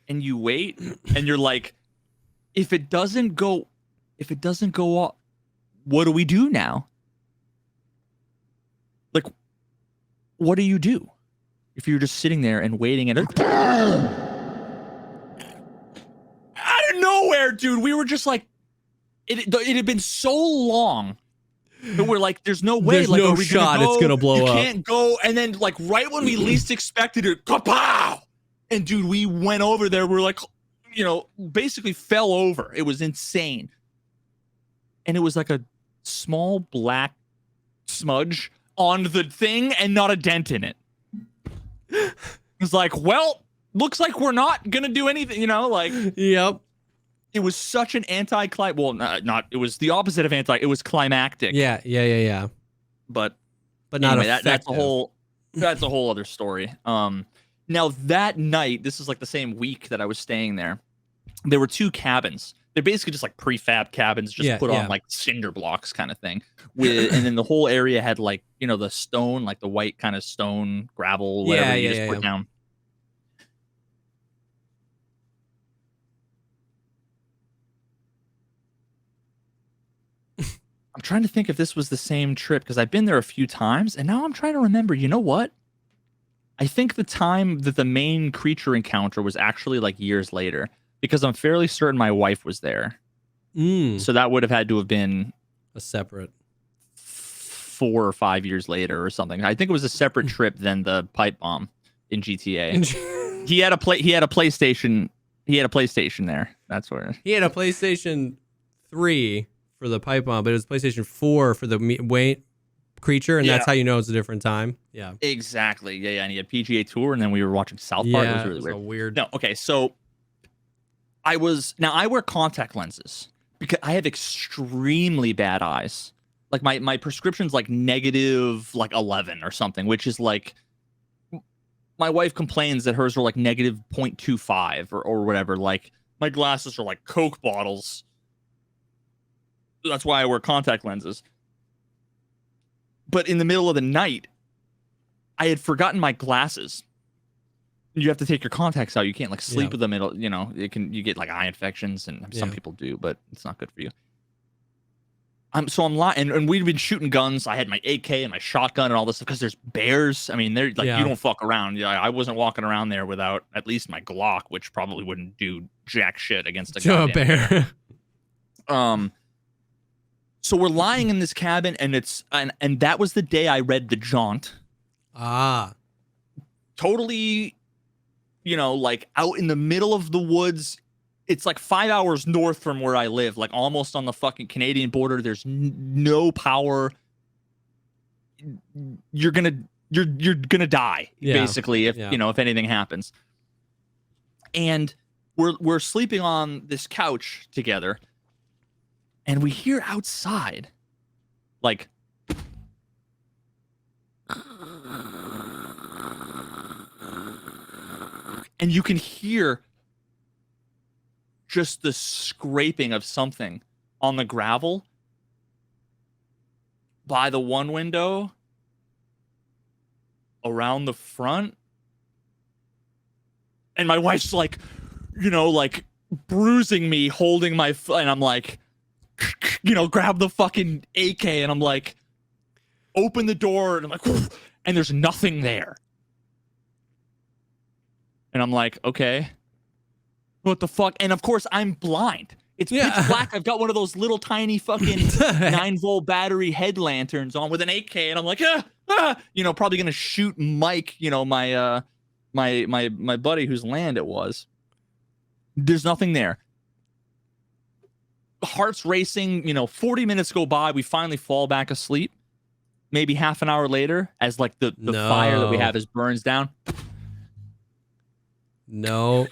and you wait, and you're like, if it doesn't go off, what do we do now? Like, what do you do if you're just sitting there and waiting and out of nowhere, dude? We were just like, it had been so long that we're like, there's no way. There's like, no shot it's gonna blow up. You can't go. And then like right when we least expected it, kapow! And dude, we went over there. We're like, basically fell over. It was insane. And it was like a small black smudge on the thing and not a dent in it. It was like, well, looks like we're not gonna do anything, like. Yep. It was such an it was the opposite of it was climactic. Yeah. But not anyway, effective. that's a whole other story. Now that night, this is like the same week that I was staying there. There were two cabins. They're basically just like prefab cabins, just put on like cinder blocks kind of thing. And then the whole area had like, the stone, like the white kind of stone, gravel, whatever you just put down. I'm trying to think if this was the same trip, because I've been there a few times, and now I'm trying to remember. You know what? I think the time that the main creature encounter was actually like years later, because I'm fairly certain my wife was there. So that would have had to have been a separate 4 or 5 years later or something. I think it was a separate trip than the pipe bomb in GTA. He had a PlayStation. He had a PlayStation there. That's where he had a PlayStation 3 for the pipe bomb, but it was PlayStation 4 for the creature, and that's how you know it's a different time. Yeah, exactly. Yeah, and he had PGA Tour, and then we were watching South Park. It was really weird. Weird. No, okay, so I wear contact lenses because I have extremely bad eyes. Like my prescription's like negative like 11 or something, which is like, my wife complains that hers are like negative 0.25 or whatever. Like My glasses are like Coke bottles. That's why I wear contact lenses. But in the middle of the night, I had forgotten my glasses. You have to take your contacts out. You can't like sleep with them. It'll, you get like eye infections, and some people do, but it's not good for you. I'm lying, and we'd been shooting guns. I had my AK and my shotgun and all this stuff because there's bears. I mean, they're like you don't fuck around. Yeah, I wasn't walking around there without at least my Glock, which probably wouldn't do jack shit against a goddamn bear. So we're lying in this cabin, and and that was the day I read The Jaunt. Totally, like out in the middle of the woods. It's like 5 hours north from where I live, like almost on the fucking Canadian border. There's no power. You're gonna die basically if if anything happens. And we're sleeping on this couch together, and we hear outside, like, and you can hear just the scraping of something on the gravel by the one window, around the front. And my wife's like, like bruising me, holding my and I'm like, grab the fucking AK, and I'm like, open the door, and I'm like, and there's nothing there. And I'm like, okay. What the fuck? And of course, I'm blind. It's pitch black. I've got one of those little tiny fucking 9-volt battery head lanterns on with an 8K, and I'm like, probably gonna shoot Mike, my buddy whose land it was. There's nothing there. Heart's racing. 40 minutes go by. We finally fall back asleep. Maybe half an hour later, as like the fire that we have burns down. No.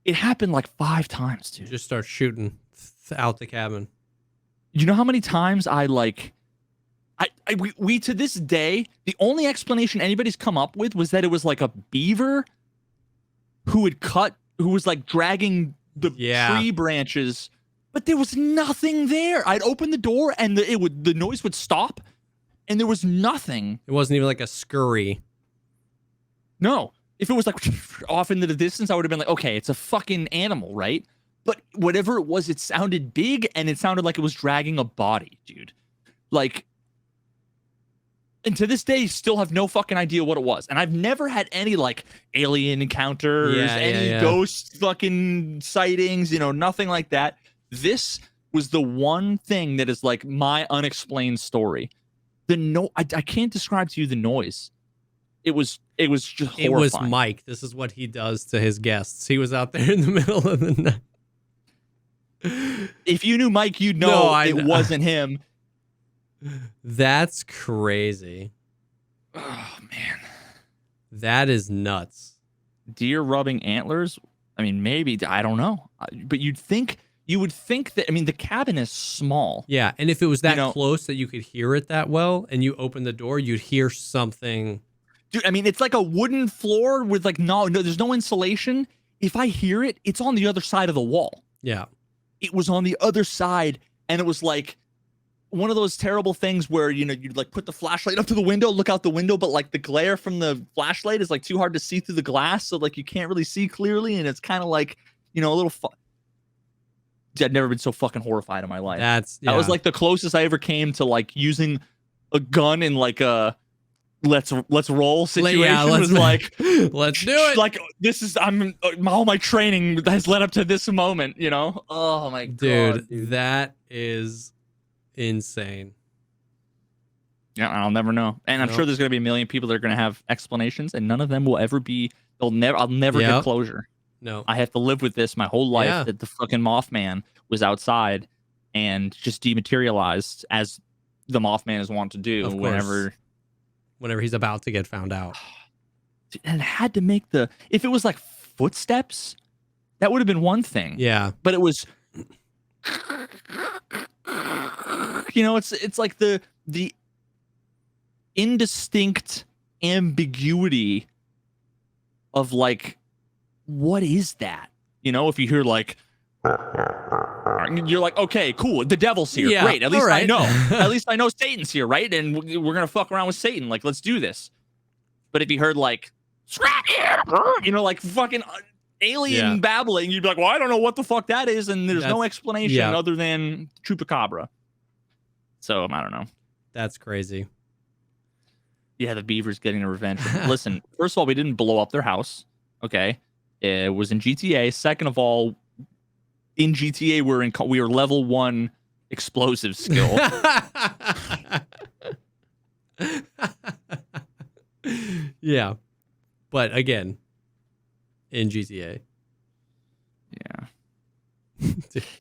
It happened like 5 times, dude. Just start shooting out the cabin. You know how many times we to this day, the only explanation anybody's come up with was that it was like a beaver who was like dragging the tree branches, but there was nothing there. I'd open the door and the noise would stop, and there was nothing. It wasn't even like a scurry. No. If it was like off into the distance, I would have been like, okay, it's a fucking animal, right? But whatever it was, it sounded big, and it sounded like it was dragging a body, dude. Like, and to this day, still have no fucking idea what it was. And I've never had any like alien encounters, ghost fucking sightings, nothing like that. This was the one thing that is like my unexplained story. I can't describe to you the noise. It was just horrifying. It was Mike. This is what he does to his guests. He was out there in the middle of the night. If you knew Mike, you'd know it wasn't him. That's crazy. Oh, man. That is nuts. Deer rubbing antlers? I mean, maybe. I don't know. But you would think that, the cabin is small. Yeah, and if it was that close that you could hear it that well, and you open the door, you'd hear something. Dude, it's like a wooden floor with like no, there's no insulation. If I hear it, it's on the other side of the wall. Yeah. It was on the other side, and it was like one of those terrible things where, you'd like put the flashlight up to the window, look out the window, but like the glare from the flashlight is like too hard to see through the glass, so like you can't really see clearly, and it's kind of like, a little I'd never been so fucking horrified in my life. That was like the closest I ever came to like using a gun in like a let's roll situation. Let's do it. Like this is all my training has led up to this moment, Oh my god, dude. That is insane. Yeah, I'll never know. And I'm sure there's going to be a million people that are going to have explanations, and none of them will ever be. I'll never get closure. No, I have to live with this my whole life that the fucking Mothman was outside and just dematerialized, as the Mothman is wont to do whenever he's about to get found out. And it had to make if it was like footsteps, that would have been one thing. Yeah. But it was, it's like the indistinct ambiguity of like, what is that? You know, if you hear like, you're like, okay, cool, the devil's here. Yeah, Great. At least right. I know. At least I know Satan's here, right? And we're gonna fuck around with Satan. Like, let's do this. But if you heard like, you know, like fucking alien babbling, you'd be like, well, I don't know what the fuck that is, and there's no explanation other than chupacabra. So I don't know. That's crazy. Yeah, the beaver's getting a revenge. Listen, first of all, we didn't blow up their house. Okay, it was in GTA. Second of all, in GTA, we were level 1 explosive skill. Yeah, but again, in GTA. Yeah.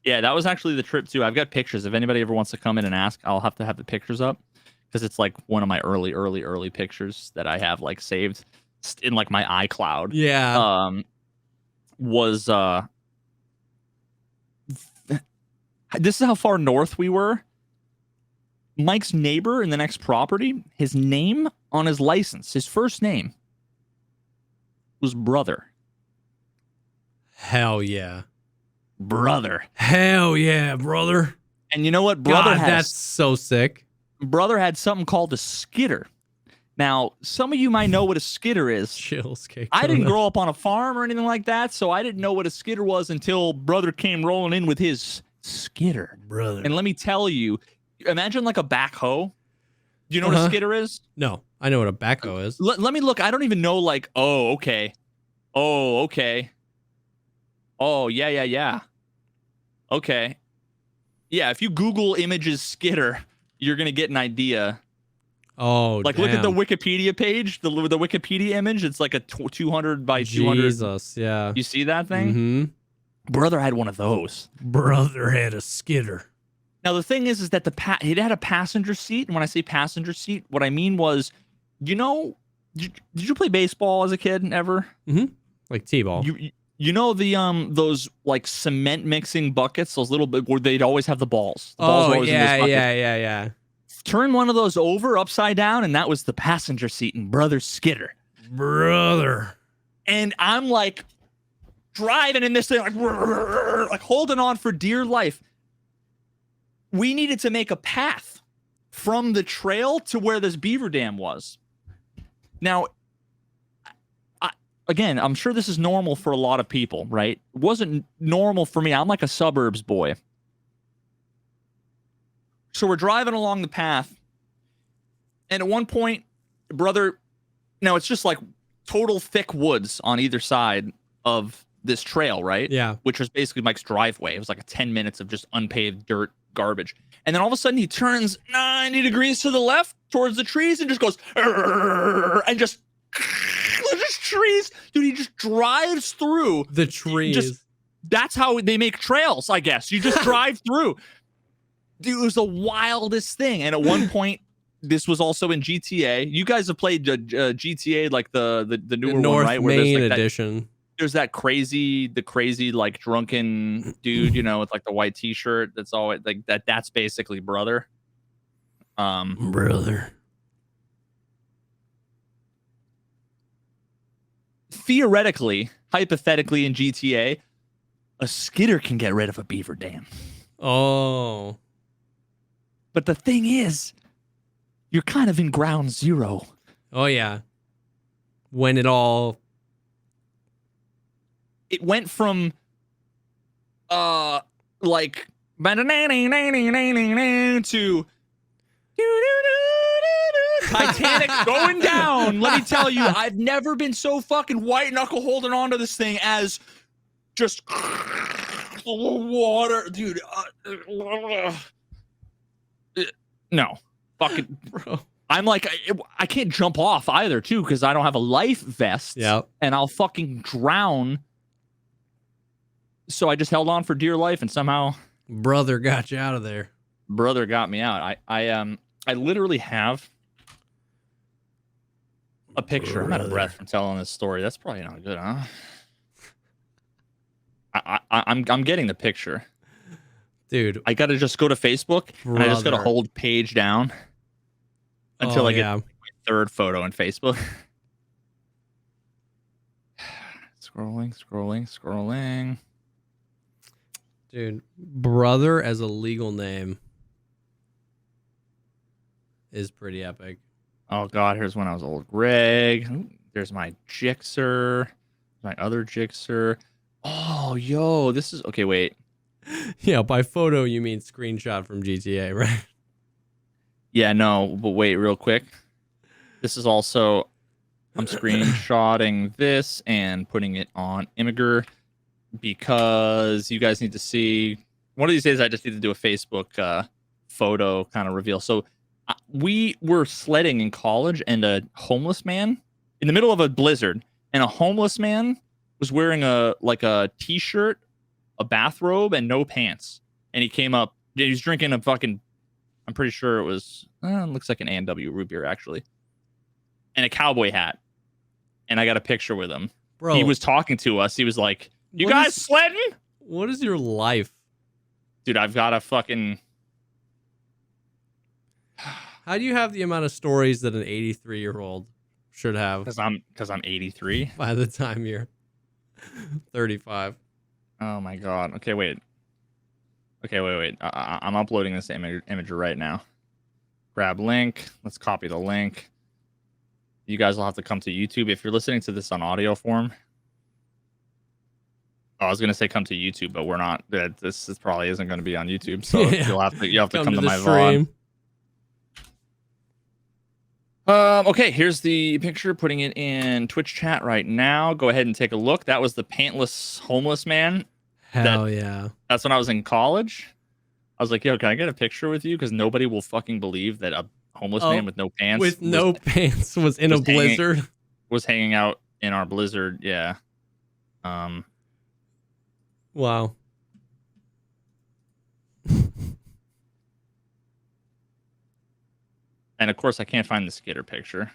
Yeah, that was actually the trip too. I've got pictures. If anybody ever wants to come in and ask, I'll have to have the pictures up because it's like one of my early pictures that I have like saved in like my iCloud. Yeah. Was this is how far north we were. Mike's neighbor in the next property, his name on his license, his first name was Brother. Hell yeah. Brother. Hell yeah, brother. And you know what? Brother that's so sick. Brother had something called a skitter. Now, some of you might know what a skitter is. Chills, cake. I didn't grow up on a farm or anything like that, so I didn't know what a skitter was until Brother came rolling in with his skitter. Brother. And let me tell you, imagine like a backhoe. Do you know what a skitter is? No, I know what a backhoe is. Let me look. I don't even know, like, oh, okay. Oh, okay. Oh, yeah. Okay. Yeah, if you Google images skitter, you're going to get an idea. Oh, like, damn. look at the Wikipedia page, the Wikipedia image. It's like a 200 by 200. Jesus, yeah. You see that thing? Mm-hmm. Brother had one of those. Brother had a skitter. Now, the thing is that it had a passenger seat. And when I say passenger seat, what I mean was, you know, did you play baseball as a kid ever? Mm-hmm. Like T-ball. You know those like cement mixing buckets, those little bit where they'd always have the balls. The balls were always in those buckets. Yeah. Turn one of those over upside down, and that was the passenger seat in Brother's skitter. Brother. And I'm like driving in this thing, like holding on for dear life. We needed to make a path from the trail to where this beaver dam was. Now, again, I'm sure this is normal for a lot of people, right? It wasn't normal for me. I'm like a suburbs boy. So we're driving along the path. And at one point, Brother, now it's just like total thick woods on either side of this trail, right? Yeah. Which was basically Mike's driveway. It was like 10 minutes of just unpaved dirt garbage. And then all of a sudden he turns 90 degrees to the left towards the trees and just goes, and just trees. Dude, he just drives through the trees. That's how they make trails, I guess. You just drive through. Dude, it was the wildest thing. And at one point, this was also in GTA. You guys have played GTA, like the newer North one, right? Where Main there's like edition. There's that crazy like drunken dude, you know, with like the white t-shirt. That's all like that. That's basically Brother. Brother. Theoretically, hypothetically in GTA, a skitter can get rid of a beaver dam. Oh. But the thing is, you're kind of in ground zero. Oh, yeah. When it went from like to Titanic going down. Let me tell you, I've never been so fucking white knuckle holding on to this thing as just water, dude. No, fucking. Bro. I'm like, I can't jump off either, too, because I don't have a life vest. Yeah. And I'll fucking drown. So I just held on for dear life, and somehow Brother got you out of there. Brother got me out. I literally have a picture. I'm out of breath from telling this story. That's probably not good, huh? I'm getting the picture. Dude. I gotta just go to Facebook and I just gotta hold page down until I get third photo in Facebook. Scrolling. Dude, brother as a legal name is pretty epic. Oh God, here's when I was old Greg. Ooh, there's my Jixer, my other Jixer. Oh, yo, this is okay. Wait. Yeah, by photo you mean screenshot from GTA, right? Yeah, no, but wait, real quick. This is also, I'm screenshotting this and putting it on Imgur because you guys need to see. One of these days, I just need to do a Facebook photo kind of reveal. So we were sledding in college, and a homeless man in the middle of a blizzard, and a homeless man was wearing a t-shirt, a bathrobe, and no pants. And he came up. He was drinking a fucking. I'm pretty sure it was. Looks like an A&W root beer actually, and a cowboy hat. And I got a picture with him. Bro, he was talking to us. He was like, "You guys sledding? What is your life, dude? I've got a fucking." How do you have the amount of stories that an 83-year-old should have? Because I'm 83. By the time you're 35. Oh my God. Okay, wait. I'm uploading this image right now. Grab link. Let's copy the link. You guys will have to come to YouTube if you're listening to this on audio form. Oh, I was gonna say come to YouTube, but we're not. This probably isn't going to be on YouTube, so Yeah. you have to come to my stream. VOD. Okay, here's the picture. Putting it in Twitch chat right now. Go ahead and take a look. That was the pantless homeless man. Hell yeah. That's when I was in college. I was like, yo, can I get a picture with you? Because nobody will fucking believe that a homeless man with no pants pants was in a blizzard. Was hanging out in our blizzard. Yeah. Wow. And of course, I can't find the skitter picture.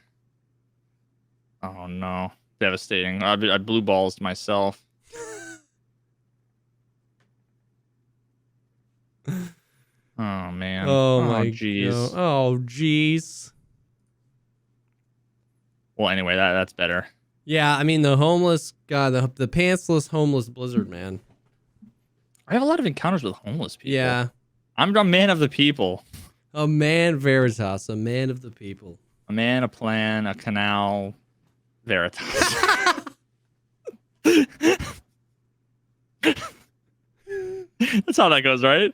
Oh no, devastating! I blue balls myself. Oh man. Oh my jeez. Oh jeez. Well, anyway, that's better. Yeah, I mean the homeless guy, the pantsless homeless blizzard man. I have a lot of encounters with homeless people. Yeah. I'm a man of the people. A man Veritas, a man of the people. A man, a plan, a canal, Veritas. That's how that goes, right?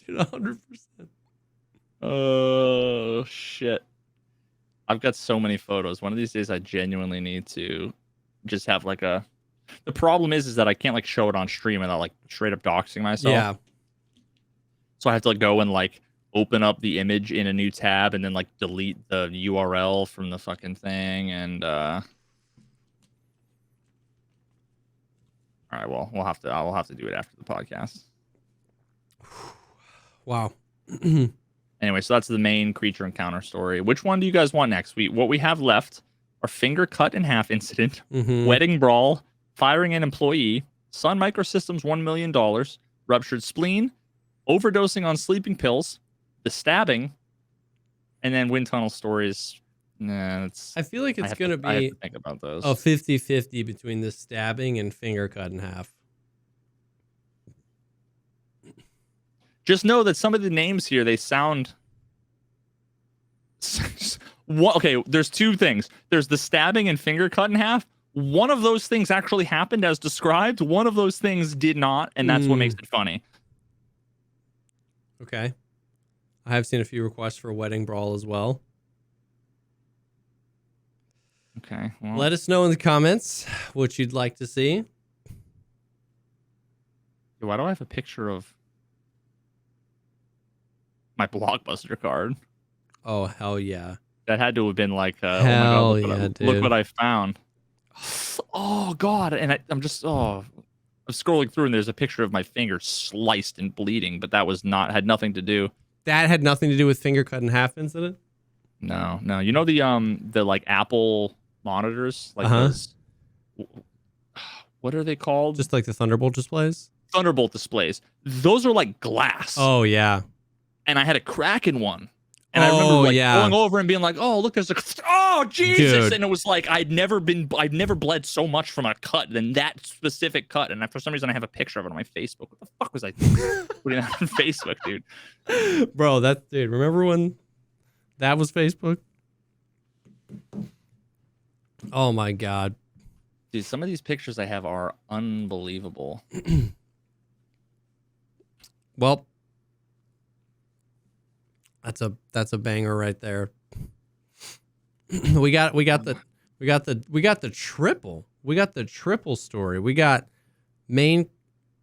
Dude, 100%. Oh, shit. I've got so many photos. One of these days, I genuinely need to just have like a... The problem is that I can't like show it on stream without like straight up doxing myself. Yeah. So I have to like go and like open up the image in a new tab and then like delete the URL from the fucking thing. And all right, well, I will have to do it after the podcast. Wow. Anyway, so that's the main creature encounter story. Which one do you guys want next? What we have left are finger cut in half incident, wedding brawl, firing an employee, Sun Microsystems $1 million, ruptured spleen, overdosing on sleeping pills, the stabbing, and then wind tunnel stories. Nah, I feel like it's going to be I have to think about those. a 50-50 between the stabbing and finger cut in half. Just know that some of the names here, they sound... Okay, there's two things. There's the stabbing and finger cut in half. One of those things actually happened as described. One of those things did not, and that's what makes it funny. Okay. I have seen a few requests for a wedding brawl as well. Okay. Well. Let us know in the comments what you'd like to see. Why do I have a picture of my Blockbuster card? Oh, hell yeah. That had to have been like, hell oh my God, dude. Look what I found. Oh, God. And I'm just, I'm scrolling through and there's a picture of my finger sliced and bleeding, but that had nothing to do. That had nothing to do with finger cut in half incident? No. You know the like Apple monitors? Like those, what are they called? Just like the Thunderbolt displays? Thunderbolt displays. Those are like glass. Oh, yeah. And I had a crack in one. And I remember like going over and being like, "Oh, look, there's oh Jesus!" Dude. And it was like I'd never bled so much from a cut than that specific cut. And for some reason, I have a picture of it on my Facebook. What the fuck was I putting that on Facebook, dude? Bro, dude. Remember when that was Facebook? Oh my god, dude! Some of these pictures I have are unbelievable. Well. That's a banger right there. We got the triple. We got the triple story. We got main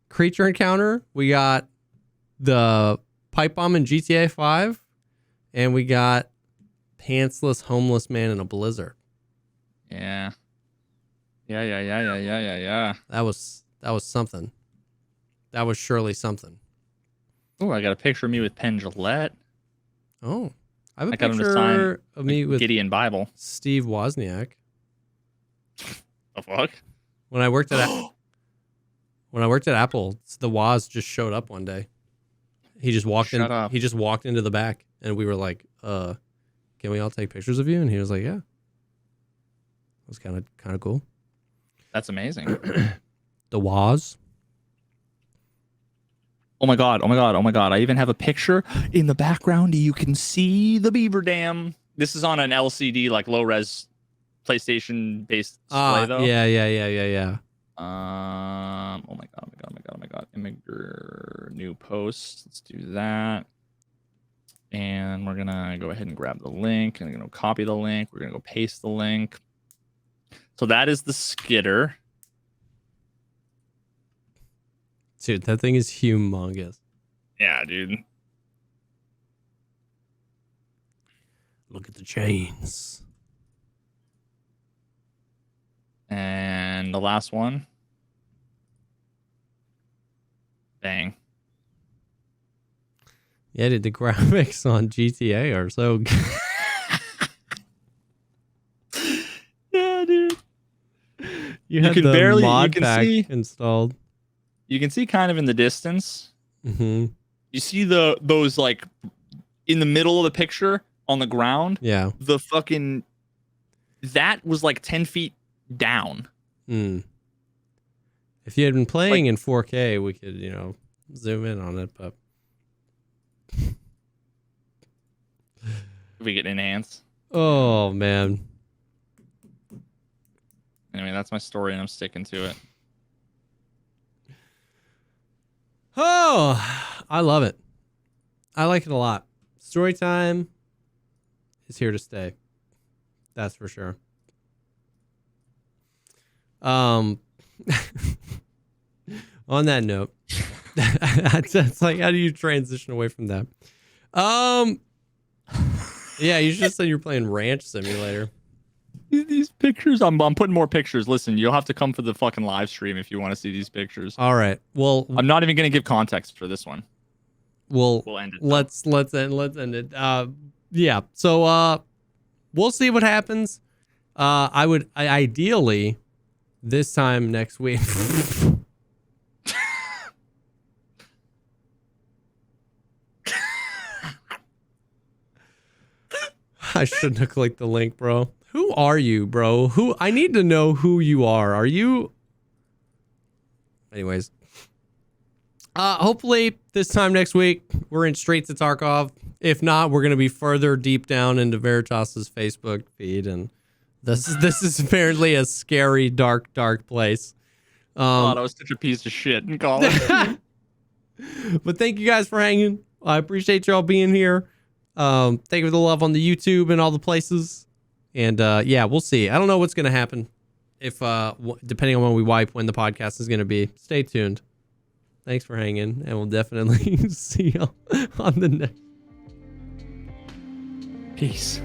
creature encounter. We got the pipe bomb in GTA 5, and we got pantsless homeless man in a blizzard. Yeah. Yeah. That was something. That was surely something. Oh, I got a picture of me with Penn Jillette. Oh, I have a picture of me with Gideon Bible. Steve Wozniak. The fuck? When I worked at Apple, the Woz just showed up one day. He just walked in. He just walked into the back, and we were like, "Can we all take pictures of you?" And he was like, "Yeah." It was kind of cool. That's amazing. The Woz. Oh my god. I even have a picture in the background. You can see the beaver dam. This is on an LCD, like low res PlayStation based display though. Yeah. Oh my god. Imager new post. Let's do that. And we're gonna go ahead and grab the link and gonna copy the link. We're gonna go paste the link. So that is the skitter. Dude, that thing is humongous. Yeah, dude. Look at the chains. And the last one. Bang. Yeah, dude, the graphics on GTA are so good. Yeah, dude. You had the mod pack installed. You can see kind of in the distance. Mm-hmm. You see those like in the middle of the picture on the ground. Yeah. The fucking that was like 10 feet down. If you had been playing in 4K, we could, zoom in on it, but we get enhance. Oh man. Anyway, that's my story, and I'm sticking to it. Oh, I love it. I like it a lot. Story time is here to stay. That's for sure. On that note, it's like, how do you transition away from that? Yeah, you just said you're playing Ranch Simulator. These pictures, I'm putting more pictures. Listen, you'll have to come for the fucking live stream if you want to see these pictures. All right. Well, I'm not even going to give context for this one. We'll end it. Let's end it. Yeah. So we'll see what happens. I ideally this time next week. I shouldn't have clicked the link, bro. Who are you, bro? I need to know who you are. Are you? Anyways. Hopefully this time next week we're in straight to Tarkov. If not, we're gonna be further deep down into Veritas's Facebook feed, and this is apparently a scary, dark place. I was such a piece of shit in college. But thank you guys for hanging. I appreciate y'all being here. Thank you for the love on the YouTube and all the places. And yeah, we'll see. I don't know what's gonna happen if depending on when we wipe, when the podcast is gonna be. Stay tuned. Thanks for hanging, and we'll definitely see you on the next. Peace.